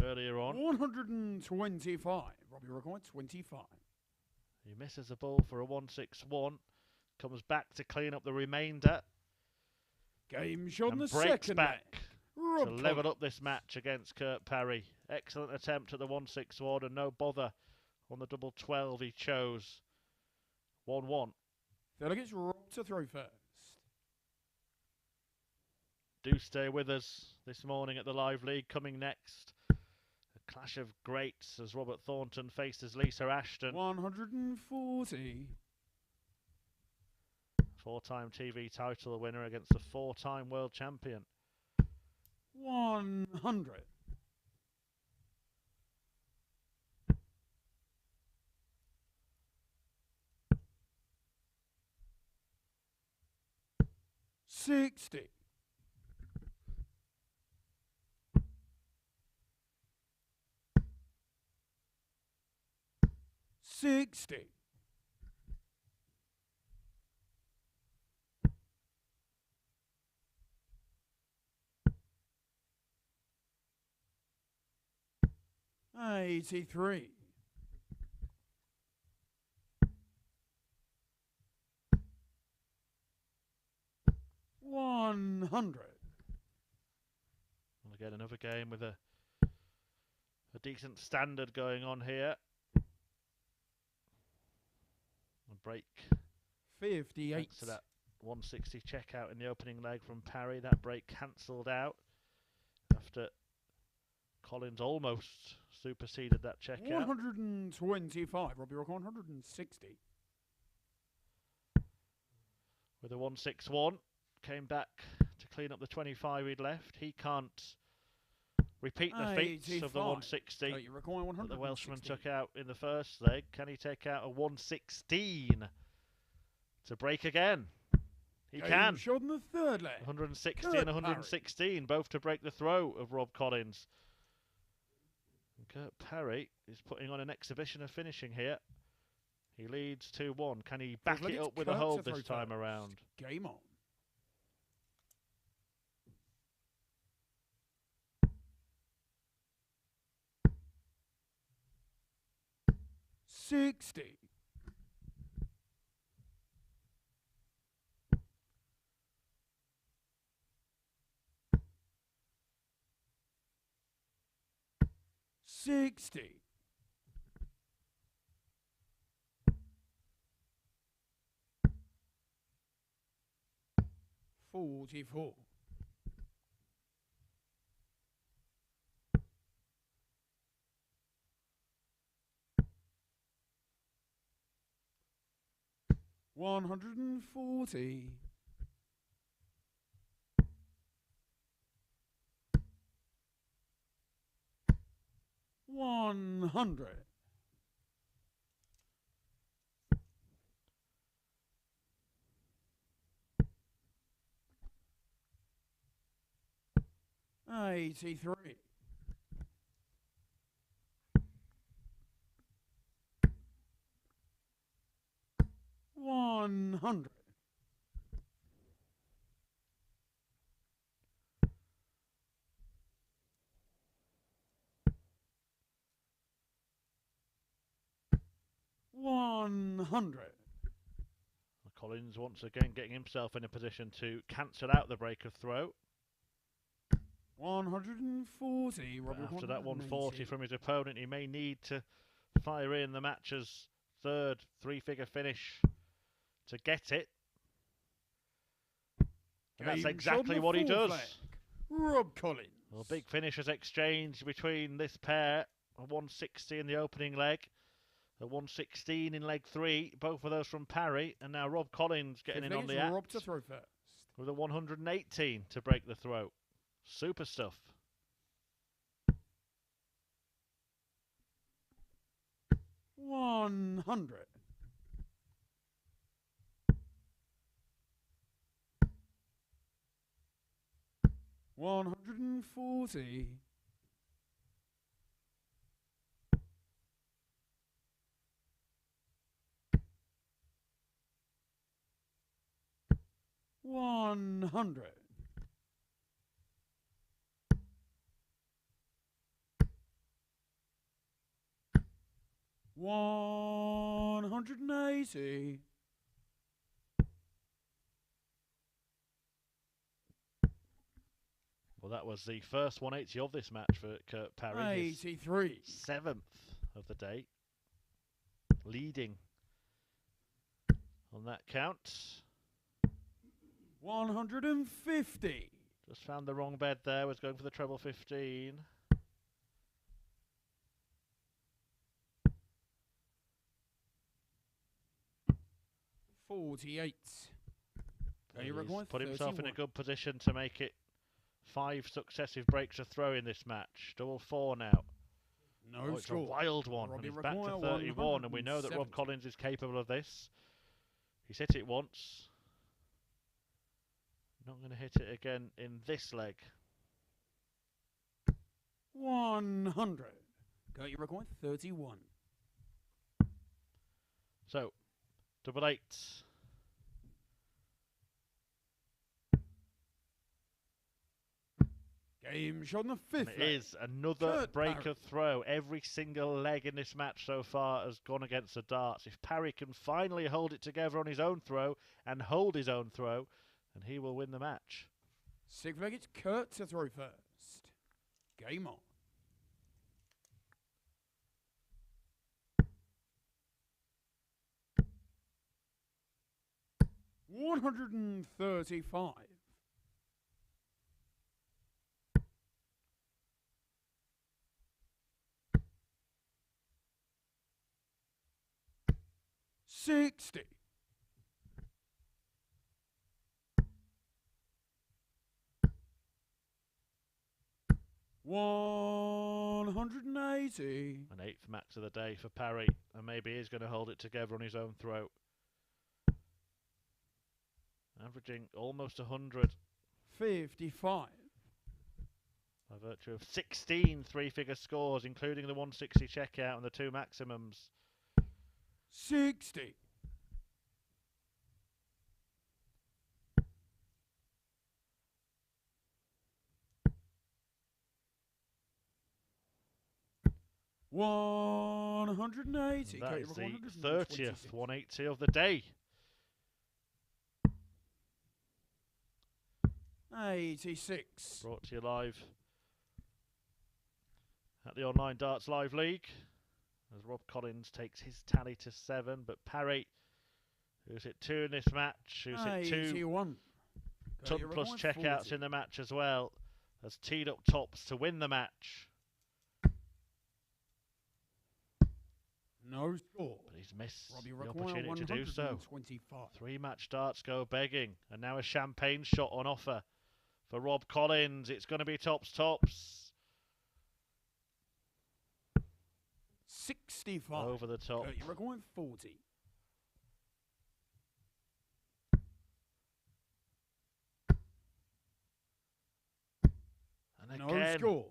[SPEAKER 1] earlier on.
[SPEAKER 2] 125. Robbie required 25.
[SPEAKER 1] He misses the ball for a 161. Comes back to clean up the remainder.
[SPEAKER 2] Game shot on
[SPEAKER 1] And
[SPEAKER 2] the
[SPEAKER 1] breaks
[SPEAKER 2] second
[SPEAKER 1] back
[SPEAKER 2] leg.
[SPEAKER 1] to
[SPEAKER 2] Rob
[SPEAKER 1] level up this match against Kurt Parry. Excellent attempt at the 161 and no bother on the double 12 he chose. 1-1.
[SPEAKER 2] Delegates Rob to throw first.
[SPEAKER 1] Do stay with us this morning at the Live League. Coming next, a clash of greats as Robert Thornton faces Lisa Ashton.
[SPEAKER 2] 140.
[SPEAKER 1] 4-time TV title winner against a 4-time world champion.
[SPEAKER 2] 100. 60. 60. 83. 100.
[SPEAKER 1] And again, another game with a decent standard going on here. A break.
[SPEAKER 2] 58.
[SPEAKER 1] Thanks to that 160 checkout in the opening leg from Parry. That break cancelled out after Collins almost superseded that checkout.
[SPEAKER 2] 125. Robbie Rock 160.
[SPEAKER 1] With a 161. Came back to clean up the 25 he'd left. He can't repeat the feats of the 160 that the Welshman took out in the first leg. Can he take out a 116 to break again? He can.
[SPEAKER 2] Shot in the third leg.
[SPEAKER 1] 160 and 116, both to break the throw of Rob Collins. And Kurt Parry is putting on an exhibition of finishing here. He leads 2-1. Can he back it up with a hold this time around?
[SPEAKER 2] Game on. 60. 60. 44. 140. 100. 83. 100. 100.
[SPEAKER 1] Collins once again getting himself in a position to cancel out the break of throw.
[SPEAKER 2] 140.
[SPEAKER 1] After that 140 from his opponent, he may need to fire in the match's third three-figure finish to get it. And that's exactly what he does.
[SPEAKER 2] Rob Collins.
[SPEAKER 1] Well, big finishes exchanged between this pair. A 160 in the opening leg, a 116 in leg 3. Both of those from Parry, and now Rob Collins getting in on the act
[SPEAKER 2] Rob to throw first.
[SPEAKER 1] with a 118 to break the throw. Super stuff.
[SPEAKER 2] 100. 140. 100. 180.
[SPEAKER 1] 'Well, that was the first 180 of this match for Kurt Parry.
[SPEAKER 2] 83.
[SPEAKER 1] 7th of the day. Leading on that count.
[SPEAKER 2] 150.
[SPEAKER 1] Just found the wrong bed there, was going for the treble 15.
[SPEAKER 2] 48.
[SPEAKER 1] He's put himself in a good position to make it 5 successive breaks of throw in this match. Double 4 now.
[SPEAKER 2] No
[SPEAKER 1] It's a wild one. And he's back to 31, and we know that Rob Collins is capable of this. He's hit it once. Not going to hit it again in this leg.
[SPEAKER 2] 100. Go your record, 31.
[SPEAKER 1] So, double eight.
[SPEAKER 2] Game shot on the fifth
[SPEAKER 1] It
[SPEAKER 2] leg.
[SPEAKER 1] is another
[SPEAKER 2] Kurt
[SPEAKER 1] breaker
[SPEAKER 2] Parry.
[SPEAKER 1] throw. Every single leg in this match so far has gone against the darts. If Parry can finally hold it together on his own throw and hold his own throw, then he will win the match.
[SPEAKER 2] Sixth leg, it's Kurt to throw first. Game on. 135. $60. $180.
[SPEAKER 1] An eighth match of the day for Parry, and maybe he's going to hold it together on his own throw. Averaging almost 100.
[SPEAKER 2] 55.
[SPEAKER 1] By virtue of 16 three-figure scores, including the 160 checkout and the two maximums.
[SPEAKER 2] 60. $180.
[SPEAKER 1] That
[SPEAKER 2] Okay,
[SPEAKER 1] is the
[SPEAKER 2] 126.
[SPEAKER 1] 30th 180 of the day.
[SPEAKER 2] 86.
[SPEAKER 1] Brought to you live at the Online Darts Live League, as Rob Collins takes his tally to 7, but Parry, who's hit 2 in this match, who's hit 2
[SPEAKER 2] 81.
[SPEAKER 1] ton plus checkouts in the match as well, has teed up tops to win the match.
[SPEAKER 2] No score.
[SPEAKER 1] But he's missed
[SPEAKER 2] Robbie
[SPEAKER 1] the
[SPEAKER 2] require
[SPEAKER 1] opportunity to do so.
[SPEAKER 2] 125.
[SPEAKER 1] 3-match darts go begging, and now a champagne shot on offer for Rob Collins. It's going to be tops.
[SPEAKER 2] 65.
[SPEAKER 1] Over the top.
[SPEAKER 2] You're requiring 40.
[SPEAKER 1] And
[SPEAKER 2] No
[SPEAKER 1] again,
[SPEAKER 2] score.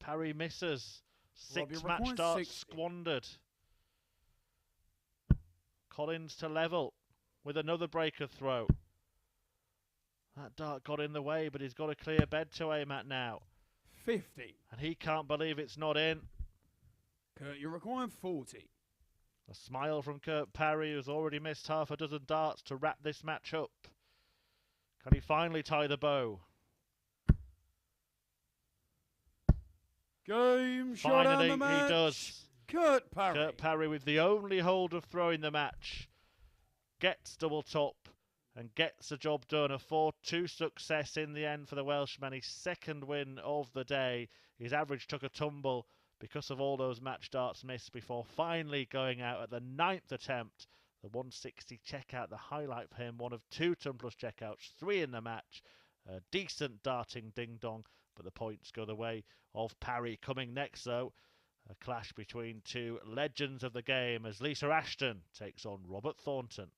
[SPEAKER 1] Parry misses.
[SPEAKER 2] Robbie
[SPEAKER 1] 6-match
[SPEAKER 2] requires
[SPEAKER 1] darts
[SPEAKER 2] 60.
[SPEAKER 1] squandered. Collins to level with another breaker throw. That dart got in the way, but he's got a clear bed to aim at now.
[SPEAKER 2] 50.
[SPEAKER 1] And he can't believe it's not in.
[SPEAKER 2] Kurt, you're requiring 40.
[SPEAKER 1] A smile from Kurt Parry, who's already missed half a dozen darts to wrap this match up. Can he finally tie the bow?
[SPEAKER 2] Game shot on
[SPEAKER 1] Finally,
[SPEAKER 2] the match.
[SPEAKER 1] he does.
[SPEAKER 2] Kurt Parry.
[SPEAKER 1] Kurt Parry, with the only hold of throw in the match, gets double top and gets the job done. A 4-2 success in the end for the Welshman. His second win of the day. His average took a tumble because of all those match darts missed before finally going out at the 9th attempt. The 160 checkout, the highlight for him. One of 2 ton plus checkouts, 3 in the match. A decent darting ding-dong, but the points go the way of Parry. Coming next, though, a clash between 2 legends of the game as Lisa Ashton takes on Robert Thornton.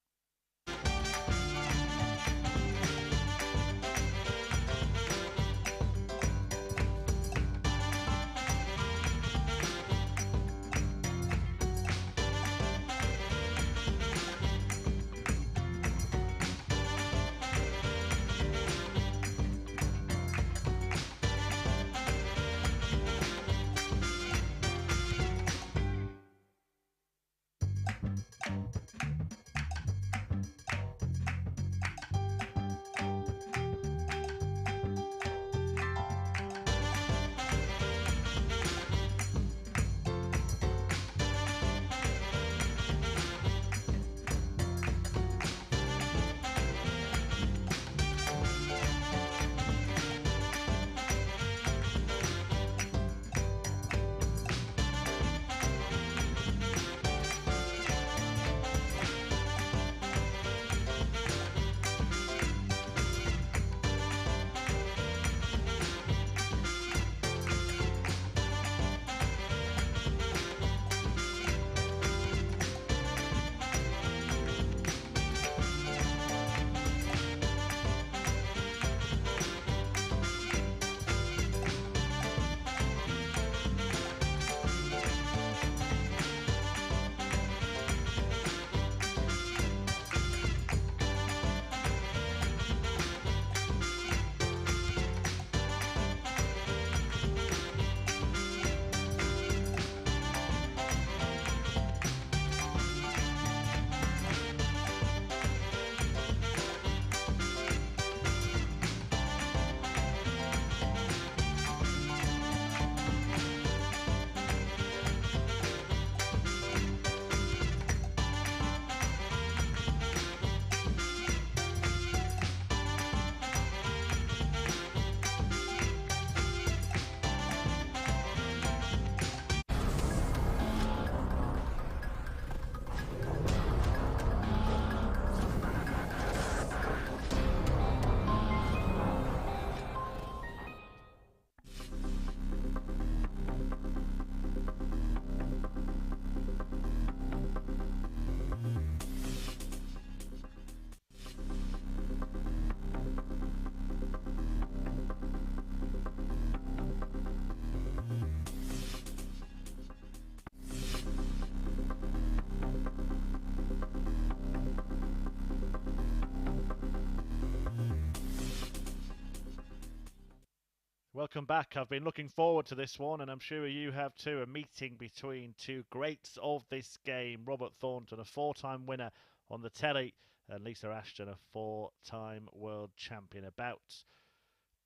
[SPEAKER 1] welcome back. I've been looking forward to this one, and I'm sure you have too. A meeting between two greats of this game. Robert Thornton, a 4-time winner on the telly, and Lisa Ashton, a 4-time world champion, about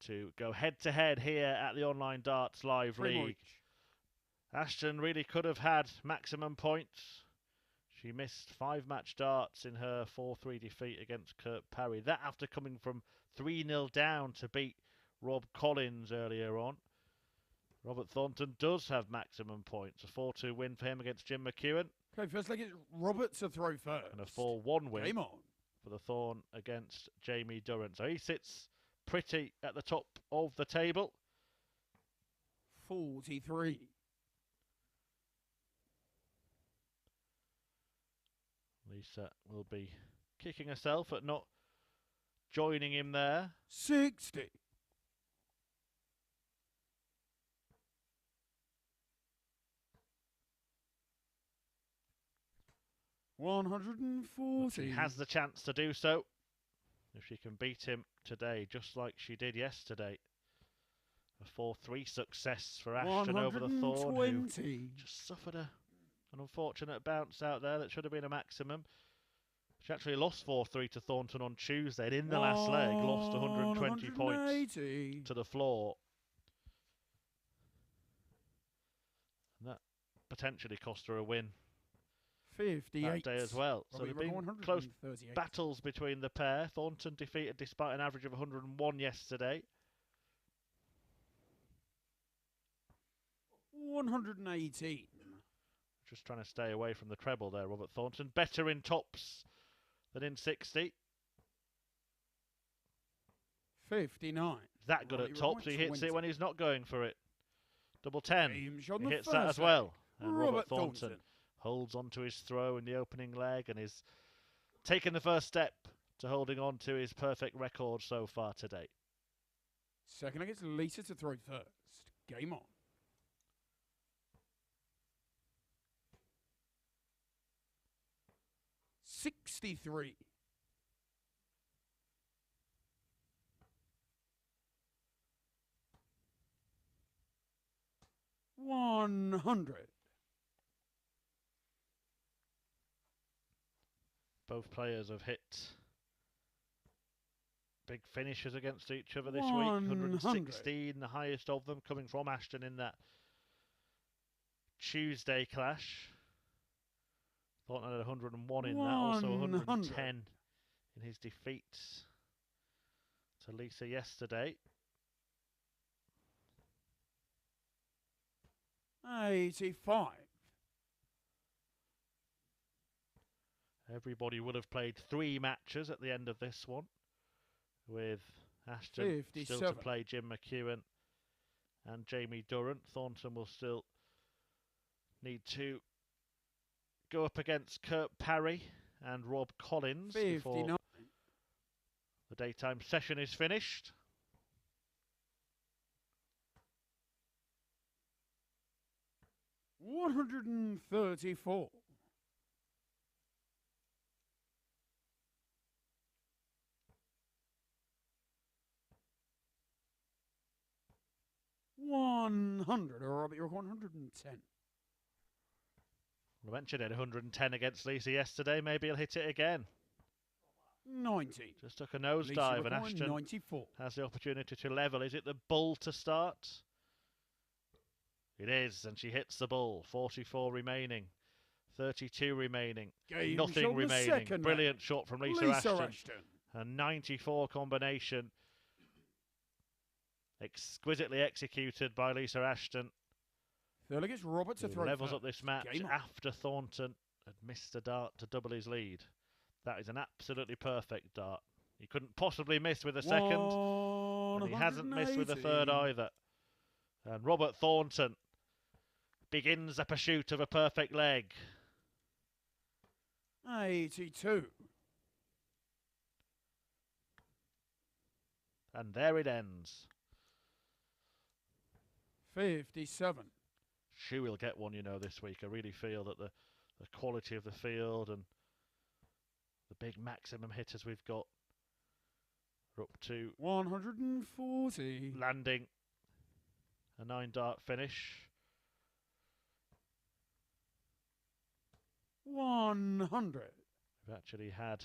[SPEAKER 1] to go head-to-head here at the Online Darts Live League. Ashton really could have had maximum points. She missed 5-match darts in her 4-3 defeat against Parry. That after coming from 3-0 down to beat Rob Collins earlier on. Robert Thornton does have maximum points. A 4-2 win for him against Jim McEwen.
[SPEAKER 2] Okay, first leg is Robert to throw first.
[SPEAKER 1] And a 4-1 win
[SPEAKER 2] Game on.
[SPEAKER 1] for the Thorn against Jamie Durrant. So he sits pretty at the top of the table.
[SPEAKER 2] 43.
[SPEAKER 1] Lisa will be kicking herself at not joining him there.
[SPEAKER 2] 60. 140.
[SPEAKER 1] She has the chance to do so if she can beat him today, just like she did yesterday. A 4-3 success for Ashton over the Thorn, who just suffered an unfortunate bounce out there that should have been a maximum. She actually lost 4-3 to Thornton on Tuesday, and in the last leg lost 120 points to the floor. And that potentially cost her a win
[SPEAKER 2] 58
[SPEAKER 1] that day as well. So there have been close battles between the pair. Thornton defeated despite an average of 101 yesterday.
[SPEAKER 2] 118.
[SPEAKER 1] Just trying to stay away from the treble there, Robert Thornton. Better in tops than in 60.
[SPEAKER 2] 59.
[SPEAKER 1] That good at tops. He hits it when he's not going for it. Double 10. He hits that as
[SPEAKER 2] leg.
[SPEAKER 1] well. And Robert Thornton holds on to his throw in the opening leg and is taking the first step to holding on to his perfect record so far today.
[SPEAKER 2] Second leg, it's Lisa to throw first. Game on. 63. 100.
[SPEAKER 1] Both players have hit big finishes against each other this week. 116, the highest of them, coming from Ashton in that Tuesday clash. Thornton had 101 in that, also 110 in his defeat to Lisa yesterday.
[SPEAKER 2] 85.
[SPEAKER 1] Everybody would have played 3 matches at the end of this one, with Ashton
[SPEAKER 2] 57.
[SPEAKER 1] still to play Jim McEwen and Jamie Durrant. Thornton will still need to go up against Parry and Rob Collins
[SPEAKER 2] 59.
[SPEAKER 1] before the daytime session is finished.
[SPEAKER 2] 134. 100, or Robert, you're 110.
[SPEAKER 1] I mentioned it, 110 against Lisa yesterday. Maybe he'll hit it again.
[SPEAKER 2] 90.
[SPEAKER 1] Just took a nosedive, and Ashton
[SPEAKER 2] 94.
[SPEAKER 1] has the opportunity to level. Is it the bull to start? It is, and she hits the bull. 44 remaining. 32 remaining.
[SPEAKER 2] Game
[SPEAKER 1] Nothing remaining. Brilliant shot from Lisa Ashton. A 94 combination. Exquisitely executed by Lisa Ashton.
[SPEAKER 2] Third leg, it's Robert to throw
[SPEAKER 1] levels
[SPEAKER 2] first.
[SPEAKER 1] up this match after Thornton had missed a dart to double his lead. That is an absolutely perfect dart. He couldn't possibly miss with a second, and he hasn't missed with a third either. And Robert Thornton begins the pursuit of a perfect leg.
[SPEAKER 2] 82.
[SPEAKER 1] And there it ends.
[SPEAKER 2] 57.
[SPEAKER 1] She will get one, you know, this week. I really feel that the quality of the field and the big maximum hitters we've got are up to
[SPEAKER 2] 140.
[SPEAKER 1] landing a 9-dart finish.
[SPEAKER 2] 100.
[SPEAKER 1] We've actually had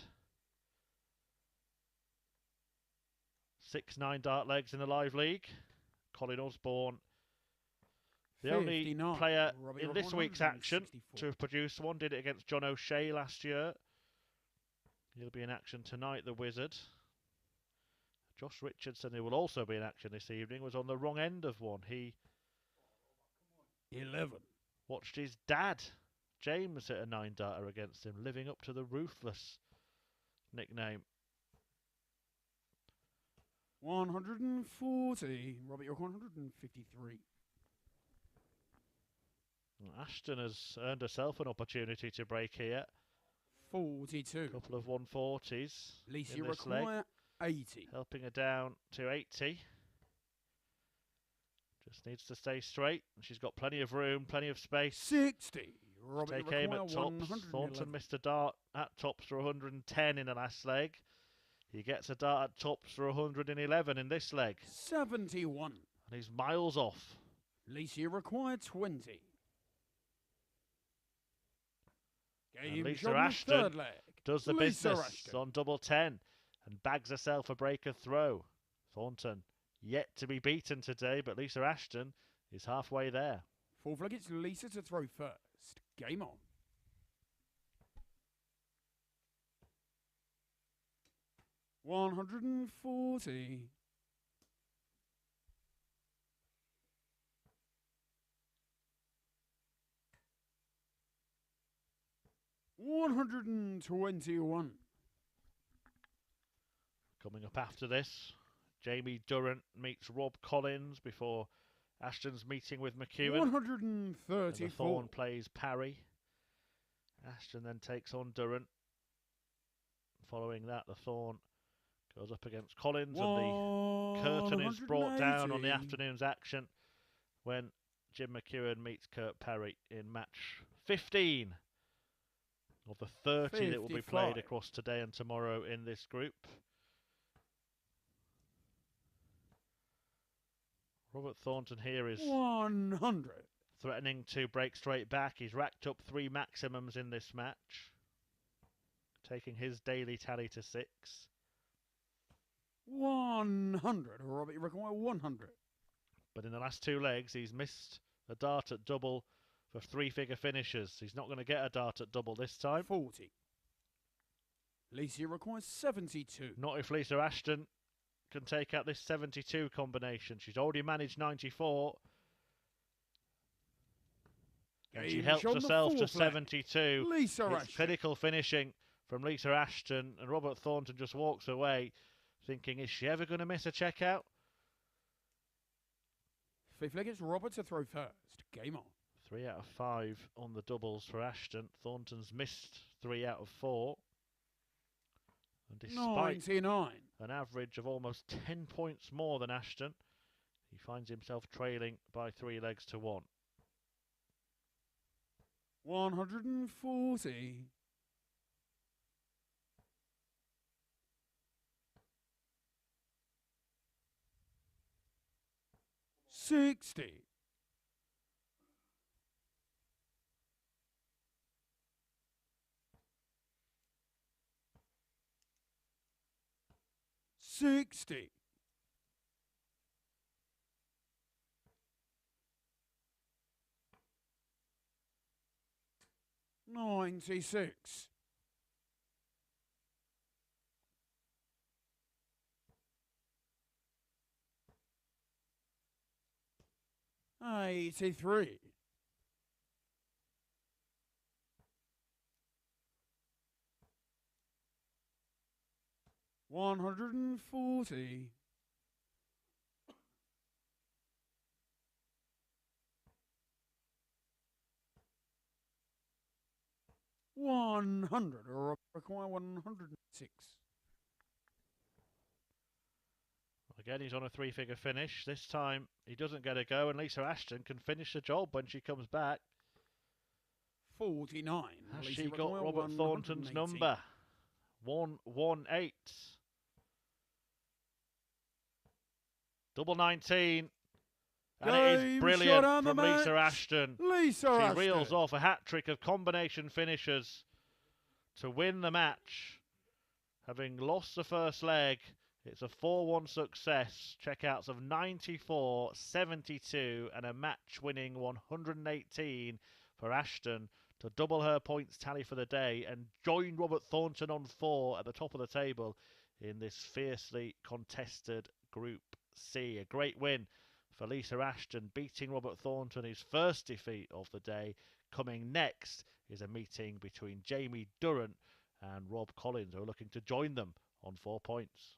[SPEAKER 1] 6 9-dart legs in the live league. Colin Osborne, the only player in this week's action to have produced one, did it against John O'Shea last year. He'll be in action tonight, the Wizard. Josh Richardson, who will also be in action this evening, was on the wrong end of one. He
[SPEAKER 2] 11.
[SPEAKER 1] watched his dad, James, hit a 9-darter against him, living up to the Ruthless nickname.
[SPEAKER 2] 140. Robert York, 153.
[SPEAKER 1] Ashton has earned herself an opportunity to break here.
[SPEAKER 2] 42.
[SPEAKER 1] A couple of 140s.
[SPEAKER 2] Lisa
[SPEAKER 1] in this
[SPEAKER 2] require
[SPEAKER 1] leg,
[SPEAKER 2] 80.
[SPEAKER 1] helping her down to 80. Just needs to stay straight. And she's got plenty of room, plenty of space.
[SPEAKER 2] 60. Robert
[SPEAKER 1] Take aim at tops. Thornton missed a dart at tops for 110 in the last leg. He gets a dart at tops for 111 in this leg.
[SPEAKER 2] 71.
[SPEAKER 1] And he's miles off.
[SPEAKER 2] Lisa required 20.
[SPEAKER 1] And Lisa Ashton does the business on double 10 and bags herself a breaker throw. Thornton yet to be beaten today, but Lisa Ashton is halfway there.
[SPEAKER 2] Fourth leg, it's Lisa to throw first. Game on. 140. 121.
[SPEAKER 1] Coming up after this, Jamie Durrant meets Rob Collins before Ashton's meeting with McEwen.
[SPEAKER 2] 134.
[SPEAKER 1] The Thorn plays Parry. Ashton then takes on Durant. Following that, the Thorn goes up against Collins, and the curtain is brought down on the afternoon's action when Jim McEwen meets Kurt Parry in match 15 of the 30 that will be played across today and tomorrow in this group. Robert Thornton here is
[SPEAKER 2] 100.
[SPEAKER 1] Threatening to break straight back. He's racked up 3 maximums in this match, taking his daily tally to 6.
[SPEAKER 2] 100. Robert, you reckon 100?
[SPEAKER 1] But in the last 2 legs, he's missed a dart at double for 3-figure finishes. He's not going to get a dart at double this time.
[SPEAKER 2] 40. Lisa requires 72.
[SPEAKER 1] Not if Lisa Ashton can take out this 72 combination. She's already managed 94. And she helps herself to 72.
[SPEAKER 2] Lisa
[SPEAKER 1] It's
[SPEAKER 2] Ashton.
[SPEAKER 1] clinical finishing from Lisa Ashton, and Robert Thornton just walks away thinking, is she ever going to miss a checkout?
[SPEAKER 2] Fifth leg, it's Robert to throw first. Game on.
[SPEAKER 1] 3 out of 5 on the doubles for Ashton. Thornton's missed 3 out of 4. And despite
[SPEAKER 2] 99.
[SPEAKER 1] an average of almost 10 points more than Ashton, he finds himself trailing by 3 legs to 1.
[SPEAKER 2] 140. 60. 60. 96. 83. 140. 100. Or require 106.
[SPEAKER 1] Again, he's on a 3-figure finish. This time, he doesn't get a go, and Lisa Ashton can finish the job when she comes back.
[SPEAKER 2] 49.
[SPEAKER 1] Has she got Robert Thornton's number? 118. Double 19. And it is
[SPEAKER 2] Game
[SPEAKER 1] brilliant
[SPEAKER 2] shot on the
[SPEAKER 1] from Lisa
[SPEAKER 2] match.
[SPEAKER 1] Ashton.
[SPEAKER 2] Lisa
[SPEAKER 1] She
[SPEAKER 2] Ashton.
[SPEAKER 1] reels off a hat-trick of combination finishers to win the match. Having lost the first leg, it's a 4-1 success. Checkouts of 94, 72 and a match-winning 118 for Ashton to double her points tally for the day and join Robert Thornton on 4 at the top of the table in this fiercely contested Group C. A great win for Lisa Ashton, beating Robert Thornton, his first defeat of the day. Coming next is a meeting between Jamie Durrant and Rob Collins, who are looking to join them on 4 points.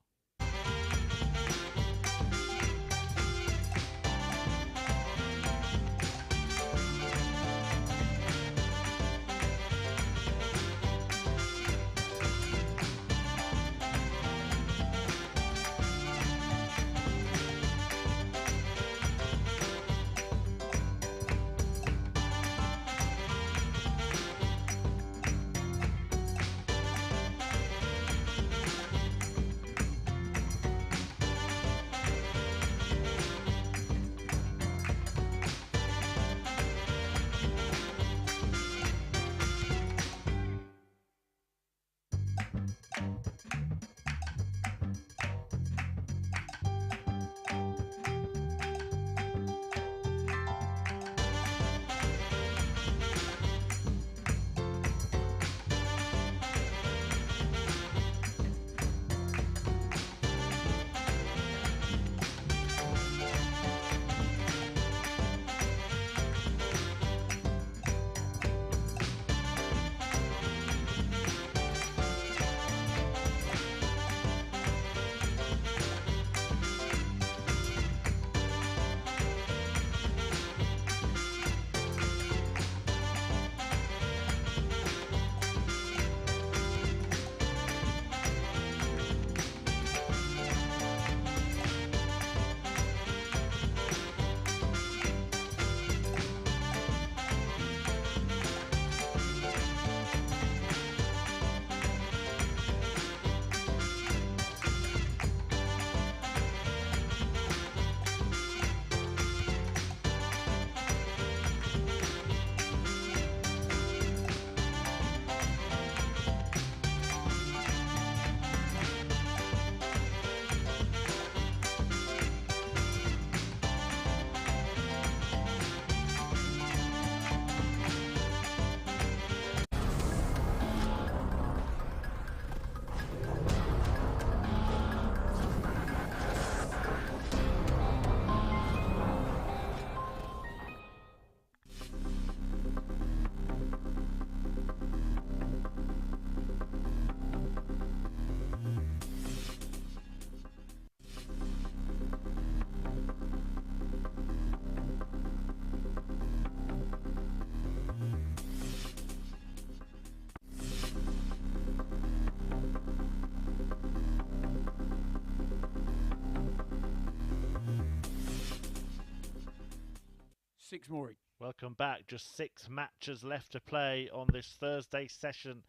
[SPEAKER 2] Six more.
[SPEAKER 1] Welcome back. Just 6 matches left to play on this Thursday session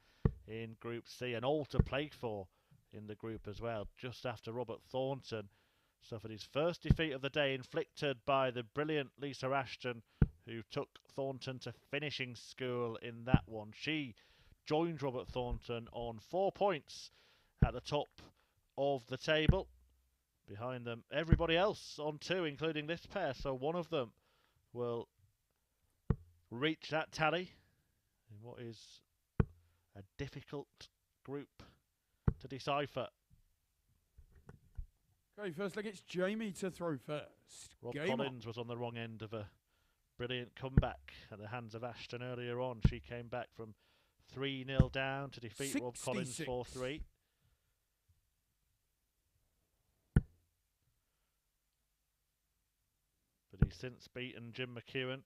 [SPEAKER 1] in Group C, and all to play for in the group as well. Just after Robert Thornton suffered his first defeat of the day, inflicted by the brilliant Lisa Ashton, who took Thornton to finishing school in that one. She joined Robert Thornton on 4 points at the top of the table. Behind them, everybody else on 2, including this pair. So one of them will reach that tally in what is a difficult group to decipher.
[SPEAKER 2] Okay, first leg, it's Jamie to throw first.
[SPEAKER 1] Rob
[SPEAKER 2] Game
[SPEAKER 1] Collins
[SPEAKER 2] on.
[SPEAKER 1] was on the wrong end of a brilliant comeback at the hands of Ashton earlier on. She came back from 3-0 down to defeat Rob Collins 4-3. But he's since beaten Jim McEwen,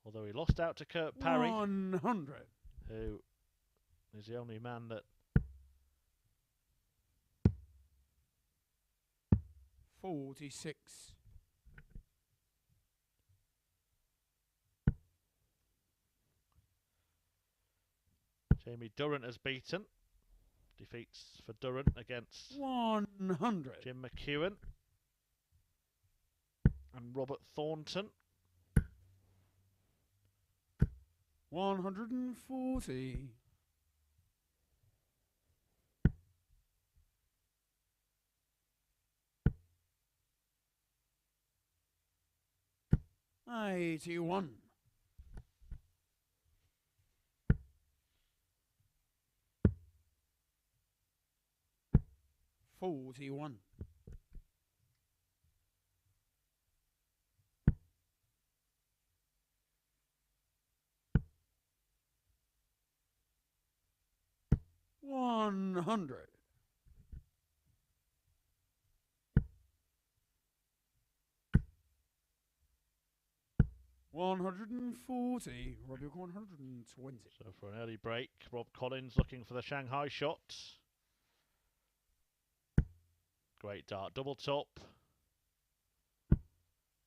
[SPEAKER 1] although he lost out to Kurt Parry,
[SPEAKER 2] 100.
[SPEAKER 1] who is the only man that
[SPEAKER 2] 46.
[SPEAKER 1] Jamie Durrant has beaten. Defeats for Durant against
[SPEAKER 2] 100.
[SPEAKER 1] Jim McEwen. and Robert Thornton.
[SPEAKER 2] 140. 81. 41. 100. 140. Rob, you're 120.
[SPEAKER 1] So for an early break, Rob Collins looking for the Shanghai shot. Great dart, double top.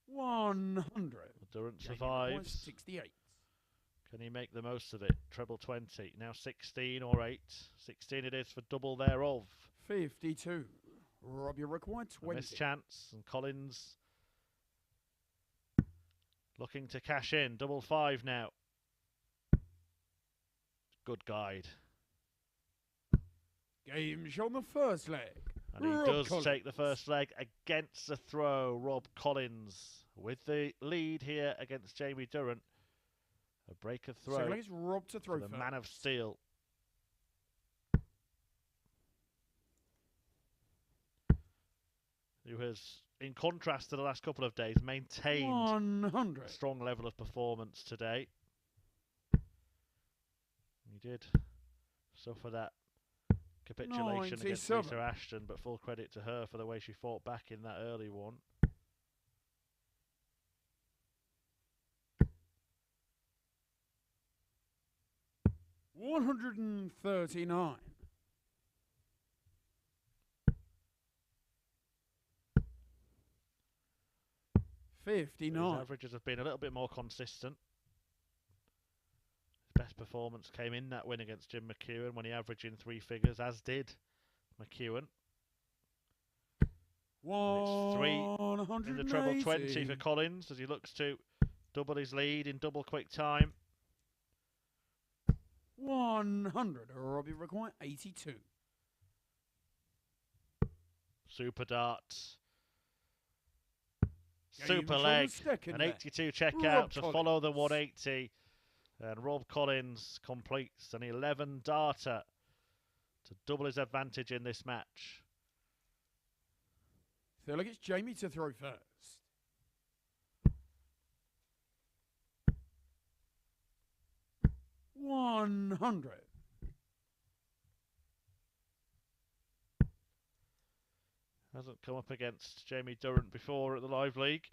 [SPEAKER 2] 100.
[SPEAKER 1] Durant survives.
[SPEAKER 2] 68.
[SPEAKER 1] Can he make the most of it? Treble 20. Now 16 or 8. 16 it is for double thereof.
[SPEAKER 2] 52. Rob, you require 20.
[SPEAKER 1] A missed chance, and Collins looking to cash in. Double 5 now. Good guide.
[SPEAKER 2] Game shown the first leg.
[SPEAKER 1] And he
[SPEAKER 2] Rob
[SPEAKER 1] does
[SPEAKER 2] Collins.
[SPEAKER 1] take the first leg against the throw. Rob Collins with the lead here against Jamie Durant. A break of throw.
[SPEAKER 2] Second leg is Rob to throw
[SPEAKER 1] the
[SPEAKER 2] first.
[SPEAKER 1] man of steel. Who has, in contrast to the last couple of days, maintained
[SPEAKER 2] 100.
[SPEAKER 1] a strong level of performance today. He did suffer that capitulation against
[SPEAKER 2] 97.
[SPEAKER 1] Lisa Ashton, but full credit to her for the way she fought back in that early one.
[SPEAKER 2] $139. 59.
[SPEAKER 1] His averages have been a little bit more consistent. His best performance came in that win against Jim McEwen when he averaged in 3 figures, as did McEwen. It's 3 in the treble 20 for Collins as he looks to double his lead in double quick time.
[SPEAKER 2] 100. Robbie require 82.
[SPEAKER 1] Super darts.
[SPEAKER 2] Game
[SPEAKER 1] Super
[SPEAKER 2] shown
[SPEAKER 1] leg.
[SPEAKER 2] the second
[SPEAKER 1] An
[SPEAKER 2] leg.
[SPEAKER 1] 82 checkout
[SPEAKER 2] Rob
[SPEAKER 1] to
[SPEAKER 2] Collins.
[SPEAKER 1] follow the 180. And Rob Collins completes an 11 darter to double his advantage in this match.
[SPEAKER 2] Feel like it's Jamie to throw first. $100.
[SPEAKER 1] Hasn't come up against Jamie Durant before at the Live League.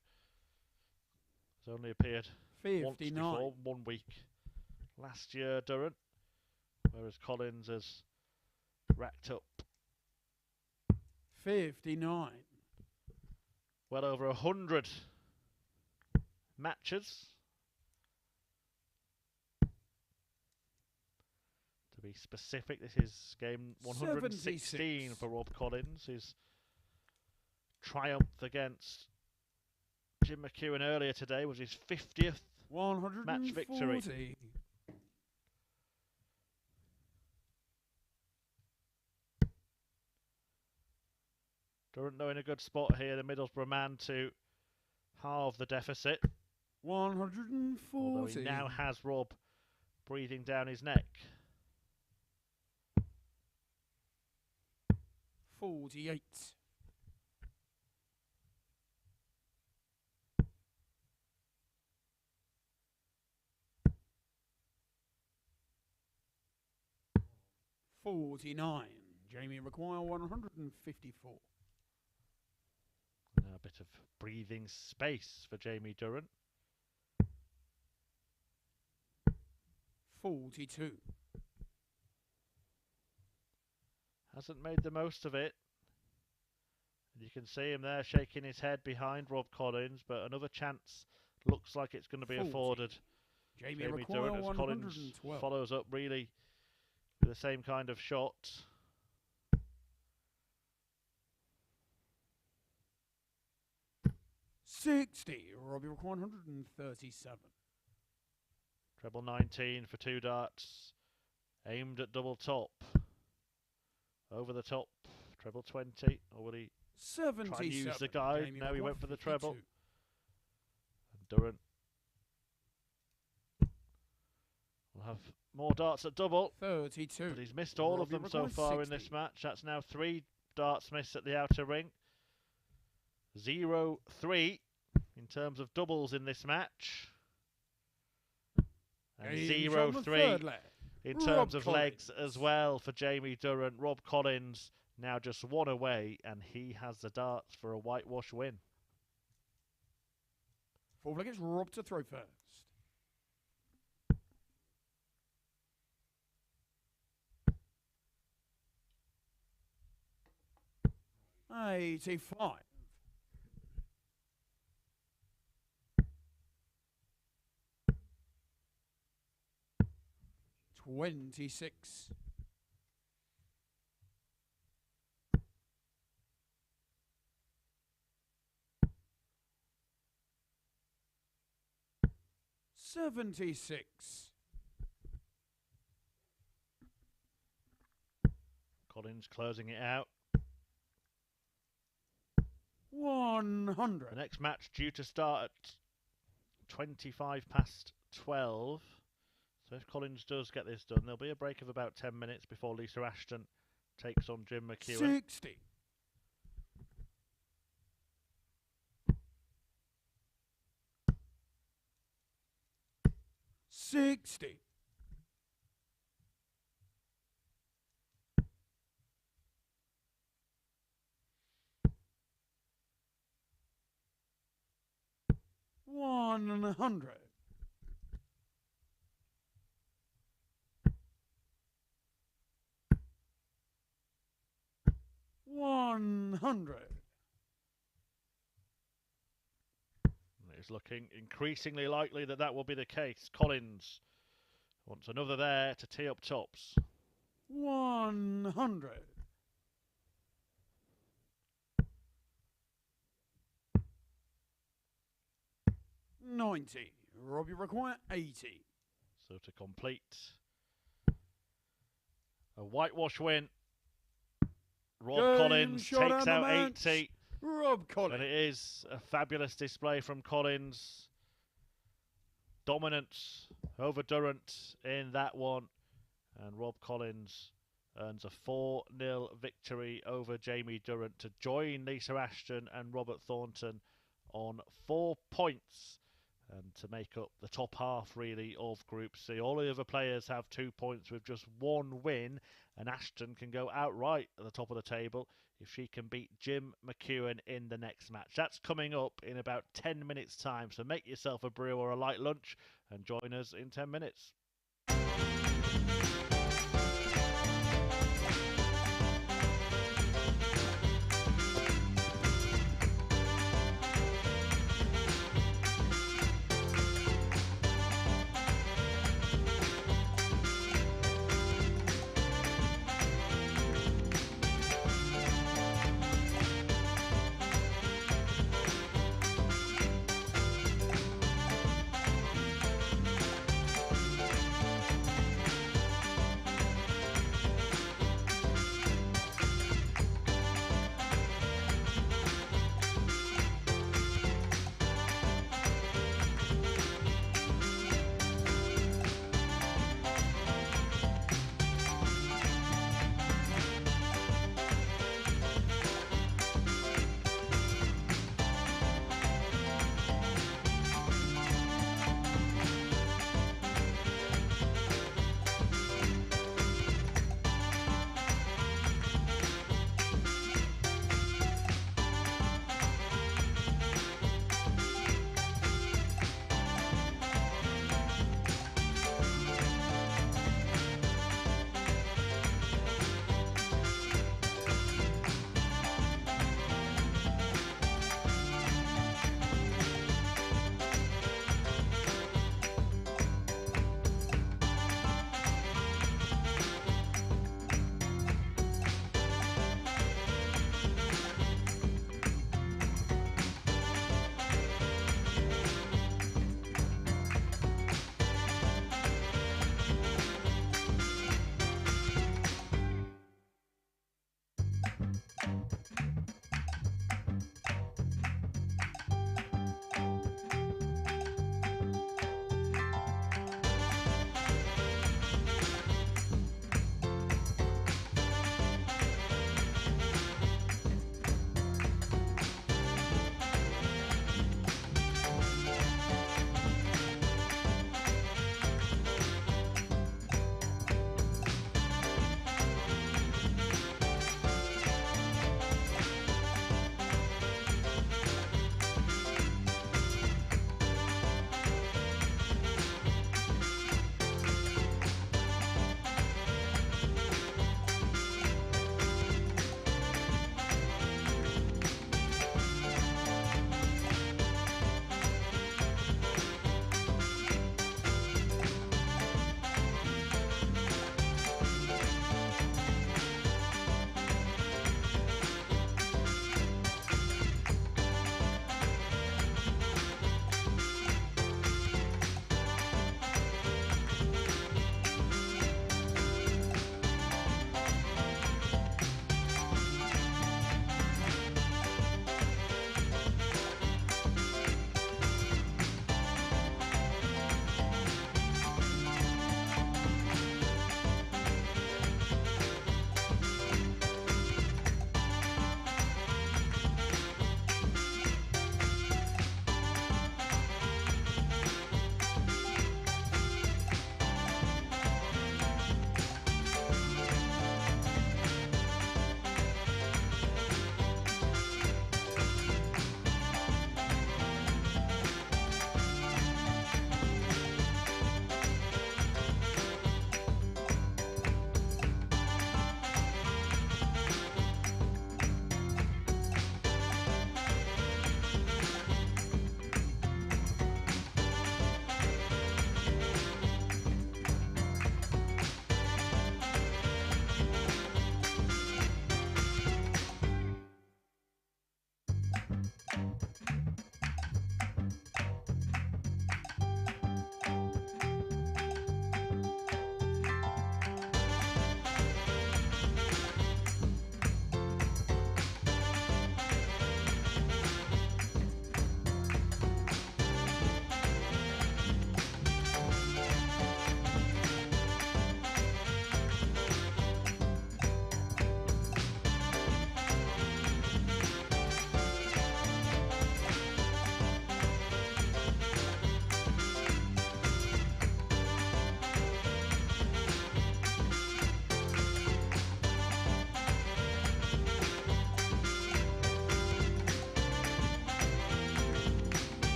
[SPEAKER 1] Has only appeared once
[SPEAKER 2] 59.
[SPEAKER 1] before, 1 week last year, Durant. Whereas Collins has racked up
[SPEAKER 2] 59.
[SPEAKER 1] well over 100 matches. To be specific, this is game 116
[SPEAKER 2] 76.
[SPEAKER 1] for Rob Collins. His triumph against Jim McEwen earlier today was his 50th
[SPEAKER 2] 140.
[SPEAKER 1] match victory. Durant though in a good spot here, the Middlesbrough man, to halve the deficit.
[SPEAKER 2] 140.
[SPEAKER 1] Although he now has Rob breathing down his neck.
[SPEAKER 2] 48. 49. Jamie require 154.
[SPEAKER 1] Now a bit of breathing space for Jamie Durant.
[SPEAKER 2] 42.
[SPEAKER 1] Hasn't made the most of it. And you can see him there shaking his head behind Rob Collins, but another chance looks like it's going to be
[SPEAKER 2] 40.
[SPEAKER 1] afforded.
[SPEAKER 2] Jamie
[SPEAKER 1] Jamie
[SPEAKER 2] require
[SPEAKER 1] Durant as Collins
[SPEAKER 2] 112.
[SPEAKER 1] follows up really with the same kind of shot.
[SPEAKER 2] 60. Robbie required 137.
[SPEAKER 1] Treble 19 for 2 darts. Aimed at double top. Over the top. Treble 20. Or will he
[SPEAKER 2] 77.
[SPEAKER 1] try and use the guide?
[SPEAKER 2] Jamie
[SPEAKER 1] No, he
[SPEAKER 2] required
[SPEAKER 1] went for the
[SPEAKER 2] 52.
[SPEAKER 1] treble. And Durant will have more darts at double.
[SPEAKER 2] 32.
[SPEAKER 1] But he's missed all of
[SPEAKER 2] Robbie
[SPEAKER 1] them so
[SPEAKER 2] required
[SPEAKER 1] far in
[SPEAKER 2] 60.
[SPEAKER 1] this match. That's now 3 darts missed at the outer ring. 0-3 in terms of doubles in this match. And
[SPEAKER 2] Games on the
[SPEAKER 1] 0-3
[SPEAKER 2] third leg.
[SPEAKER 1] in
[SPEAKER 2] Rob
[SPEAKER 1] terms of
[SPEAKER 2] Collins.
[SPEAKER 1] legs as well for Jamie Durrant. Rob Collins now just 1 away, and he has the darts for a whitewash win.
[SPEAKER 2] Fourth leg, it's Rob to throw first. $85. 26. 76.
[SPEAKER 1] Collins closing it out.
[SPEAKER 2] 100.
[SPEAKER 1] The next match due to start at 25 past 12. So if Collins does get this done, there'll be a break of about 10 minutes before Lisa Ashton takes on Jim McEwen.
[SPEAKER 2] 60. 60. 100. 100.
[SPEAKER 1] It's looking increasingly likely that that will be the case. Collins wants another there to tee up tops.
[SPEAKER 2] 100. 90. Robbie require 80.
[SPEAKER 1] So to complete a whitewash win, Rob
[SPEAKER 2] Game
[SPEAKER 1] Collins
[SPEAKER 2] shot
[SPEAKER 1] takes
[SPEAKER 2] and the
[SPEAKER 1] out
[SPEAKER 2] match.
[SPEAKER 1] 80.
[SPEAKER 2] Rob Collins.
[SPEAKER 1] And it is a fabulous display from Collins. Dominance over Durant in that one. And Rob Collins earns a 4-0 victory over Jamie Durrant to join Lisa Ashton and Robert Thornton on 4 points. And to make up the top half, really, of Group C. All the other players have 2 points with just 1 win. And Ashton can go outright at the top of the table if she can beat Jim McEwen in the next match. That's coming up in about 10 minutes' time. So make yourself a brew or a light lunch and join us in 10 minutes.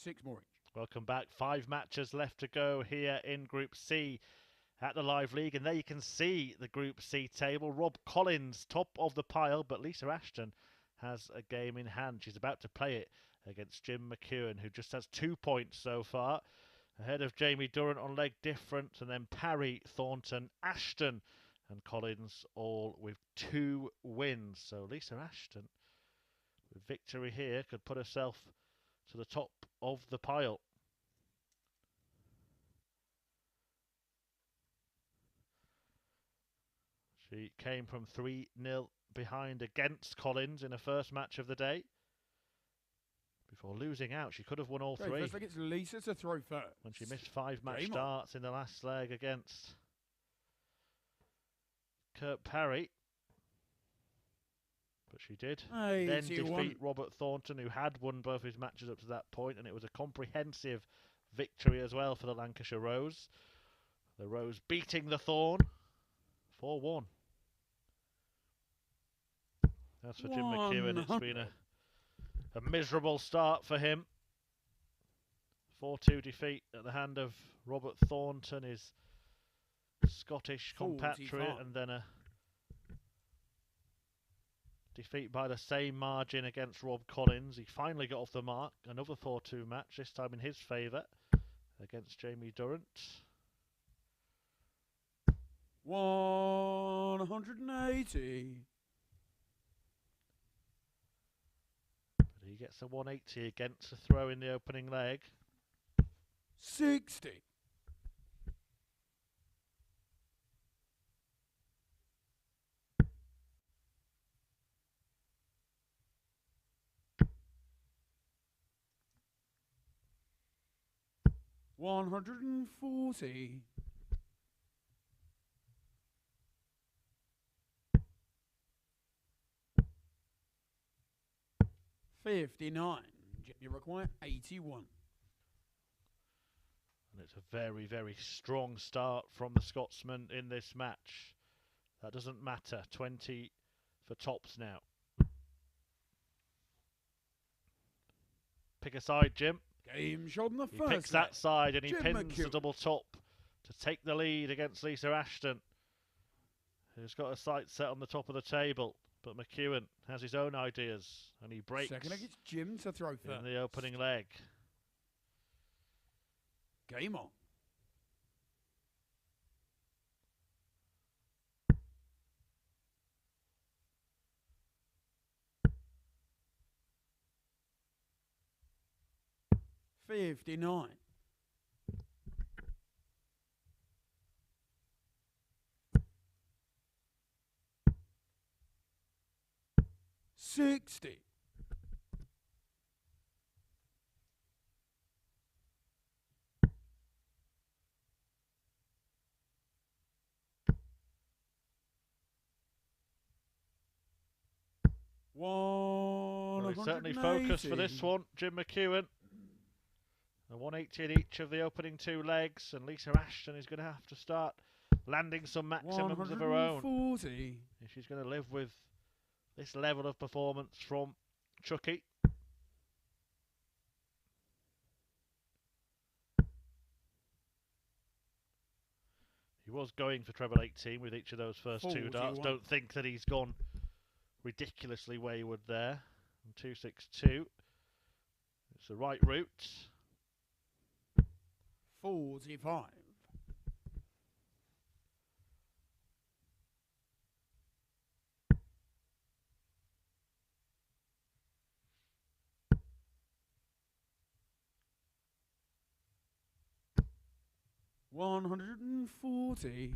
[SPEAKER 2] 6 more each.
[SPEAKER 1] Welcome back. 5 matches left to go here in Group C at the Live League. And there you can see the Group C table. Rob Collins, top of the pile, but Lisa Ashton has a game in hand. She's about to play it against Jim McEwen, who just has 2 points so far. Ahead of Jamie Durrant on leg different, and then Parry, Thornton, Ashton, and Collins all with 2 wins. So Lisa Ashton, with victory here, could put herself to the top of the pile. She came from 3-0 behind against Collins in her first match of the day. Before losing out, she could have won all 3.
[SPEAKER 2] First leg, it's Lisa to throw first.
[SPEAKER 1] When she missed 5 match starts in the last leg against Kurt Parry. But she did then defeat Robert Thornton, who had won both his matches up to that point, and it was a comprehensive victory as well for the Lancashire Rose. The Rose beating the Thorn 4-1. As for Jim McEwen, it's been a miserable start for him. 4-2 defeat at the hand of Robert Thornton, his Scottish compatriot, and then a defeat by the same margin against Rob Collins. He finally got off the mark. Another 4-2 match, this time in his favour, against Jamie Durant.
[SPEAKER 2] 180.
[SPEAKER 1] But he gets a 180 against a throw in the opening leg.
[SPEAKER 2] 60. $140. 59. You require 81.
[SPEAKER 1] And it's a very, very strong start from the Scotsman in this match. That doesn't matter. 20 for tops now. Pick a side, Jim.
[SPEAKER 2] Game shot in the first.
[SPEAKER 1] He picks that side and he
[SPEAKER 2] Jim
[SPEAKER 1] pins
[SPEAKER 2] McEwen.
[SPEAKER 1] the double top to take the lead against Lisa Ashton, who's got her sights set on the top of the table. But McEwen has his own ideas and he breaks
[SPEAKER 2] Second leg, it's Jim to throw first.
[SPEAKER 1] in the opening leg.
[SPEAKER 2] Game on. $59. 60. 180.
[SPEAKER 1] Well, he's certainly focused for this one, Jim McEwen. A 180 in each of the opening 2 legs, and Lisa Ashton is going to have to start landing some maximums of her own if she's going to live with this level of performance from Chucky. He was going for treble 18 with each of those first 2 darts. Don't think that he's gone ridiculously wayward there. 262. It's the right route.
[SPEAKER 2] 45. 140.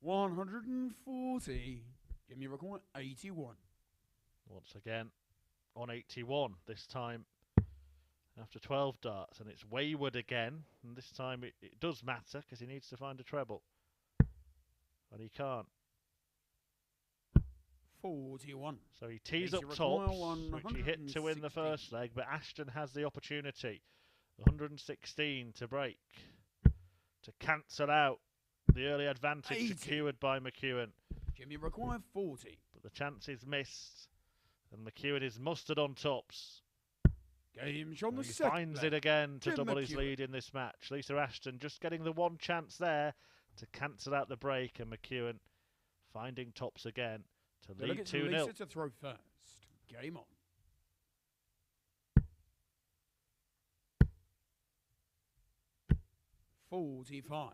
[SPEAKER 2] 140. Give me a record. 81.
[SPEAKER 1] Once again on 81, this time after 12 darts, and it's wayward again, and this time it does matter because he needs to find a treble, and he can't.
[SPEAKER 2] 41.
[SPEAKER 1] So he tees up tops, which he hit to win the first leg, but Ashton has the opportunity. 116 to break, to cancel out the early advantage secured by McEwen.
[SPEAKER 2] Jimmy require 40.
[SPEAKER 1] But the chance is missed, and McEwen is mustered on tops.
[SPEAKER 2] Game shot on the
[SPEAKER 1] He
[SPEAKER 2] second
[SPEAKER 1] finds
[SPEAKER 2] leg.
[SPEAKER 1] it again to
[SPEAKER 2] Jim
[SPEAKER 1] double his
[SPEAKER 2] McEwen.
[SPEAKER 1] lead in this match. Lisa Ashton just getting the one chance there to cancel out the break, and McEwen finding tops again to
[SPEAKER 2] They look
[SPEAKER 1] lead
[SPEAKER 2] at
[SPEAKER 1] 2-0.
[SPEAKER 2] Lisa to throw first. Game on. $45.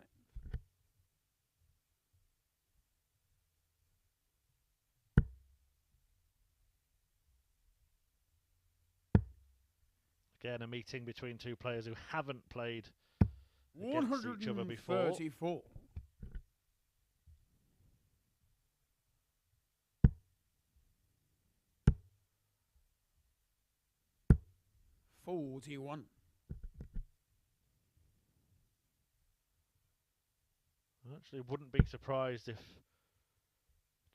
[SPEAKER 1] Again, a meeting between two players who haven't played against each other before.
[SPEAKER 2] 134. $41.
[SPEAKER 1] I actually wouldn't be surprised if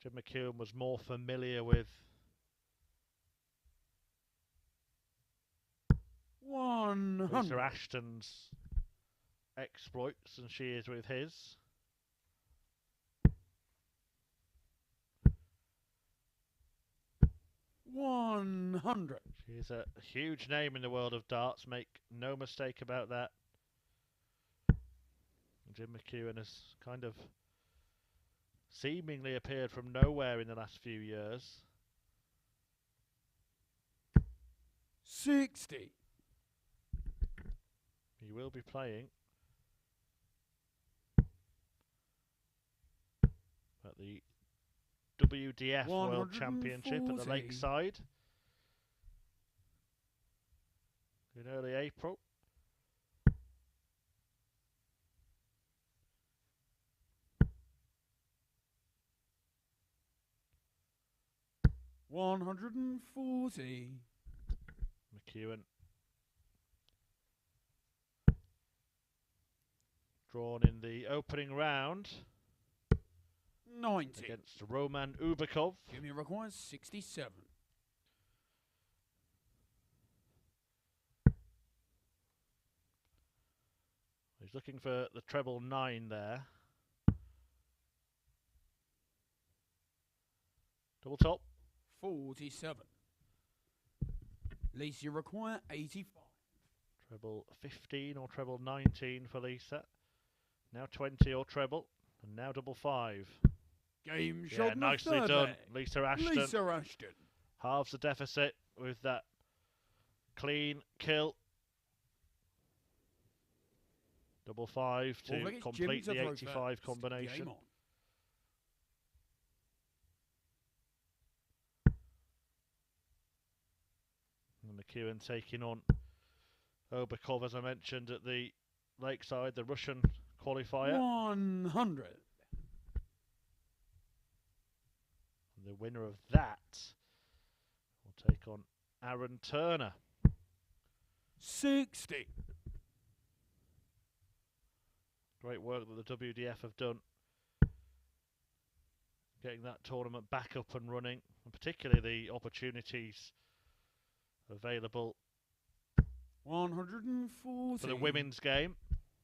[SPEAKER 1] Jim McEwen was more familiar with
[SPEAKER 2] 100.
[SPEAKER 1] Lisa Ashton's exploits than she is with his.
[SPEAKER 2] $100.
[SPEAKER 1] She is a huge name in the world of darts, make no mistake about that. Jim McEwen has kind of seemingly appeared from nowhere in the last few years.
[SPEAKER 2] 60.
[SPEAKER 1] He will be playing at the WDF World Championship at the
[SPEAKER 2] 140.
[SPEAKER 1] Lakeside in early April.
[SPEAKER 2] $140.
[SPEAKER 1] McEwen drawn in the opening round
[SPEAKER 2] 90.
[SPEAKER 1] against Roman Ubakov.
[SPEAKER 2] Jimmy requires 67.
[SPEAKER 1] He's looking for the treble 9 there. Double top.
[SPEAKER 2] 47. Lisa require 85.
[SPEAKER 1] Treble 15 or treble 19 for Lisa. Now 20 or treble. And now double 5.
[SPEAKER 2] Game
[SPEAKER 1] Yeah,
[SPEAKER 2] shot.
[SPEAKER 1] nicely done. Lisa Ashton
[SPEAKER 2] Lisa Ashton.
[SPEAKER 1] halves the deficit with that clean kill. Double 5 to
[SPEAKER 2] Well,
[SPEAKER 1] complete
[SPEAKER 2] Jim to
[SPEAKER 1] the
[SPEAKER 2] throw
[SPEAKER 1] 85
[SPEAKER 2] first.
[SPEAKER 1] combination.
[SPEAKER 2] Game on.
[SPEAKER 1] And McEwen taking on Obakov, as I mentioned, at the Lakeside, the Russian qualifier.
[SPEAKER 2] 100.
[SPEAKER 1] And the winner of that will take on Aaron Turner.
[SPEAKER 2] 60.
[SPEAKER 1] Great work that the WDF have done getting that tournament back up and running, and particularly the opportunities available
[SPEAKER 2] 140.
[SPEAKER 1] for the women's game.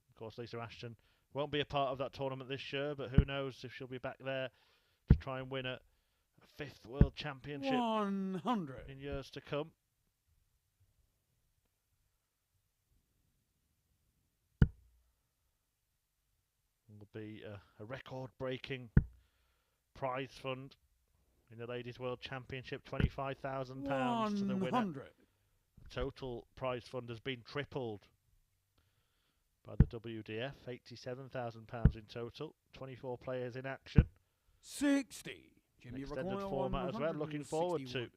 [SPEAKER 1] Of course, Lisa Ashton won't be a part of that tournament this year, but who knows if she'll be back there to try and win a 5th World Championship
[SPEAKER 2] 100.
[SPEAKER 1] in years to come. Will be a record-breaking prize fund in the Ladies World Championship, £25,000 to the winner.
[SPEAKER 2] 100.
[SPEAKER 1] The total prize fund has been tripled by the WDF, £87,000 in total, 24 players in action.
[SPEAKER 2] 60. Jimmy
[SPEAKER 1] Extended
[SPEAKER 2] require
[SPEAKER 1] format as well. Looking forward to
[SPEAKER 2] 161.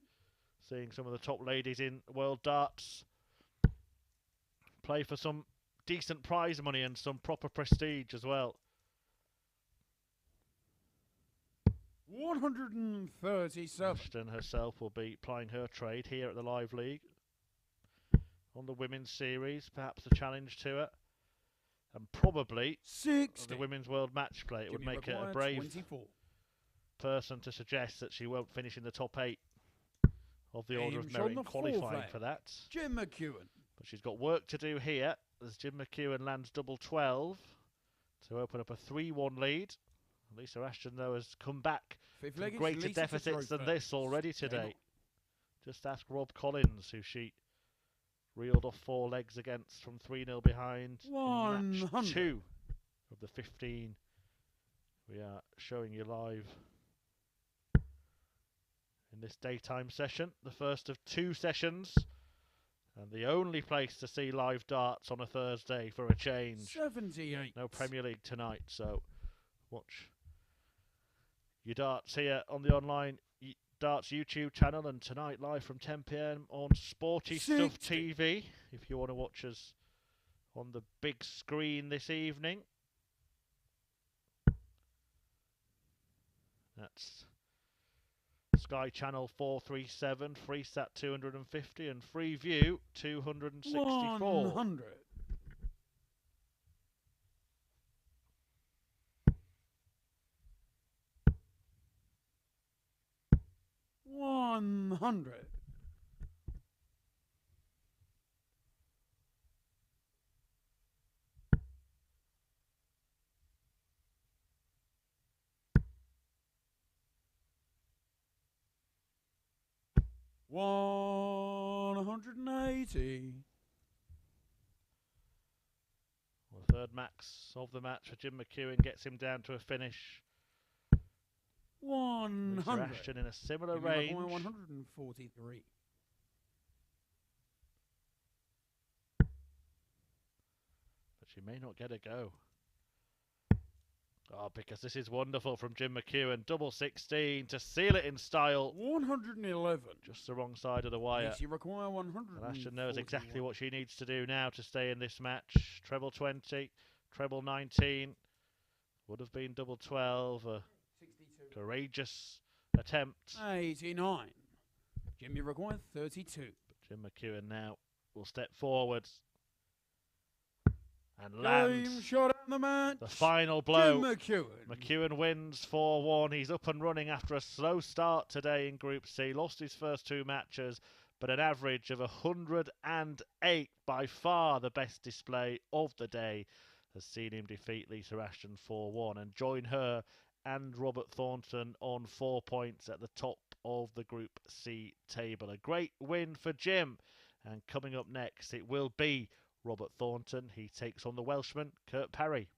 [SPEAKER 1] seeing some of the top ladies in World Darts play for some decent prize money and some proper prestige as well.
[SPEAKER 2] 137.
[SPEAKER 1] Ashton herself will be plying her trade here at the Live League on the women's series, perhaps a challenge to her, and probably
[SPEAKER 2] 60.
[SPEAKER 1] the women's world match play. It would
[SPEAKER 2] Jimmy
[SPEAKER 1] make her a
[SPEAKER 2] require
[SPEAKER 1] brave
[SPEAKER 2] 24.
[SPEAKER 1] person to suggest that she won't finish in the top 8 of the Order of
[SPEAKER 2] Game shot
[SPEAKER 1] Merit
[SPEAKER 2] on
[SPEAKER 1] in
[SPEAKER 2] the fourth
[SPEAKER 1] qualifying
[SPEAKER 2] leg.
[SPEAKER 1] for that.
[SPEAKER 2] Jim McEwen.
[SPEAKER 1] But she's got work to do here as Jim McEwen lands double 12 to open up a 3-1 lead Lisa Ashton, though, has come back
[SPEAKER 2] Fifth
[SPEAKER 1] from
[SPEAKER 2] leg, it's
[SPEAKER 1] greater
[SPEAKER 2] Lisa to
[SPEAKER 1] deficits
[SPEAKER 2] throw
[SPEAKER 1] than this
[SPEAKER 2] first.
[SPEAKER 1] already
[SPEAKER 2] Game
[SPEAKER 1] today.
[SPEAKER 2] on.
[SPEAKER 1] Just ask Rob Collins, who she reeled off 4 legs against from 3-0 behind in match
[SPEAKER 2] 100.
[SPEAKER 1] 2 of the 15 we are showing you live in this daytime session, the first of 2 sessions, and the only place to see live darts on a Thursday for a change.
[SPEAKER 2] 78.
[SPEAKER 1] No Premier League tonight, so watch your darts here on the online Darts YouTube channel, and tonight live from 10 PM on Sporty Stuff
[SPEAKER 2] 60.
[SPEAKER 1] TV if you want to watch us on the big screen this evening. That's Sky Channel 437, Freesat 250 and Freeview 264.
[SPEAKER 2] 100. 100. 180.
[SPEAKER 1] Well, the third max of the match for Jim McEwen gets him down to a finish.
[SPEAKER 2] 100.
[SPEAKER 1] Lisa Ashton in a similar
[SPEAKER 2] Give me a
[SPEAKER 1] range.
[SPEAKER 2] point, 143.
[SPEAKER 1] But she may not get a go. Oh, because this is wonderful from Jim McEwen. Double 16 to seal it in style.
[SPEAKER 2] 111.
[SPEAKER 1] Just the wrong side of the wire.
[SPEAKER 2] Yes, you require 100.
[SPEAKER 1] And Ashton knows exactly what she needs to do now to stay in this match. Treble 20, treble 19. Would have been double 12. A
[SPEAKER 2] 62.
[SPEAKER 1] courageous attempt.
[SPEAKER 2] 89. Jimmy requires 32.
[SPEAKER 1] But Jim McEwen now will step forwards and land
[SPEAKER 2] Game shot out the match.
[SPEAKER 1] the final blow.
[SPEAKER 2] Jim McEwen.
[SPEAKER 1] McEwen wins 4-1. He's up and running after a slow start today in Group C. Lost his first 2 matches, but an average of 108, by far the best display of the day, has seen him defeat Lisa Ashton 4-1 and join her and Robert Thornton on 4 points at the top of the Group C table. A great win for Jim. And coming up next, it will be Robert Thornton. He takes on the Welshman, Kurt Parry.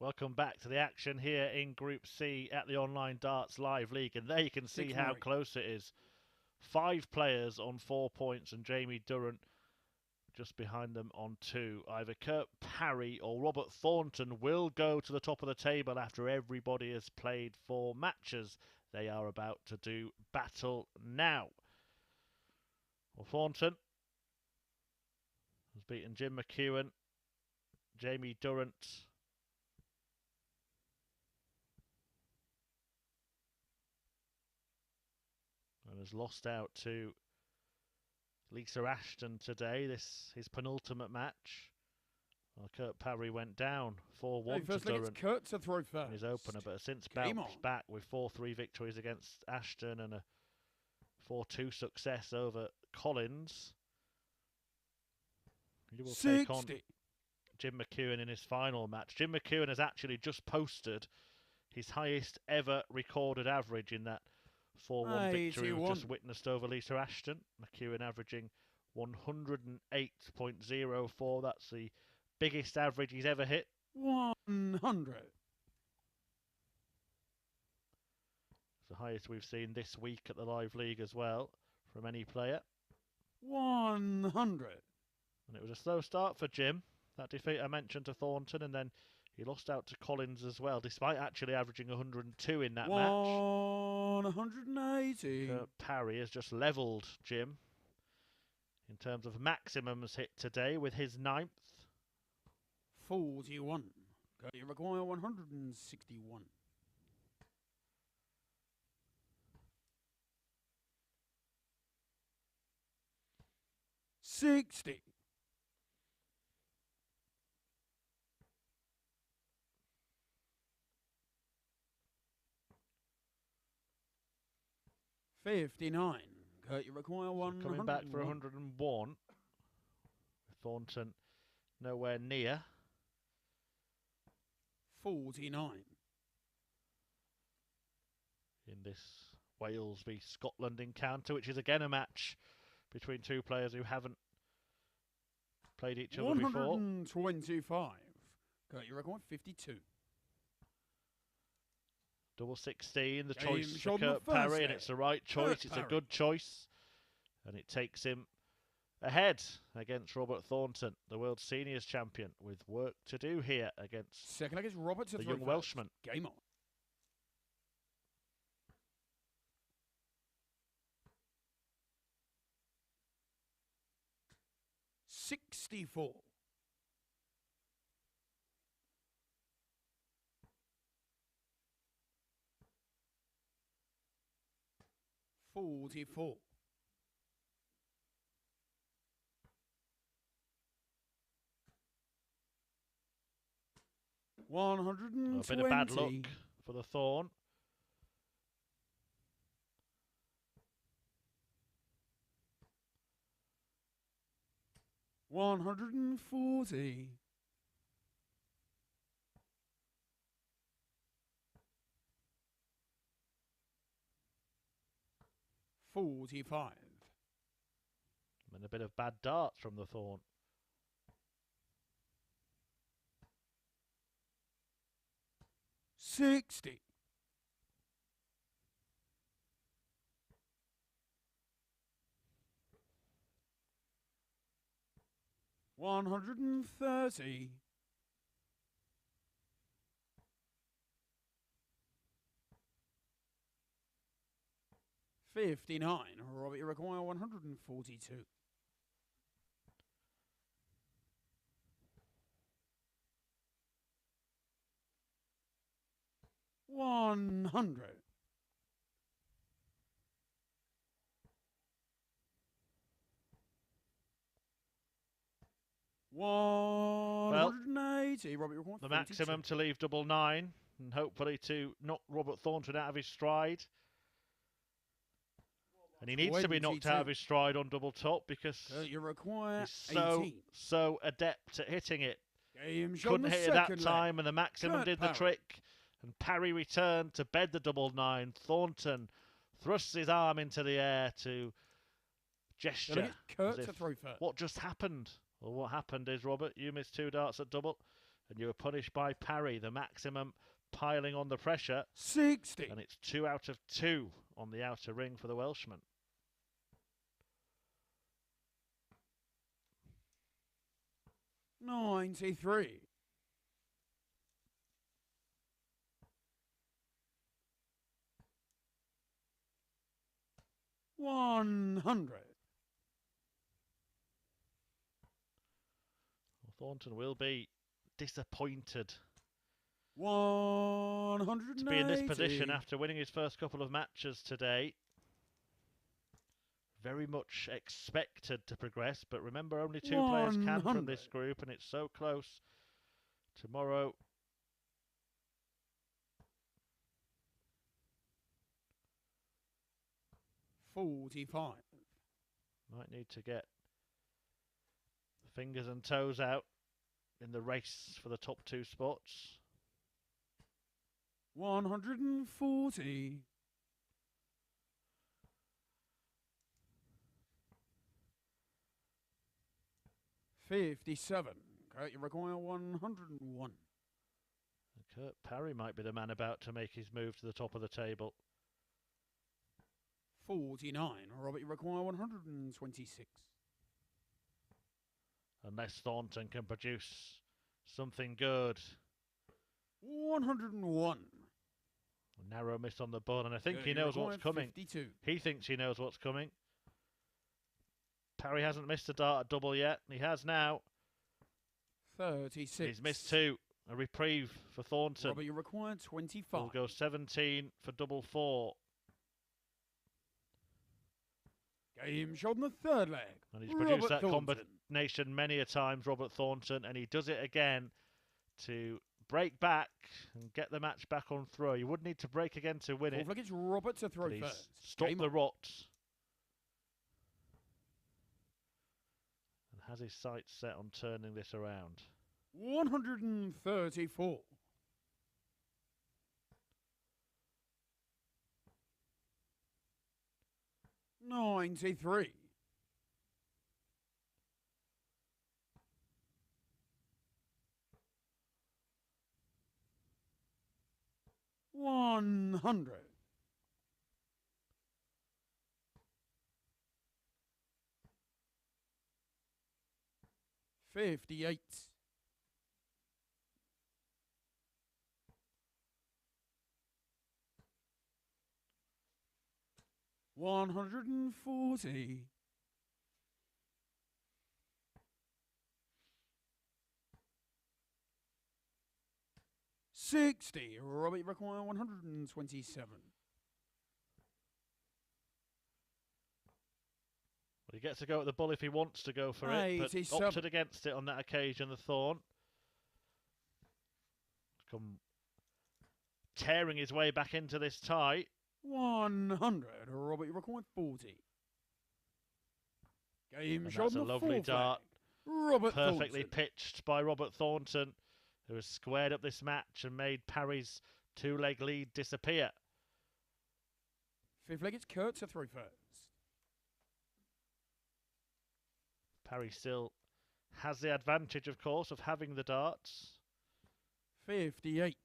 [SPEAKER 1] Welcome back to the action here in Group C at the Online Darts Live League. And there you can see how close it is. 5 players on 4 points and Jamie Durrant just behind them on 2. Either Parry or Robert Thornton will go to the top of the table after everybody has played 4 matches. They are about to do battle now. Well, Thornton has beaten Jim McEwen, Jamie Durrant, and has lost out to Lisa Ashton today. This his penultimate match. Well, Parry went down 4-1 to Durant
[SPEAKER 2] Kurt to throw first.
[SPEAKER 1] in his opener, but has since bounced back with 4-3 victories against Ashton and a 4-2 success over Collins. He will take on Jim McEwen in his final match. Jim McEwen has actually just posted his highest ever recorded average in that 4-1 victory we've just witnessed over Lisa Ashton. McEwen averaging 108.04. That's the biggest average he's ever hit.
[SPEAKER 2] 100.
[SPEAKER 1] It's the highest we've seen this week at the Live League as well from any player.
[SPEAKER 2] 100.
[SPEAKER 1] And it was a slow start for Jim. That defeat I mentioned to Thornton, and then he lost out to Collins as well, despite actually averaging 102 in that match.
[SPEAKER 2] 180.
[SPEAKER 1] Parry has just levelled Jim in terms of maximums hit today with his 9th.
[SPEAKER 2] 41. You require 161. 60. 59. You require 101.
[SPEAKER 1] Coming back for 101. Thornton nowhere near.
[SPEAKER 2] 49.
[SPEAKER 1] In this Wales v Scotland encounter, which is again a match between 2 players who haven't played each other before.
[SPEAKER 2] 125. You require 52.
[SPEAKER 1] Double 16, the choice for Parry, and it's the right choice. It's a good choice, and it takes him ahead against Robert Thornton, the World Seniors Champion, with work to do here against
[SPEAKER 2] Robert
[SPEAKER 1] the young Welshman.
[SPEAKER 2] Game on. 64. 44. 120.
[SPEAKER 1] A bit of bad luck for the Thorn.
[SPEAKER 2] 140. 45.
[SPEAKER 1] And a bit of bad darts from the Thorn.
[SPEAKER 2] 60. 130. 59. Robert, you require 142. 100. 180. Robert, you require
[SPEAKER 1] the maximum to leave double 9 and hopefully to knock Robert Thornton out of his stride. And he needs to be knocked out of his stride on double top because
[SPEAKER 2] you require
[SPEAKER 1] he's so adept at hitting it. Couldn't hit it that time, and the maximum did the trick. And Parry returned to bed the double 9. Thornton thrusts his arm into the air to gesture.
[SPEAKER 2] Kurt to throw first.
[SPEAKER 1] What just happened? Well, what happened is, Robert, you missed 2 darts at double, and you were punished by Parry, the maximum piling on the pressure.
[SPEAKER 2] 60.
[SPEAKER 1] And it's 2 out of 2 on the outer ring for the Welshman.
[SPEAKER 2] $93. 100.
[SPEAKER 1] Thornton will be disappointed
[SPEAKER 2] 180.
[SPEAKER 1] to be in this position after winning his first couple of matches today. Very much expected to progress, but remember, only 2 players can from this group, and it's so close. Tomorrow,
[SPEAKER 2] $45.
[SPEAKER 1] might need to get fingers and toes out in the race for the top 2 spots.
[SPEAKER 2] 140. $57. Okay, you require 101.
[SPEAKER 1] Kurt Parry might be the man about to make his move to the top of the table.
[SPEAKER 2] 49. Robert, you require 126.
[SPEAKER 1] Unless Thornton can produce something good.
[SPEAKER 2] 101.
[SPEAKER 1] A narrow miss on the ball, and I think he
[SPEAKER 2] You
[SPEAKER 1] knows
[SPEAKER 2] require
[SPEAKER 1] what's coming.
[SPEAKER 2] 52.
[SPEAKER 1] He thinks he knows what's coming. Parry hasn't missed a dart double yet. He has now.
[SPEAKER 2] 36.
[SPEAKER 1] He's missed 2. A reprieve for Thornton.
[SPEAKER 2] Robert, you require 25.
[SPEAKER 1] We'll go 17 for double 4.
[SPEAKER 2] Game shot in the third leg.
[SPEAKER 1] And he's produced that
[SPEAKER 2] Thornton.
[SPEAKER 1] combination many a times, Robert Thornton, and he does it again to break back and get the match back on throw. You would need to break again to win it.
[SPEAKER 2] Like it's Robert to throw
[SPEAKER 1] He's
[SPEAKER 2] first.
[SPEAKER 1] stopped the rot and has his sights set on turning this around.
[SPEAKER 2] 134. $93. $100. $58. $140. $60. Robert, you require 127.
[SPEAKER 1] Well, he gets to go at the bull if he wants to go for it, but
[SPEAKER 2] 87.
[SPEAKER 1] opted against it on that occasion, the Thorn. Come tearing his way back into this tie.
[SPEAKER 2] 100. Robert, you require 40. Game
[SPEAKER 1] And
[SPEAKER 2] shot
[SPEAKER 1] that's
[SPEAKER 2] in
[SPEAKER 1] a
[SPEAKER 2] the
[SPEAKER 1] lovely
[SPEAKER 2] fourth
[SPEAKER 1] dart.
[SPEAKER 2] leg. Robert
[SPEAKER 1] Perfectly
[SPEAKER 2] Thornton.
[SPEAKER 1] pitched by Robert Thornton, who has squared up this match and made Parry's 2-leg lead disappear.
[SPEAKER 2] Fifth leg, it's Kurt to throw first.
[SPEAKER 1] Parry still has the advantage, of course, of having the darts.
[SPEAKER 2] 58.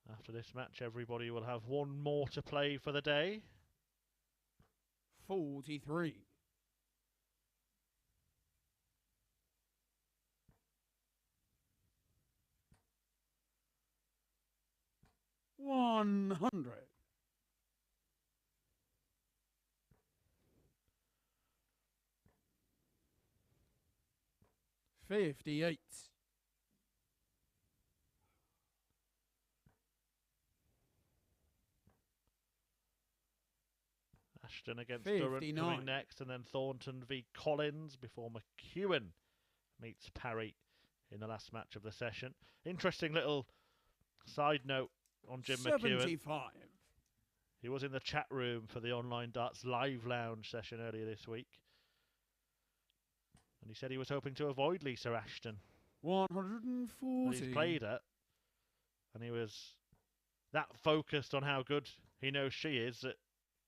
[SPEAKER 1] After this match, everybody will have one more to play for the day.
[SPEAKER 2] 43. $100. $58.
[SPEAKER 1] Ashton against Durrant
[SPEAKER 2] 59.
[SPEAKER 1] coming next, and then Thornton v Collins before McEwen meets Parry in the last match of the session. Interesting little side note on Jim McEwen.
[SPEAKER 2] 75.
[SPEAKER 1] He was in the chat room for the Online Darts Live Lounge session earlier this week. And he said he was hoping to avoid Lisa Ashton.
[SPEAKER 2] 140.
[SPEAKER 1] He's played it, and he was that focused on how good he knows she is that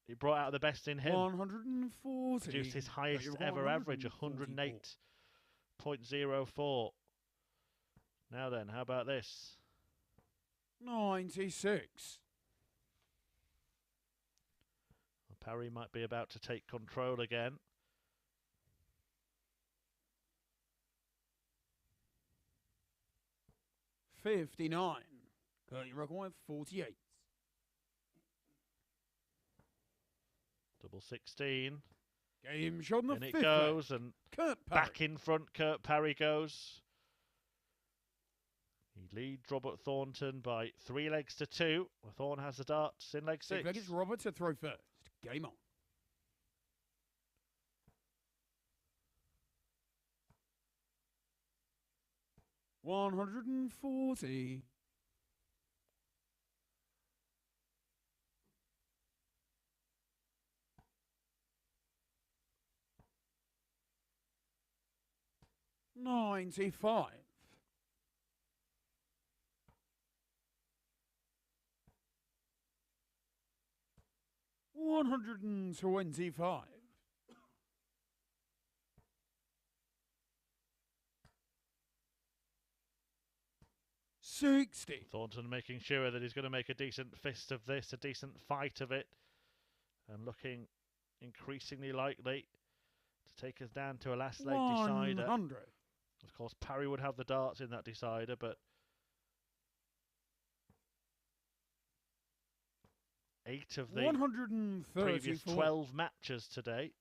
[SPEAKER 1] he brought out the best in him.
[SPEAKER 2] 140.
[SPEAKER 1] Produced his highest ever average, 108 0.04. Now then, how about this?
[SPEAKER 2] 96.
[SPEAKER 1] Parry might be about to take control again.
[SPEAKER 2] $59. You require 48.
[SPEAKER 1] Double 16.
[SPEAKER 2] Game shot on the
[SPEAKER 1] In it
[SPEAKER 2] fifth
[SPEAKER 1] goes,
[SPEAKER 2] leg.
[SPEAKER 1] and
[SPEAKER 2] Kurt Parry.
[SPEAKER 1] back in front, Kurt Parry goes. He leads Robert Thornton by 3 legs to 2. Thornton has the darts in leg 6.
[SPEAKER 2] Leg is Robert to throw first. Game on. $140. $95. $125. $60.
[SPEAKER 1] Thornton making sure that he's going to make a decent fist of this, a decent fight of it, and looking increasingly likely to take us down to a last leg decider.
[SPEAKER 2] 100.
[SPEAKER 1] Of course, Parry would have the darts in that decider, but 8 of the previous 12 matches today.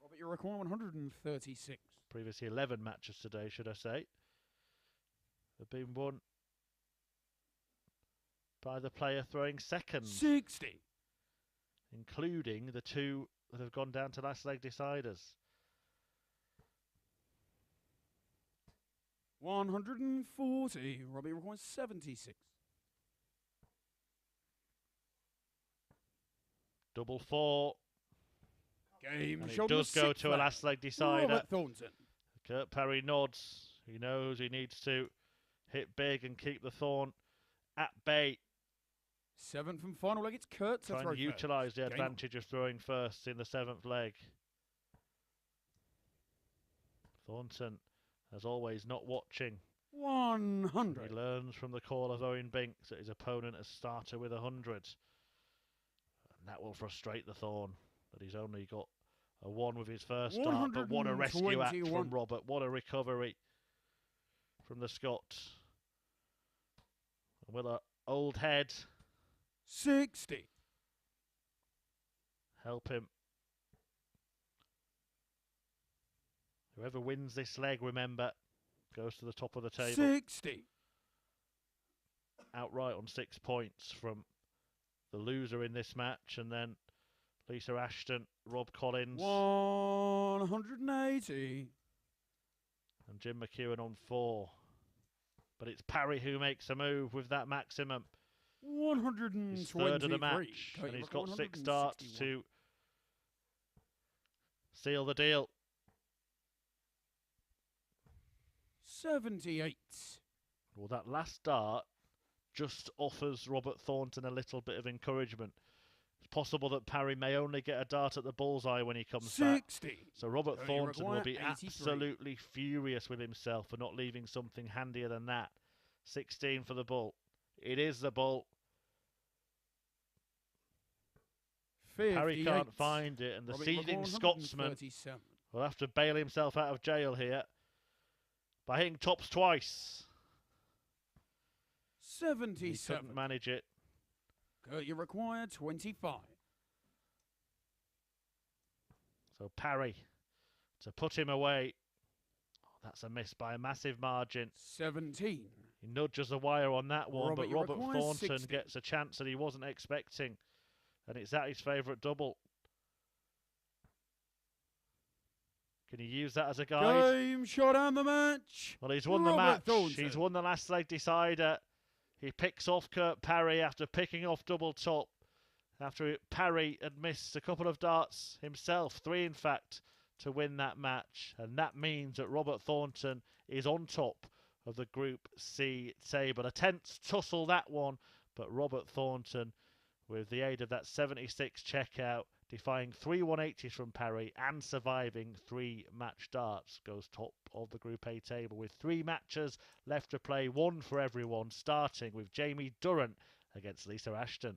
[SPEAKER 2] Robert, you require 136.
[SPEAKER 1] Previously 11 matches today, should I say, have been won by the player throwing second.
[SPEAKER 2] 60.
[SPEAKER 1] Including the 2 that have gone down to last leg deciders.
[SPEAKER 2] 140. Robbie requires 76.
[SPEAKER 1] Double 4.
[SPEAKER 2] Game
[SPEAKER 1] And
[SPEAKER 2] shot
[SPEAKER 1] it does go to a last leg decider.
[SPEAKER 2] Robert Thornton.
[SPEAKER 1] Kurt Parry nods. He knows he needs to hit big and keep the Thorn at bay.
[SPEAKER 2] 7th and final leg. It's Kurt to
[SPEAKER 1] Trying
[SPEAKER 2] throw
[SPEAKER 1] to utilise the advantage of throwing first in the 7th leg. Thornton, as always, not watching.
[SPEAKER 2] 100.
[SPEAKER 1] He learns from the call of Owen Binks that his opponent has started with 100. And that will frustrate the Thorn, that he's only got a 1 with his first start. But what a rescue act from Robert. What a recovery from the Scot. And will an old head
[SPEAKER 2] 60.
[SPEAKER 1] help him? Whoever wins this leg, remember, goes to the top of the table.
[SPEAKER 2] 60.
[SPEAKER 1] Outright on 6 points from the loser in this match. And then Lisa Ashton, Rob Collins.
[SPEAKER 2] 180.
[SPEAKER 1] And Jim McEwen on 4. But it's Parry who makes a move with that maximum.
[SPEAKER 2] 123.
[SPEAKER 1] His third of the match. And he's got 6 darts to seal the deal.
[SPEAKER 2] 78.
[SPEAKER 1] Well, that last dart just offers Robert Thornton a little bit of encouragement. It's possible that Parry may only get a dart at the bullseye when he comes
[SPEAKER 2] 60.
[SPEAKER 1] back. So Robert Thornton will be
[SPEAKER 2] 83.
[SPEAKER 1] absolutely furious with himself for not leaving something handier than that. 16 for the bull. It is the bull.
[SPEAKER 2] 58.
[SPEAKER 1] Parry can't find it, and the seething Scotsman will have to bail himself out of jail here by hitting tops twice.
[SPEAKER 2] 77.
[SPEAKER 1] He couldn't manage it.
[SPEAKER 2] You require 25.
[SPEAKER 1] So Parry to put him away. Oh, that's a miss by a massive margin.
[SPEAKER 2] 17.
[SPEAKER 1] He nudges the wire on that one, but Robert Thornton
[SPEAKER 2] 60.
[SPEAKER 1] gets a chance that he wasn't expecting. And it's at his favourite double. Can he use that as a guide?
[SPEAKER 2] Game shot on the match.
[SPEAKER 1] Well, he's won the match. He's won the last leg decider. He picks off Kurt Parry after picking off double top. After Parry had missed a couple of darts himself, 3 in fact, to win that match. And that means that Robert Thornton is on top of the Group C table. A tense tussle, that one, but Robert Thornton, with the aid of that 76 checkout, defying 3 180s from Parry and surviving 3 match darts, goes top of the Group A table with 3 matches left to play, one for everyone, starting with Jamie Durrant against Lisa Ashton.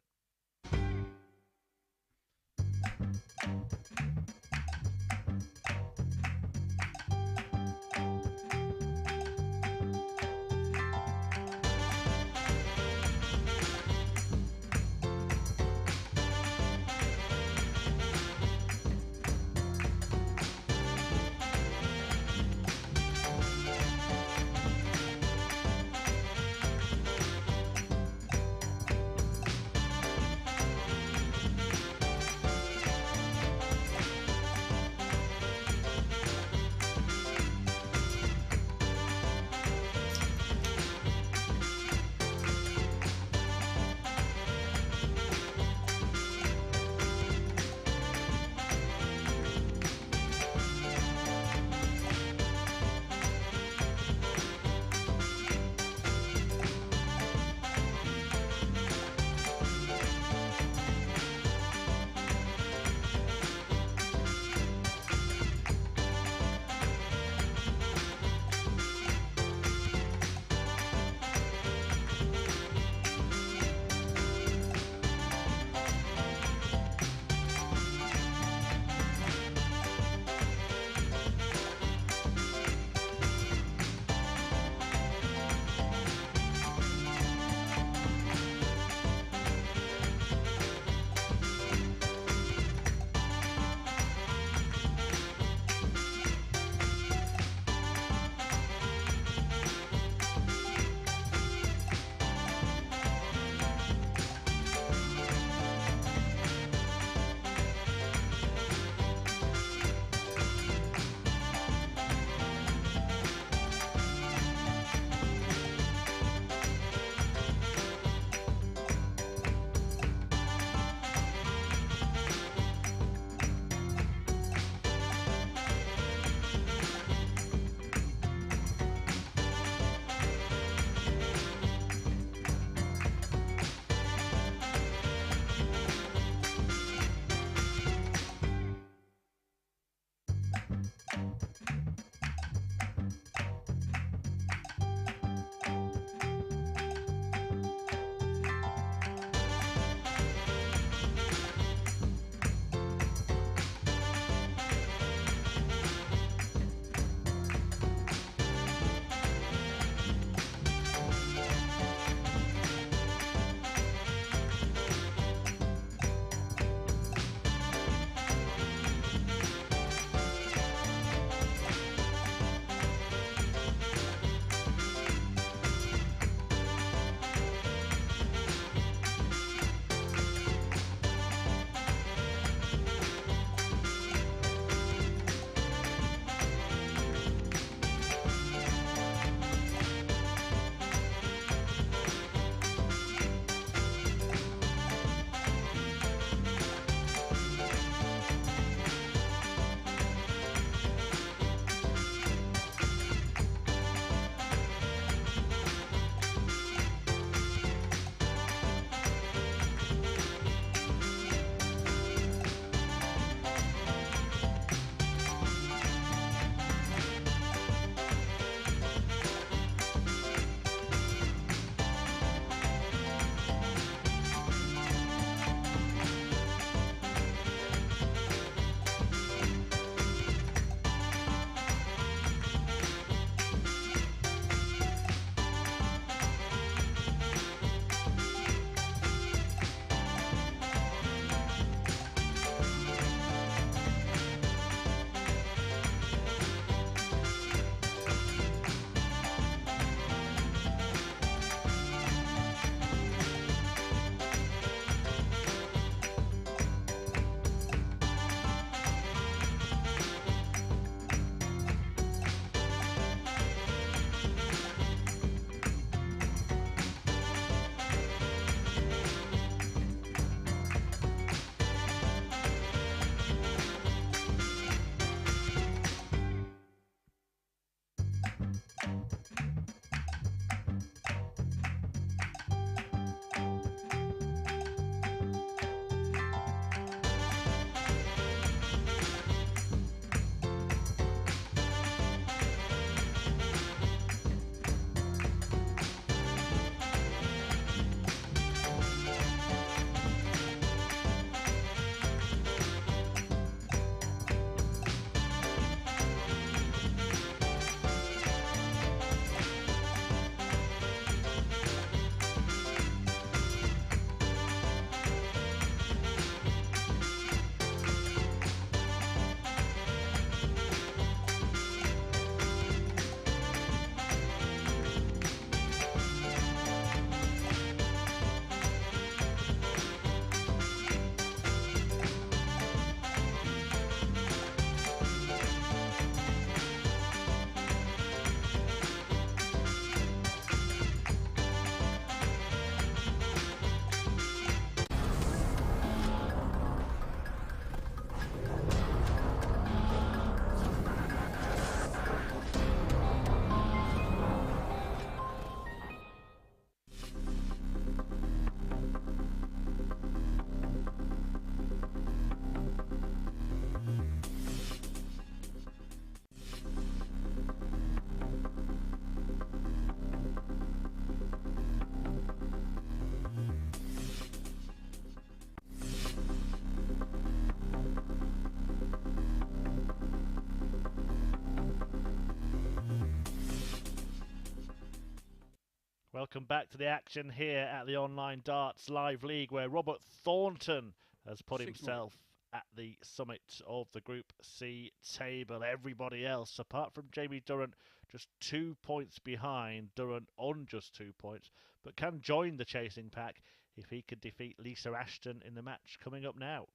[SPEAKER 1] Welcome back to the action here at the Online Darts Live League, where Robert Thornton has put
[SPEAKER 2] 6-1.
[SPEAKER 1] himself at the summit of the Group C table. Everybody else, apart from Jamie Durrant, just 2 points behind. Durant on just 2 points, but can join the chasing pack if he could defeat Lisa Ashton in the match coming up now.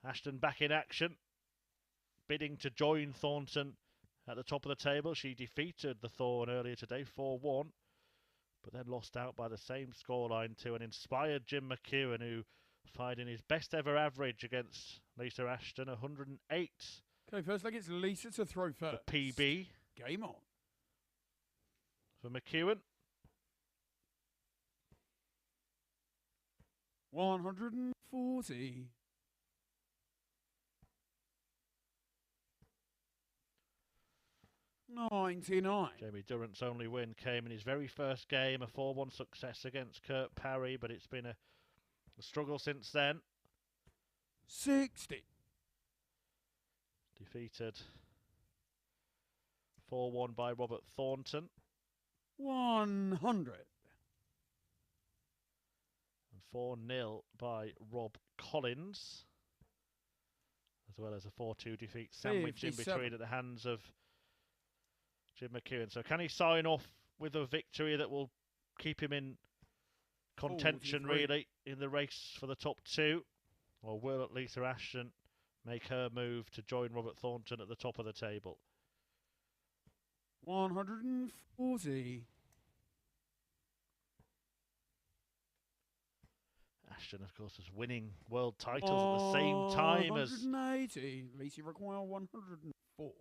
[SPEAKER 1] Ashton back in action, bidding to join Thornton at the top of the table. She defeated the Thorn earlier today, 4-1, but then lost out by the same scoreline to an inspired Jim McEwen, who fired in his best ever average against Lisa Ashton, 108.
[SPEAKER 2] Okay, first leg, it's Lisa to throw first.
[SPEAKER 1] The PB.
[SPEAKER 2] Game on.
[SPEAKER 1] For McEwen.
[SPEAKER 2] 140. $99.
[SPEAKER 1] Jamie Durrant's only win came in his very first game, a 4-1 success against Parry, but it's been a struggle since then.
[SPEAKER 2] 60.
[SPEAKER 1] Defeated 4-1 by Robert Thornton.
[SPEAKER 2] 100.
[SPEAKER 1] And 4-0 by Rob Collins, as well as a 4-2 defeat sandwiched in
[SPEAKER 2] 57.
[SPEAKER 1] between at the hands of Jim McEwen. So can he sign off with a victory that will keep him in contention,
[SPEAKER 2] 43.
[SPEAKER 1] really, in the race for the top two? Or will Lisa Ashton make her move to join Robert Thornton at the top of the table?
[SPEAKER 2] 140.
[SPEAKER 1] Ashton, of course, is winning world titles at the same time as
[SPEAKER 2] 180. Lisa require 104.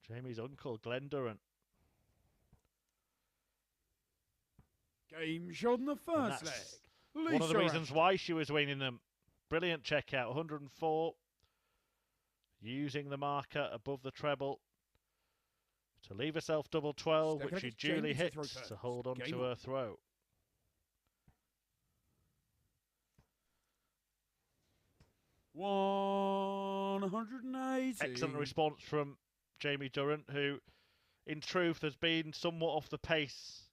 [SPEAKER 1] Jamie's uncle, Glenn Durant.
[SPEAKER 2] Game shot in the first leg.
[SPEAKER 1] One of the reasons why she was winning them. Brilliant checkout, 104. Using the marker above the treble to leave herself double 12, which she duly hits to hold on to her throw.
[SPEAKER 2] $180.
[SPEAKER 1] Excellent response from Jamie Durrant, who in truth has been somewhat off the pace.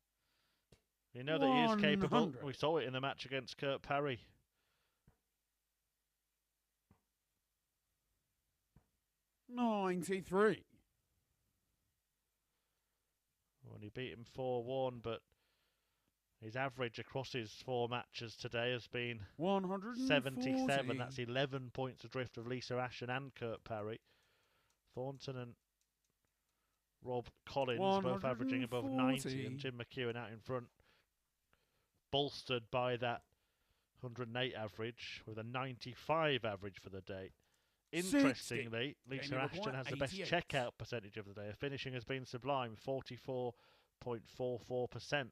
[SPEAKER 1] You know that he is capable.
[SPEAKER 2] 100.
[SPEAKER 1] We saw it in the match against Parry.
[SPEAKER 2] $93.
[SPEAKER 1] When he beat him 4-1, but his average across his 4 matches today has been 77. That's 11 points adrift of Lisa Ashton and Parry. Thornton and Rob Collins both averaging above 90, and Jim McEwen out in front, bolstered by that 108 average with a 95 average for the day. Interestingly, Lisa Ashton has the best checkout percentage of the day. Her finishing has been sublime, 44.44%.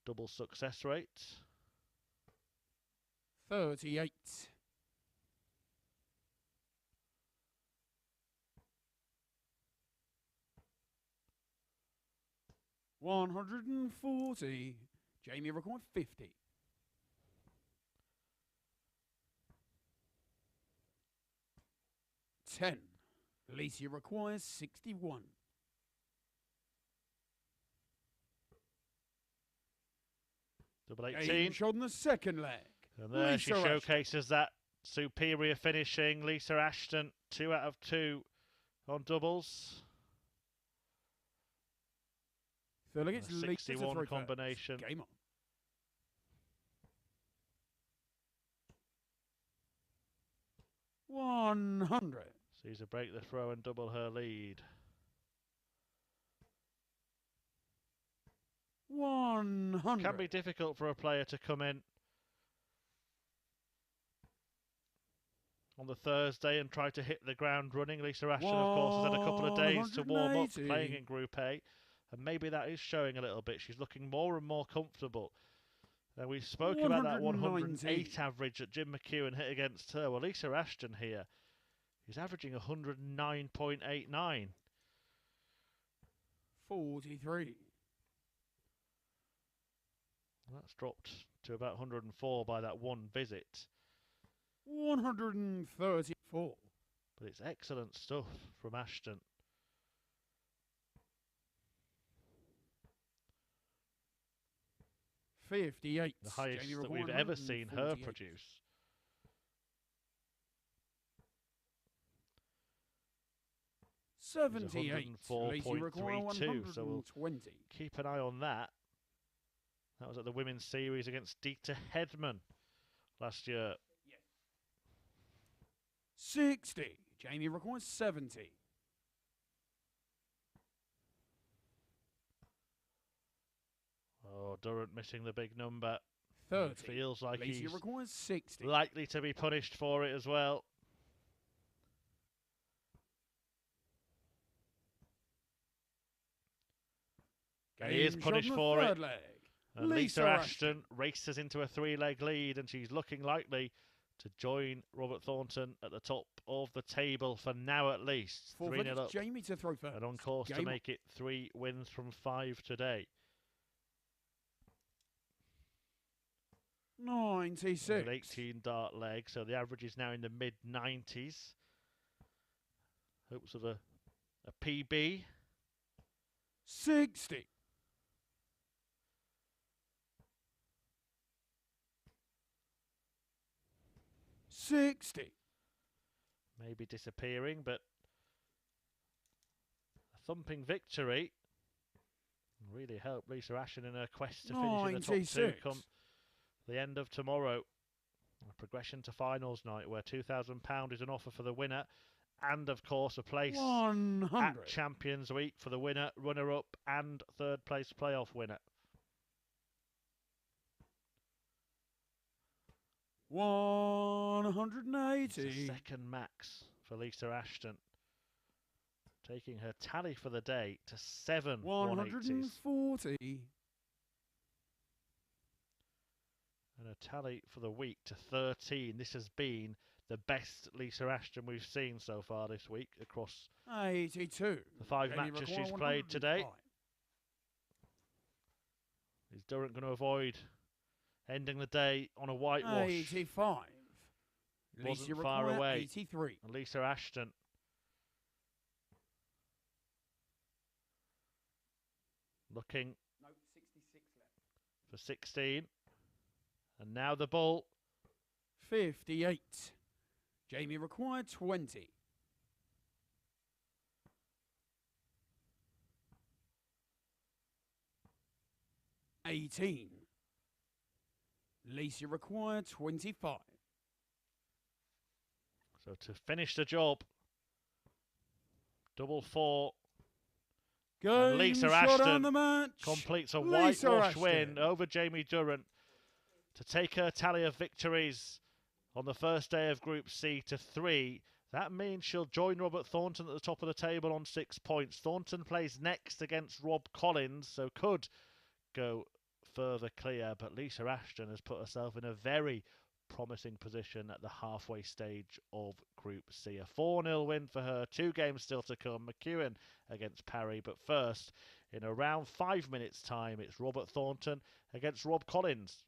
[SPEAKER 1] Double success rate.
[SPEAKER 2] 38. $140. Jamie required 50. 10. Alicia requires 61.
[SPEAKER 1] Double 18.
[SPEAKER 2] Game shot in the second leg.
[SPEAKER 1] And there she showcases that superior finishing. Lisa Ashton, 2 out of 2 on doubles.
[SPEAKER 2] So look, it's
[SPEAKER 1] 61 combination.
[SPEAKER 2] Game on. $100.
[SPEAKER 1] Sees her break the throw and double her lead.
[SPEAKER 2] 100.
[SPEAKER 1] Can be difficult for a player to come in on the Thursday and try to hit the ground running. Lisa Ashton, of course, has had a couple of days to warm up playing in Group A, and maybe that is showing a little bit. She's looking more and more comfortable. We spoke about that 108 average that Jim McEwen hit against her. Well, Lisa Ashton here is averaging 109.89.
[SPEAKER 2] 43.
[SPEAKER 1] That's dropped to about 104 by that one visit.
[SPEAKER 2] 134.
[SPEAKER 1] But it's excellent stuff from Ashton.
[SPEAKER 2] 58.
[SPEAKER 1] The highest
[SPEAKER 2] Jamie
[SPEAKER 1] that
[SPEAKER 2] required
[SPEAKER 1] we've ever seen her
[SPEAKER 2] 148.
[SPEAKER 1] produce.
[SPEAKER 2] 78. Lacey require
[SPEAKER 1] 104.32, so we'll
[SPEAKER 2] 120.
[SPEAKER 1] keep an eye on that. That was at the women's series against Dieter Hedman last year.
[SPEAKER 2] 60. Jamie requires 70.
[SPEAKER 1] Oh, Durant missing the big number.
[SPEAKER 2] 30.
[SPEAKER 1] It feels like
[SPEAKER 2] Lacey
[SPEAKER 1] he's
[SPEAKER 2] requires 60.
[SPEAKER 1] likely to be punished for it as well. He is punished for it.
[SPEAKER 2] Leg.
[SPEAKER 1] And Lisa Ashton races into a 3-leg lead, and she's looking likely to join Robert Thornton at the top of the table for now at least. 3-0 up.
[SPEAKER 2] Jamie to throw first.
[SPEAKER 1] And on course to make it 3 wins from 5 today.
[SPEAKER 2] 96.
[SPEAKER 1] An 18 dart leg, so the average is now in the mid-90s. Hopes of a PB.
[SPEAKER 2] 60. 60.
[SPEAKER 1] Maybe disappearing, but a thumping victory really helped Lisa Ashton in her quest to finish in the top 2 come the end of tomorrow. A progression to finals night where £2,000 is an offer for the winner, and of course a place
[SPEAKER 2] 100.
[SPEAKER 1] at Champions Week for the winner, runner-up and third place playoff winner.
[SPEAKER 2] 180.
[SPEAKER 1] It's a second max for Lisa Ashton, taking her tally for the day to 7 180s.
[SPEAKER 2] 140.
[SPEAKER 1] And a tally for the week to 13. This has been the best Lisa Ashton we've seen so far this week across
[SPEAKER 2] 82.
[SPEAKER 1] the 5 matches she's played today. Is Durant going to avoid ending the day on a whitewash?
[SPEAKER 2] 85.
[SPEAKER 1] Wasn't far away.
[SPEAKER 2] 83.
[SPEAKER 1] And Lisa Ashton looking
[SPEAKER 2] 66 left.
[SPEAKER 1] for 16. And now the ball.
[SPEAKER 2] 58. Jamie required 20. 18. Lacey required 25.
[SPEAKER 1] So to finish the job, double 4. And Lisa Ashton completes a whitewash win over Jamie Durant to take her tally of victories on the first day of Group C to 3. That means she'll join Robert Thornton at the top of the table on 6 points. Thornton plays next against Rob Collins, so could go further clear. But Lisa Ashton has put herself in a very promising position at the halfway stage of Group C. A 4-0 win for her. 2 games still to come. McEwen against Parry. But first, in around 5 minutes' time, it's Robert Thornton against Rob Collins.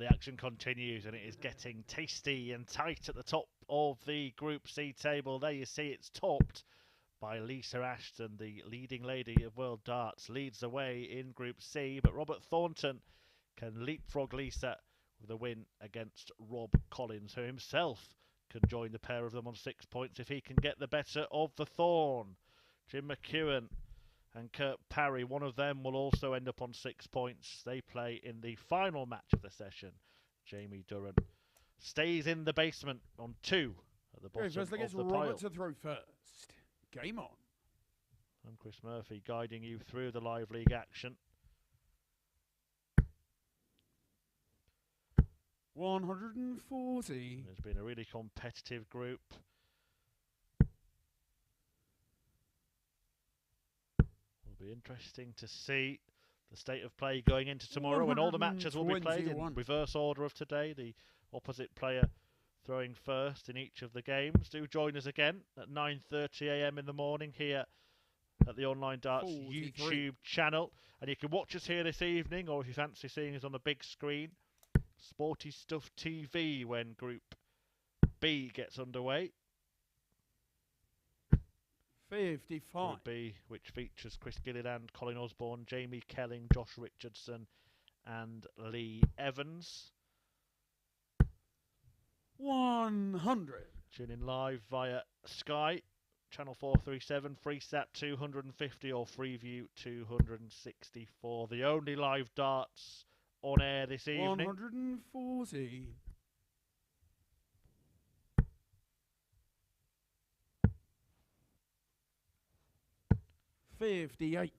[SPEAKER 1] The action continues and it is getting tasty and tight at the top of the Group C table. There you see it's topped by Lisa Ashton, the leading lady of World Darts, leads the way in Group C, but Robert Thornton can leapfrog Lisa with a win against Rob Collins, who himself can join the pair of them on 6 points if he can get the better of the Thorn. Jim McEwen and Kurt Parry, one of them will also end up on 6 points. They play in the final match of the session. Jamie Durrant stays in the basement on 2 at the bottom of the pile.
[SPEAKER 2] Robert to throw first. Game on.
[SPEAKER 1] I'm Chris Murphy guiding you through the live league action.
[SPEAKER 2] 140.
[SPEAKER 1] It's been a really competitive group. Will be interesting to see the state of play going into tomorrow when all the matches will be played in reverse order of today. The opposite player throwing first in each of the games. Do join us again at 9:30 AM in the morning here at the Online Darts
[SPEAKER 2] 43.
[SPEAKER 1] YouTube channel. And you can watch us here this evening, or if you fancy seeing us on the big screen, Sporty Stuff TV when Group B gets underway.
[SPEAKER 2] 55.
[SPEAKER 1] Group B, which features Chris Gilliland, Colin Osborne, Jamie Kelling, Josh Richardson and Lee Evans.
[SPEAKER 2] 100.
[SPEAKER 1] Tune in live via Sky, channel 437, Freesat 250 or Freeview 264. The only live darts on air this evening.
[SPEAKER 2] 140. 58.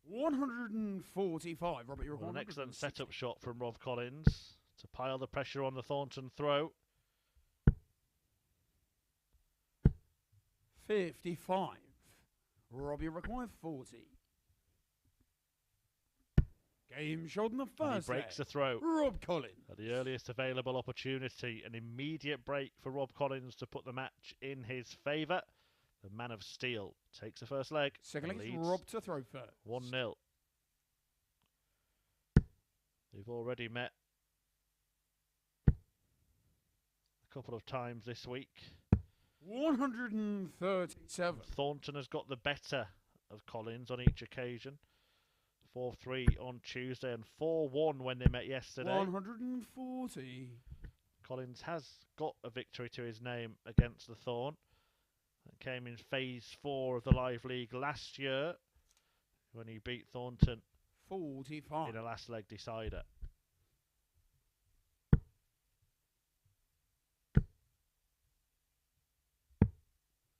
[SPEAKER 2] 145. Robert, you're
[SPEAKER 1] an excellent setup shot from Rob Collins to pile the pressure on the Thornton throw.
[SPEAKER 2] 55. Robbie requires 40. Game shot in the first.
[SPEAKER 1] He breaks the throw.
[SPEAKER 2] Rob Collins.
[SPEAKER 1] At the earliest available opportunity, an immediate break for Rob Collins to put the match in his favour. The man of steel takes the first leg.
[SPEAKER 2] Second leg is Rob to throw first.
[SPEAKER 1] 1-0. They've already met a couple of times this week.
[SPEAKER 2] 137.
[SPEAKER 1] Thornton has got the better of Collins on each occasion. 4-3 on Tuesday and 4-1 when they met yesterday.
[SPEAKER 2] 140.
[SPEAKER 1] Collins has got a victory to his name against the Thorn. That came in phase 4 of the Live League last year when he beat Thornton
[SPEAKER 2] 45
[SPEAKER 1] in a last leg decider.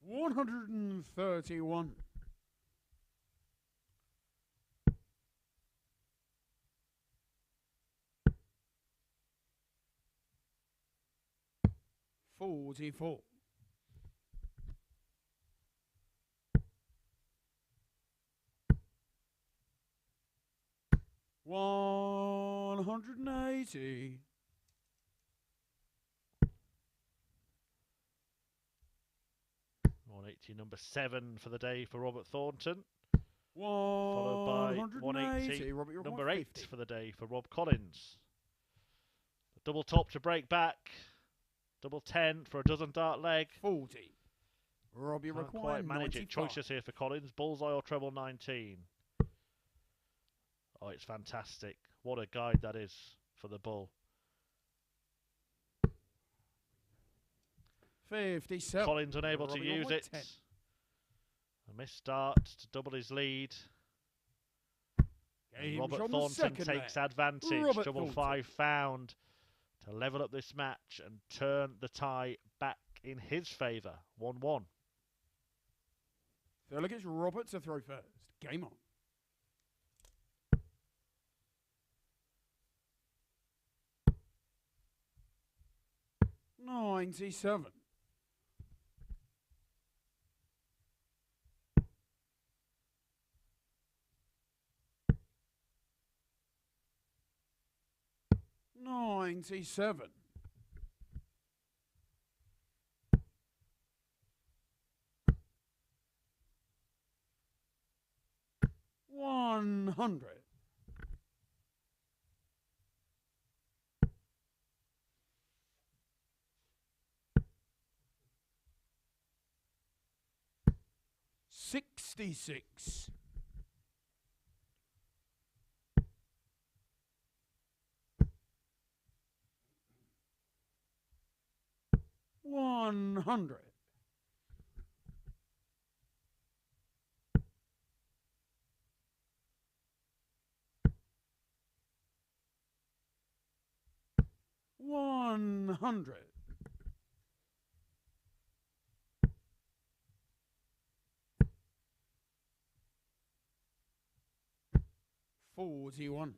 [SPEAKER 2] $131. 44. 180.
[SPEAKER 1] 180, number 7 for the day for Robert Thornton.
[SPEAKER 2] 180.
[SPEAKER 1] Followed by 180,
[SPEAKER 2] Robert,
[SPEAKER 1] number 8 for the day for Rob Collins. A double top to break back. Double 10 for a dozen dart leg.
[SPEAKER 2] 40. Robbie
[SPEAKER 1] Can't
[SPEAKER 2] required
[SPEAKER 1] quite manage
[SPEAKER 2] 95.
[SPEAKER 1] it. Choices here for Collins. Bullseye or treble 19. Oh, it's fantastic. What a guide that is for the bull.
[SPEAKER 2] 57.
[SPEAKER 1] Collins unable to
[SPEAKER 2] Robbie
[SPEAKER 1] use it.
[SPEAKER 2] 10.
[SPEAKER 1] A missed start to double his lead. And Robert Thornton takes advantage.
[SPEAKER 2] Robert
[SPEAKER 1] Double
[SPEAKER 2] Thornton.
[SPEAKER 1] 5 found to level up this match and turn the tie back in his favour. 1-1.
[SPEAKER 2] So look, it's Robert to throw first. Game on. 97. 97. 100. 66. 100. 100. 41.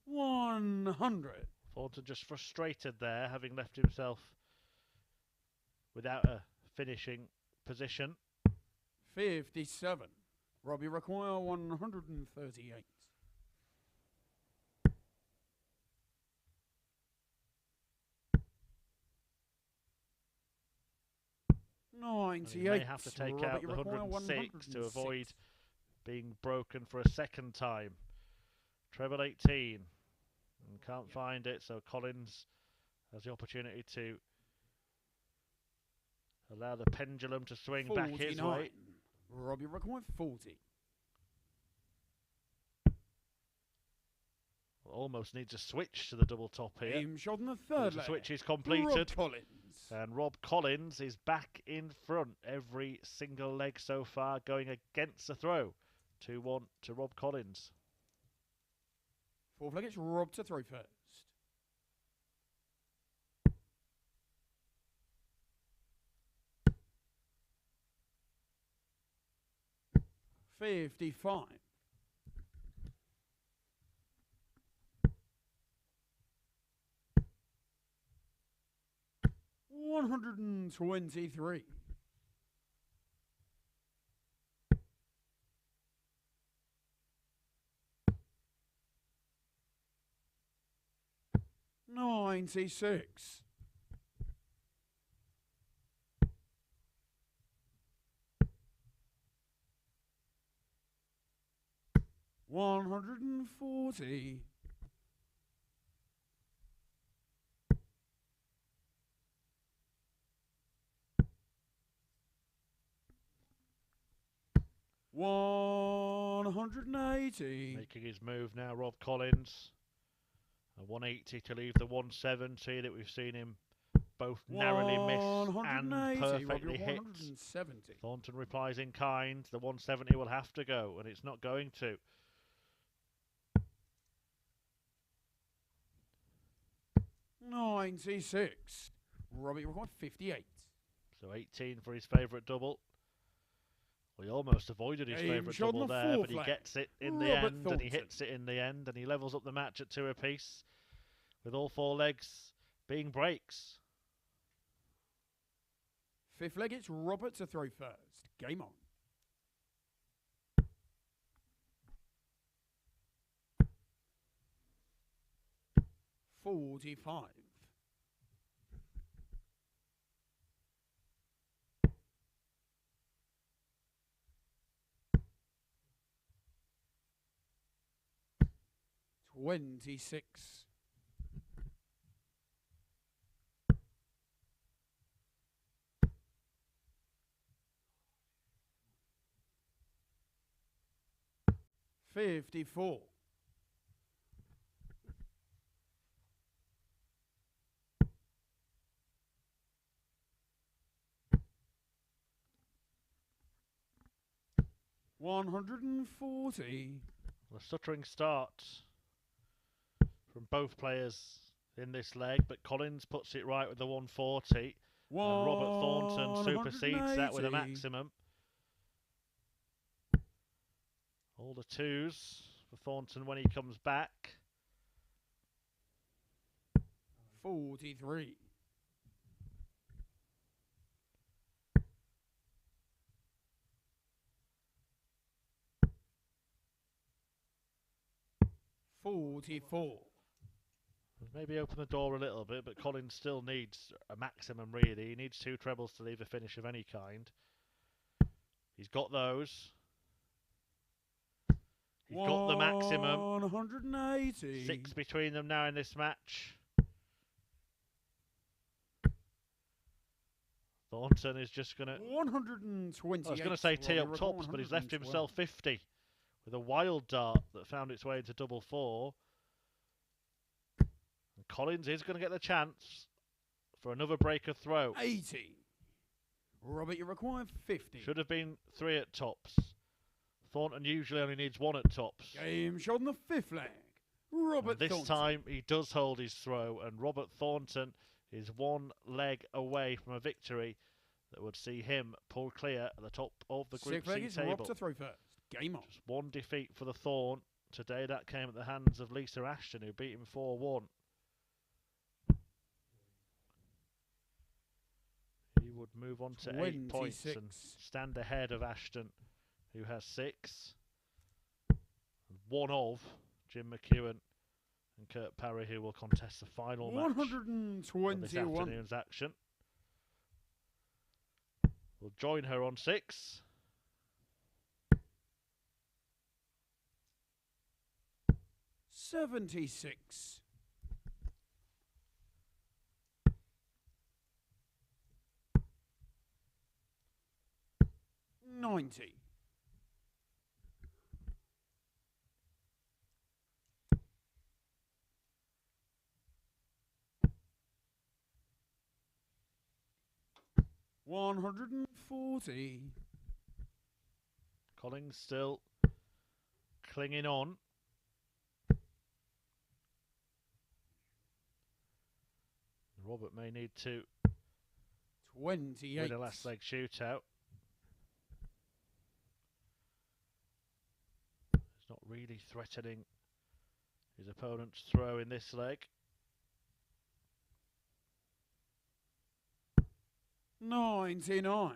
[SPEAKER 2] 100.
[SPEAKER 1] Thornton just frustrated there, having left himself without a finishing position.
[SPEAKER 2] 57. Robbie require 138. 98.
[SPEAKER 1] You may have to take
[SPEAKER 2] Robbie
[SPEAKER 1] out the
[SPEAKER 2] require
[SPEAKER 1] 106 to
[SPEAKER 2] 106.
[SPEAKER 1] avoid being broken for a second time. Treble 18. And can't find it, so Collins has the opportunity to allow the pendulum to swing
[SPEAKER 2] 49.
[SPEAKER 1] back his way.
[SPEAKER 2] Robbie require 40.
[SPEAKER 1] Almost needs a switch to the double top here.
[SPEAKER 2] Aim shot in the
[SPEAKER 1] But
[SPEAKER 2] third
[SPEAKER 1] the
[SPEAKER 2] leg.
[SPEAKER 1] switch is completed.
[SPEAKER 2] Rob Collins.
[SPEAKER 1] And Rob Collins is back in front every single leg so far, going against the throw. 2-1 to Rob Collins.
[SPEAKER 2] Fourth leg, it's Rob to throw first. 55. 123. 96. 140. 180.
[SPEAKER 1] Making his move now, Rob Collins. A 180 to leave the 170 that we've seen him both narrowly miss and
[SPEAKER 2] 180.
[SPEAKER 1] perfectly
[SPEAKER 2] Robbie,
[SPEAKER 1] hit.
[SPEAKER 2] 170.
[SPEAKER 1] Thornton replies in kind. The 170 will have to go, and it's not going to.
[SPEAKER 2] $96. Robbie required 58.
[SPEAKER 1] So 18 for his favourite double. Well, he almost avoided his
[SPEAKER 2] Aim
[SPEAKER 1] favourite
[SPEAKER 2] shot on
[SPEAKER 1] double
[SPEAKER 2] the
[SPEAKER 1] there,
[SPEAKER 2] fourth
[SPEAKER 1] but he
[SPEAKER 2] leg.
[SPEAKER 1] gets it in the
[SPEAKER 2] Robert
[SPEAKER 1] end, and he
[SPEAKER 2] Thornton.
[SPEAKER 1] hits it in the end, and he levels up the match at 2 apiece, with all 4 legs being breaks.
[SPEAKER 2] Fifth leg, it's Robert to throw first. Game on. 45. 26. 54. 140.
[SPEAKER 1] A stuttering start from both players in this leg, but Collins puts it right with the 140. And Robert Thornton supersedes that with a
[SPEAKER 2] 180.
[SPEAKER 1] maximum. All the 2s for Thornton when he comes back.
[SPEAKER 2] 43. 44.
[SPEAKER 1] Maybe open the door a little bit, but Collins still needs a maximum, really. He needs 2 trebles to leave a finish of any kind. He's got those. He's got the maximum.
[SPEAKER 2] 180.
[SPEAKER 1] 6 between them now in this match. Thornton is just going to...
[SPEAKER 2] 120.
[SPEAKER 1] I was going to say tee up tops, but he's left himself 50 with a wild dart that found its way into double 4. And Collins is going to get the chance for another breaker throw.
[SPEAKER 2] 80. Robert, you require 50.
[SPEAKER 1] Should have been 3 at tops. Thornton usually only needs 1 at tops.
[SPEAKER 2] Game shot on the 5th leg. Robert
[SPEAKER 1] This
[SPEAKER 2] Thornton.
[SPEAKER 1] time he does hold his throw, and Robert Thornton is 1 leg away from a victory that would see him pull clear at the top of the Group
[SPEAKER 2] 6th leg
[SPEAKER 1] C
[SPEAKER 2] is
[SPEAKER 1] table.
[SPEAKER 2] Rob to throw first. Game on.
[SPEAKER 1] Just 1 defeat for the Thorn. Today that came at the hands of Lisa Ashton, who beat him 4-1. He would move on to 8 points and stand ahead of Ashton, who has 6. One of Jim McEwen and Kurt Parry, who will contest the final match of this afternoon's action. Will join her on 6.
[SPEAKER 2] $76. 90. 140.
[SPEAKER 1] Collins still clinging on. Robert may need to
[SPEAKER 2] 28.
[SPEAKER 1] win a last leg shootout. He's not really threatening his opponent's throw in this leg.
[SPEAKER 2] 99.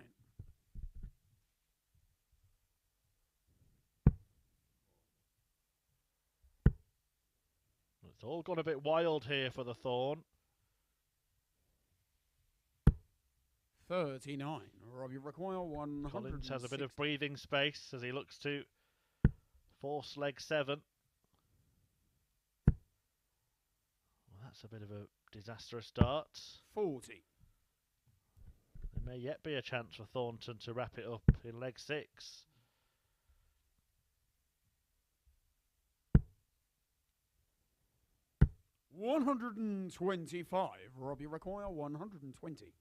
[SPEAKER 1] It's all gone a bit wild here for the Thorn.
[SPEAKER 2] 39. Rob, you require 100.
[SPEAKER 1] Collins has a bit of breathing space as he looks to force leg 7. Well, that's a bit of a disastrous start.
[SPEAKER 2] 40.
[SPEAKER 1] There may yet be a chance for Thornton to wrap it up in leg 6.
[SPEAKER 2] $125. Rob, you require 120.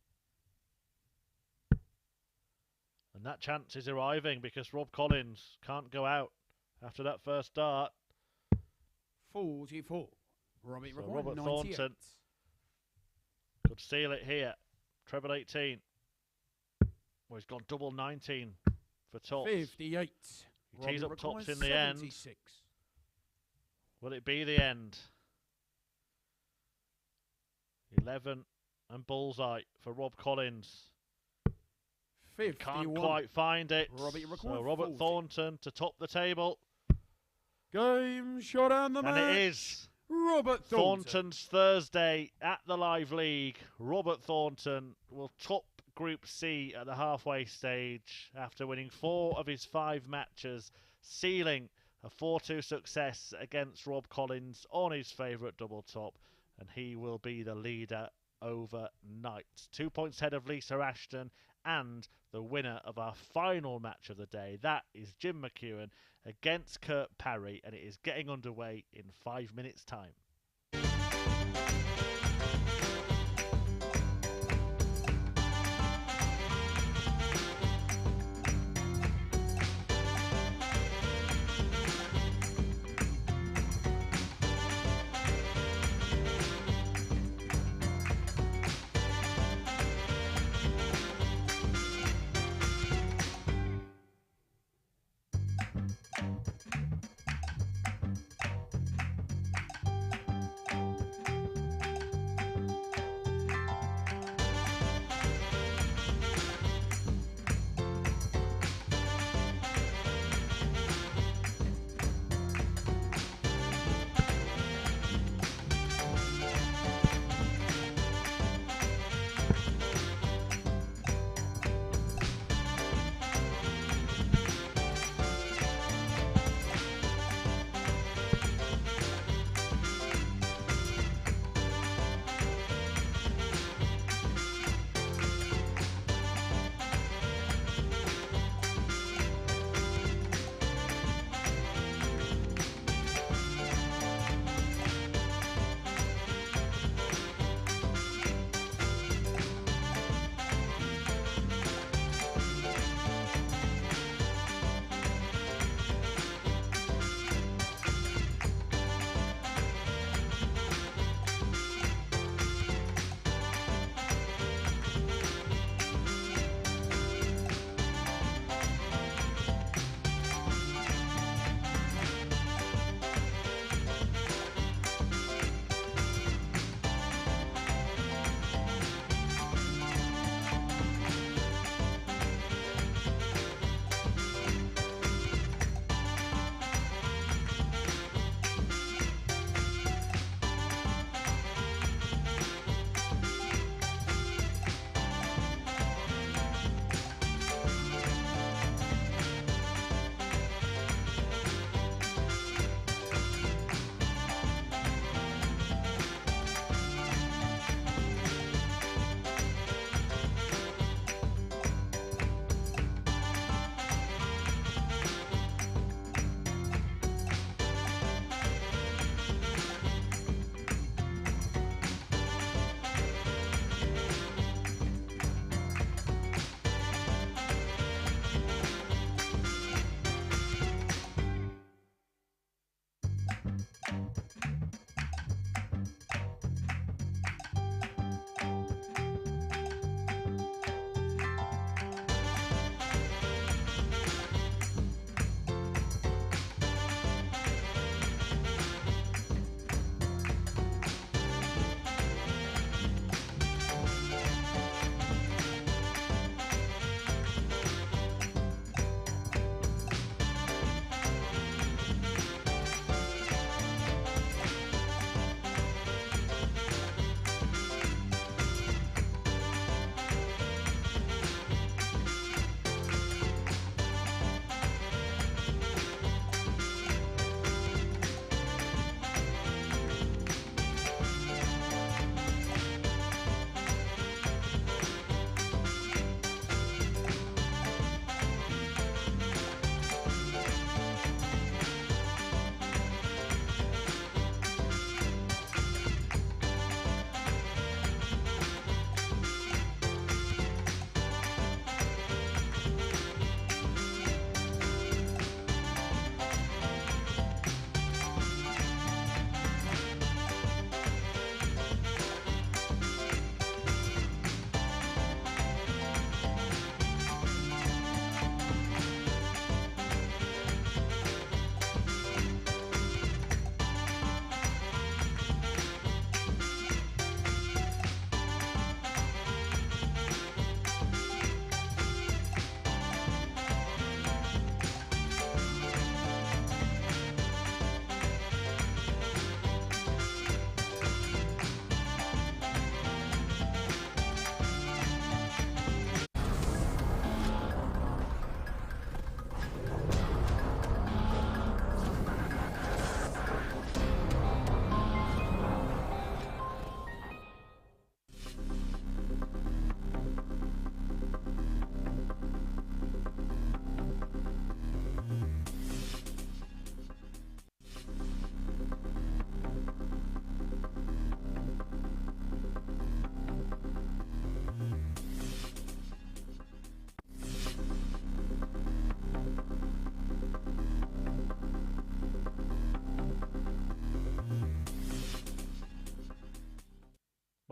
[SPEAKER 1] And that chance is arriving because Rob Collins can't go out after that first dart.
[SPEAKER 2] 44. Robbie
[SPEAKER 1] So
[SPEAKER 2] required
[SPEAKER 1] Robert
[SPEAKER 2] 98.
[SPEAKER 1] Thornton could seal it here. Treble 18. Well, he's gone double 19 for tops.
[SPEAKER 2] 58.
[SPEAKER 1] He tees up tops in the
[SPEAKER 2] 76.
[SPEAKER 1] end. Will it be the end? 11 and bullseye for Rob Collins.
[SPEAKER 2] 51.
[SPEAKER 1] Can't quite find it.
[SPEAKER 2] Robbie
[SPEAKER 1] So Robert
[SPEAKER 2] 40.
[SPEAKER 1] Thornton to top the table.
[SPEAKER 2] Game shot on the match.
[SPEAKER 1] And it is
[SPEAKER 2] Robert Thornton.
[SPEAKER 1] Thornton's Thursday at the Live League. Robert Thornton will top Group C at the halfway stage after winning 4 of his 5 matches, sealing a 4-2 success against Rob Collins on his favourite double top, and he will be the leader overnight. 2 points ahead of Lisa Ashton and the winner of our final match of the day. That is Jim McEwen against Kurt Parry, and it is getting underway in 5 minutes' time.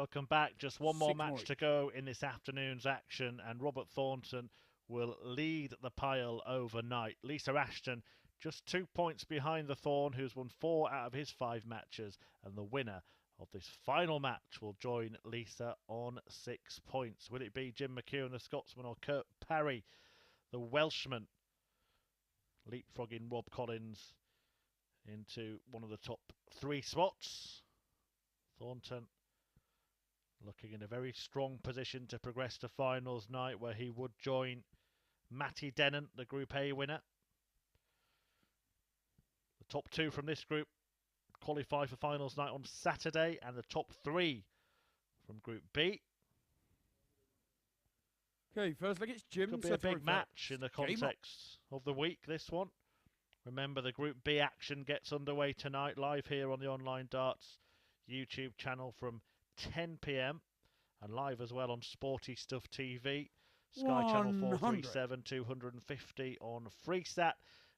[SPEAKER 1] Welcome back. Just one more
[SPEAKER 2] 6
[SPEAKER 1] match
[SPEAKER 2] more
[SPEAKER 1] to
[SPEAKER 2] each.
[SPEAKER 1] go in this afternoon's action, and Robert Thornton will lead the pile overnight. Lisa Ashton just 2 points behind the Thorn, who's won 4 out of his 5 matches, and the winner of this final match will join Lisa on 6 points. Will it be Jim McEwen, the Scotsman, or Kurt Parry, the Welshman, leapfrogging Rob Collins into one of the top 3 spots? Thornton looking in a very strong position to progress to finals night, where he would join Matty Dennant, the Group A winner. The top 2 from this group qualify for finals night on Saturday, and the top 3 from Group B.
[SPEAKER 2] Okay, first leg, it's Jim.
[SPEAKER 1] Could be a big match in the context of the week, this one. Remember, the Group B action gets underway tonight, live here on the Online Darts YouTube channel from 10 p.m. and live as well on Sporty Stuff TV, Sky Channel 437, 250 on Freesat,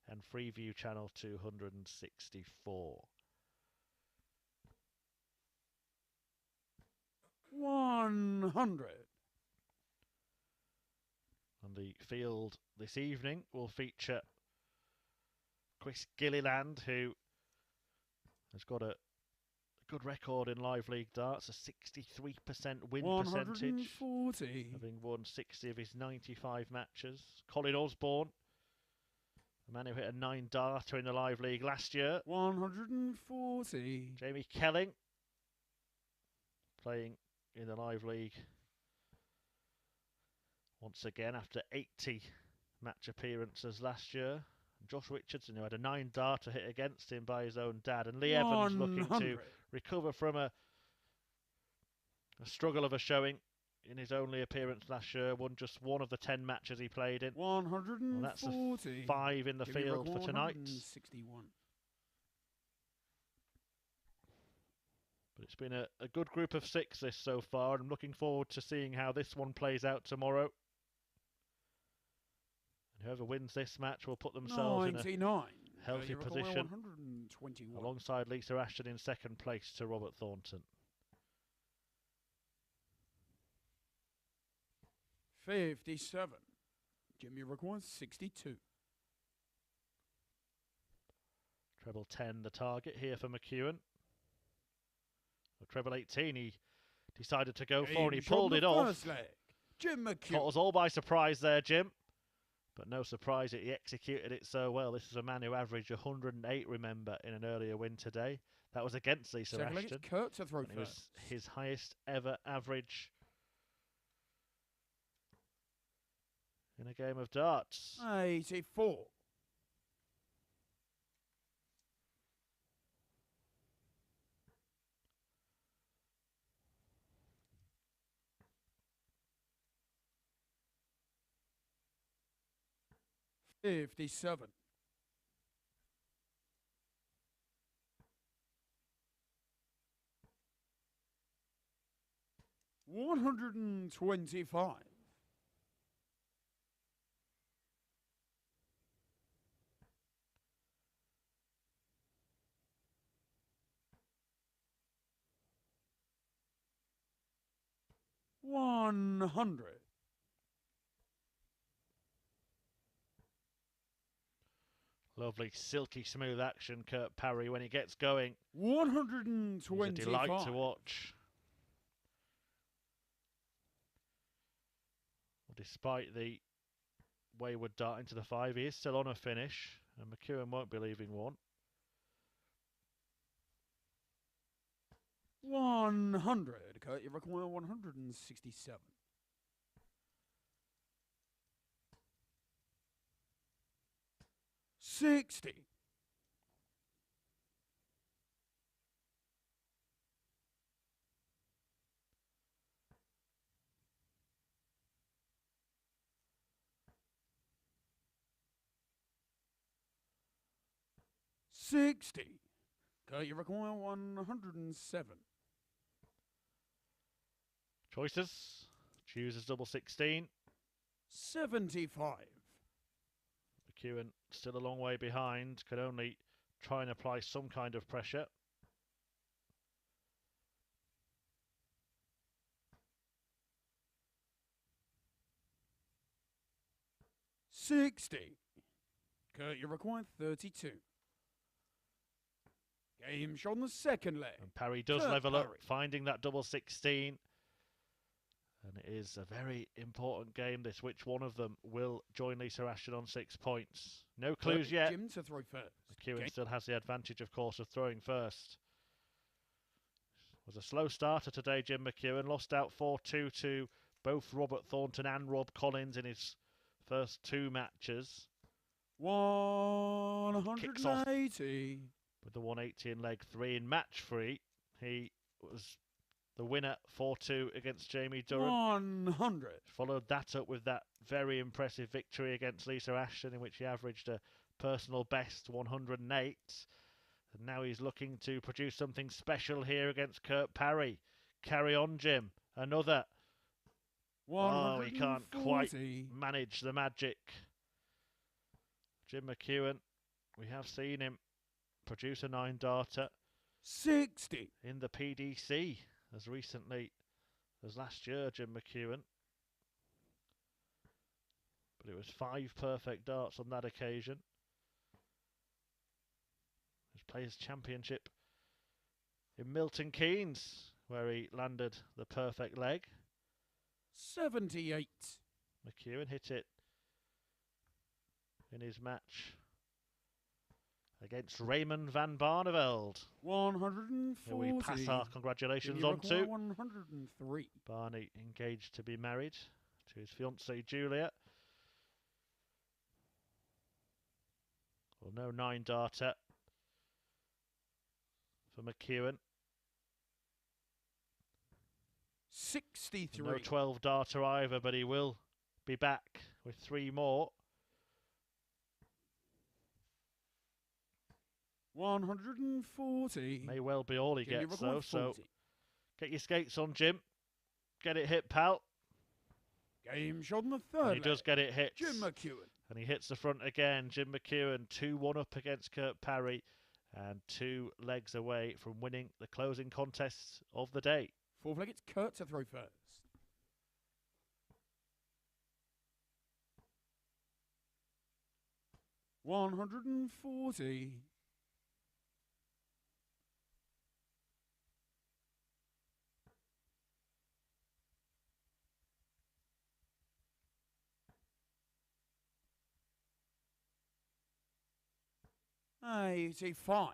[SPEAKER 1] and Freeview Channel 264.
[SPEAKER 2] 100.
[SPEAKER 1] And the field this evening will feature Chris Gilliland, who has got a good record in live league darts, a 63% win percentage,
[SPEAKER 2] 140.
[SPEAKER 1] having won 60 of his 95 matches. Colin Osborne, the man who hit a 9 darter in the live league last year.
[SPEAKER 2] 140.
[SPEAKER 1] Jamie Kelling, playing in the live league once again after 80 match appearances last year. And Josh Richardson, who had a 9 darter hit against him by his own dad. And Lee Evans looking to recover from a struggle of a showing in his only appearance last year. Won just 1 of the 10 matches he played in.
[SPEAKER 2] 140.
[SPEAKER 1] Well, that's a 5 in the field for tonight.
[SPEAKER 2] 161.
[SPEAKER 1] But it's been a good group of 6 this so far. I'm looking forward to seeing how this one plays out tomorrow. And whoever wins this match will put themselves
[SPEAKER 2] 99.
[SPEAKER 1] in a healthy position
[SPEAKER 2] 121.
[SPEAKER 1] alongside Lisa Ashton in second place to Robert Thornton.
[SPEAKER 2] 57. Jimmy requires 62.
[SPEAKER 1] Treble 10 the target here for McEwen. Treble 18 he decided to go for, and he pulled it off.
[SPEAKER 2] Jim McEwen.
[SPEAKER 1] Caught us all by surprise there, Jim. But no surprise that he executed it so well. This is a man who averaged 108, remember, in an earlier win today. That was against Lisa Ashton.
[SPEAKER 2] Kurt to throw
[SPEAKER 1] it was his highest ever average in a game of darts.
[SPEAKER 2] 84. $57. 125. 100.
[SPEAKER 1] Lovely, silky smooth action, Kurt Parry, when he gets going.
[SPEAKER 2] 125.
[SPEAKER 1] He's a delight to watch. Despite the wayward dart into the 5, he is still on a finish, and McEwen won't be leaving one.
[SPEAKER 2] 100. Kurt, you require 167. 60. 60. Kurt, you require 107.
[SPEAKER 1] Choices. Chooses double 16.
[SPEAKER 2] 75.
[SPEAKER 1] McEwen still a long way behind. Could only try and apply some kind of pressure.
[SPEAKER 2] 60. Kurt, you require 32. Game shot on the second leg.
[SPEAKER 1] And Parry does
[SPEAKER 2] Kurt
[SPEAKER 1] level up,
[SPEAKER 2] Parry.
[SPEAKER 1] finding that double 16. And it is a very important game, this. Which one of them will join Lisa Ashton on 6 points? No clues yet.
[SPEAKER 2] Jim to throw first.
[SPEAKER 1] McEwen still has the advantage, of course, of throwing first. Was a slow starter today, Jim McEwen. Lost out 4-2 to both Robert Thornton and Rob Collins in his first 2 matches.
[SPEAKER 2] 180.
[SPEAKER 1] With the 180 in leg 3 in match 3. He was the winner 4-2 against Jamie Durrant.
[SPEAKER 2] 100.
[SPEAKER 1] Followed that up with that very impressive victory against Lisa Ashton, in which he averaged a personal best 108. And now he's looking to produce something special here against Kurt Parry. Carry on, Jim. Another. Oh, he can't quite manage the magic. Jim McEwen, we have seen him produce a 9 darter
[SPEAKER 2] 60
[SPEAKER 1] in the PDC as recently as last year, Jim McEwen. But it was 5 perfect darts on that occasion. His Players' Championship in Milton Keynes, where he landed the perfect leg.
[SPEAKER 2] 78.
[SPEAKER 1] McEwen hit it in his match against Raymond van Barneveld.
[SPEAKER 2] 140.
[SPEAKER 1] Who we pass our congratulations on to.
[SPEAKER 2] 103.
[SPEAKER 1] Barney engaged to be married to his fiancée Julia. Well, no 9 darter for McEwen.
[SPEAKER 2] 63.
[SPEAKER 1] No 12 darter either, but he will be back with 3 more.
[SPEAKER 2] 140.
[SPEAKER 1] May well be all he gets, though, so get your skates on, Jim. Get it hit, pal.
[SPEAKER 2] Game shot on the third.
[SPEAKER 1] And he does get it hit.
[SPEAKER 2] Jim McEwen.
[SPEAKER 1] And he hits the front again. Jim McEwen 2-1 up against Kurt Parry and 2 legs away from winning the closing contest of the day.
[SPEAKER 2] 4th leg, it's Kurt to throw first. $140. $85.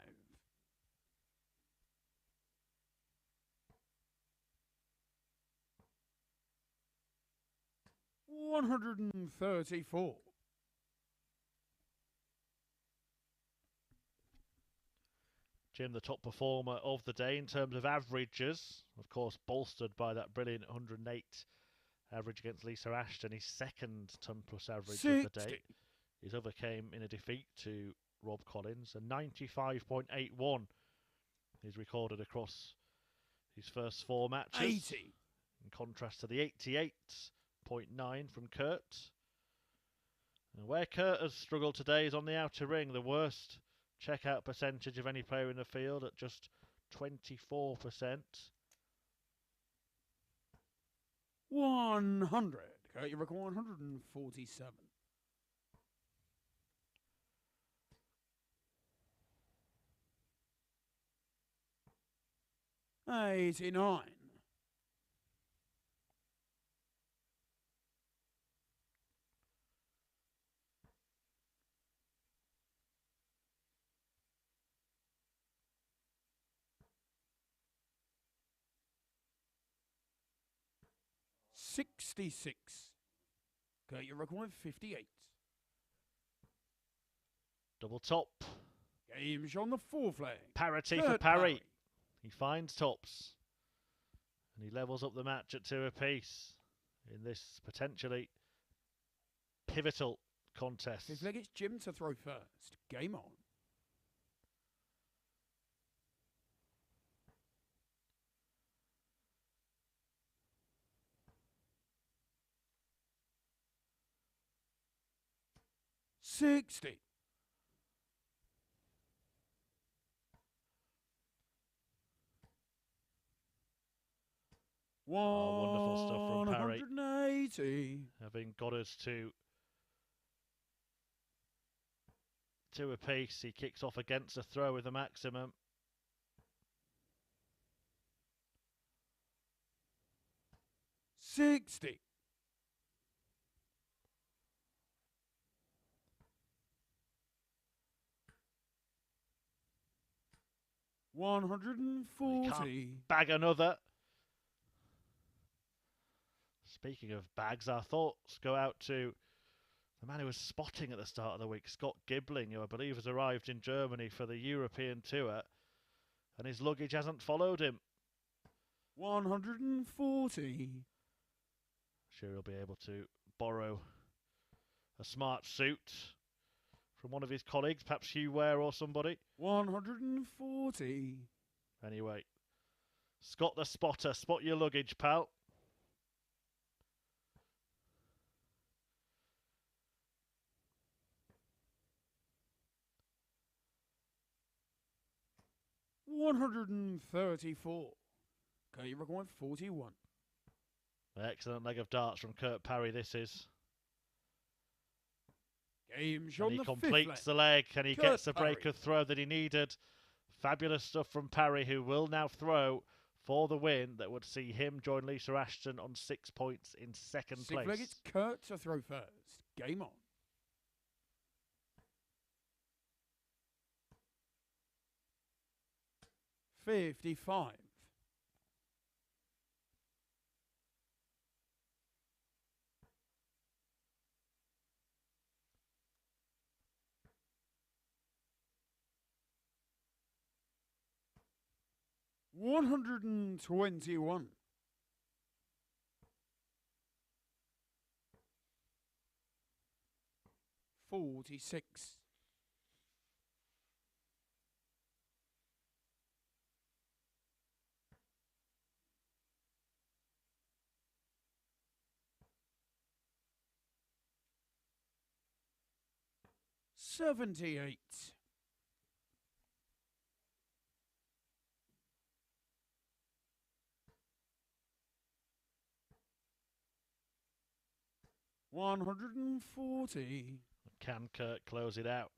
[SPEAKER 2] $134.
[SPEAKER 1] Jim, the top performer of the day in terms of averages, of course bolstered by that brilliant 108 average against Lisa Ashton, his second ton plus average
[SPEAKER 2] 60.
[SPEAKER 1] of the day. His other came in a defeat to Rob Collins, a 95.81 he's recorded across his first 4 matches.
[SPEAKER 2] 80.
[SPEAKER 1] In contrast to the 88.9 from Kurt. And where Kurt has struggled today is on the outer ring, the worst checkout percentage of any player in the field at just 24%.
[SPEAKER 2] 100. Kurt, you record 147. $89. $66. Okay, you record 58.
[SPEAKER 1] Double top.
[SPEAKER 2] Game's on the 4th leg.
[SPEAKER 1] Parity for Parry. He finds tops. And he levels up the match at 2 apiece in this potentially pivotal contest.
[SPEAKER 2] 5th leg, it's Jim to throw first. Game on. $60.
[SPEAKER 1] Oh, wonderful stuff from Parry.
[SPEAKER 2] 180.
[SPEAKER 1] Having got us to 2 apiece. He kicks off against a throw with the maximum.
[SPEAKER 2] $60. $140.
[SPEAKER 1] Bag another. Speaking of bags, our thoughts go out to the man who was spotting at the start of the week, Scott Gibling, who I believe has arrived in Germany for the European tour, and his luggage hasn't followed him.
[SPEAKER 2] $140.
[SPEAKER 1] Sure, he'll be able to borrow a smart suit from one of his colleagues, perhaps Hugh Ware or somebody.
[SPEAKER 2] $140.
[SPEAKER 1] Anyway, Scott the spotter, spot your luggage, pal.
[SPEAKER 2] $134. Okay, you're going 41.
[SPEAKER 1] Excellent leg of darts from Kurt Parry, this is.
[SPEAKER 2] Game
[SPEAKER 1] And he completes the leg and he gets the breaker throw that he needed. Fabulous stuff from Parry, who will now throw for the win that would see him join Lisa Ashton on 6 points in second place.
[SPEAKER 2] Leg, it's Kurt to throw first. Game on. $55. $121. $46. $78. $140.
[SPEAKER 1] Can Kurt close it out?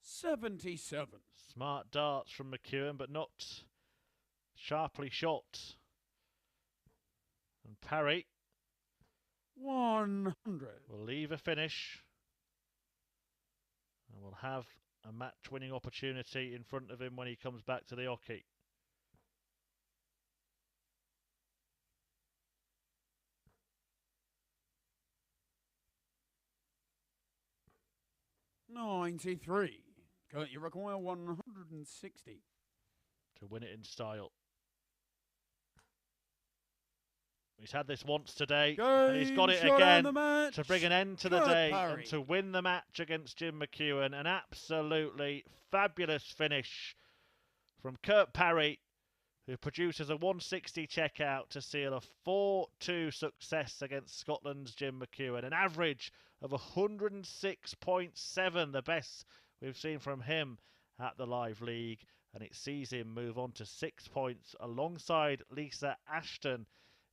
[SPEAKER 2] $77.
[SPEAKER 1] Smart darts from McEwen, but not sharply shot. And Parry
[SPEAKER 2] 100.
[SPEAKER 1] will leave a finish. And will have a match-winning opportunity in front of him when he comes back to the hockey.
[SPEAKER 2] $93. You require 160.
[SPEAKER 1] To win it in style. He's had this once today, and he's got it again to bring an end to the day and to win the match against Jim McEwen. An absolutely fabulous finish from Kurt Parry, who produces a 160 checkout to seal a 4-2 success against Scotland's Jim McEwen. An average of 106.7, the best we've seen from him at the Live League, and it sees him move on to 6 points alongside Lisa Ashton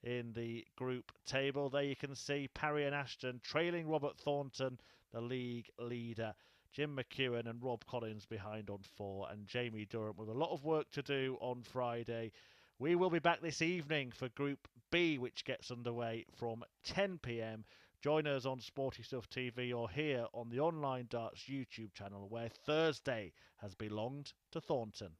[SPEAKER 1] in the group table. There you can see Parry and Ashton trailing Robert Thornton, the league leader. Jim McEwen and Rob Collins behind on 4, and Jamie Durrant with a lot of work to do on Friday. We will be back this evening for Group B, which gets underway from 10 p.m. Join us on Sporty Stuff TV or here on the Online Darts YouTube channel, where Thursday has belonged to Thornton.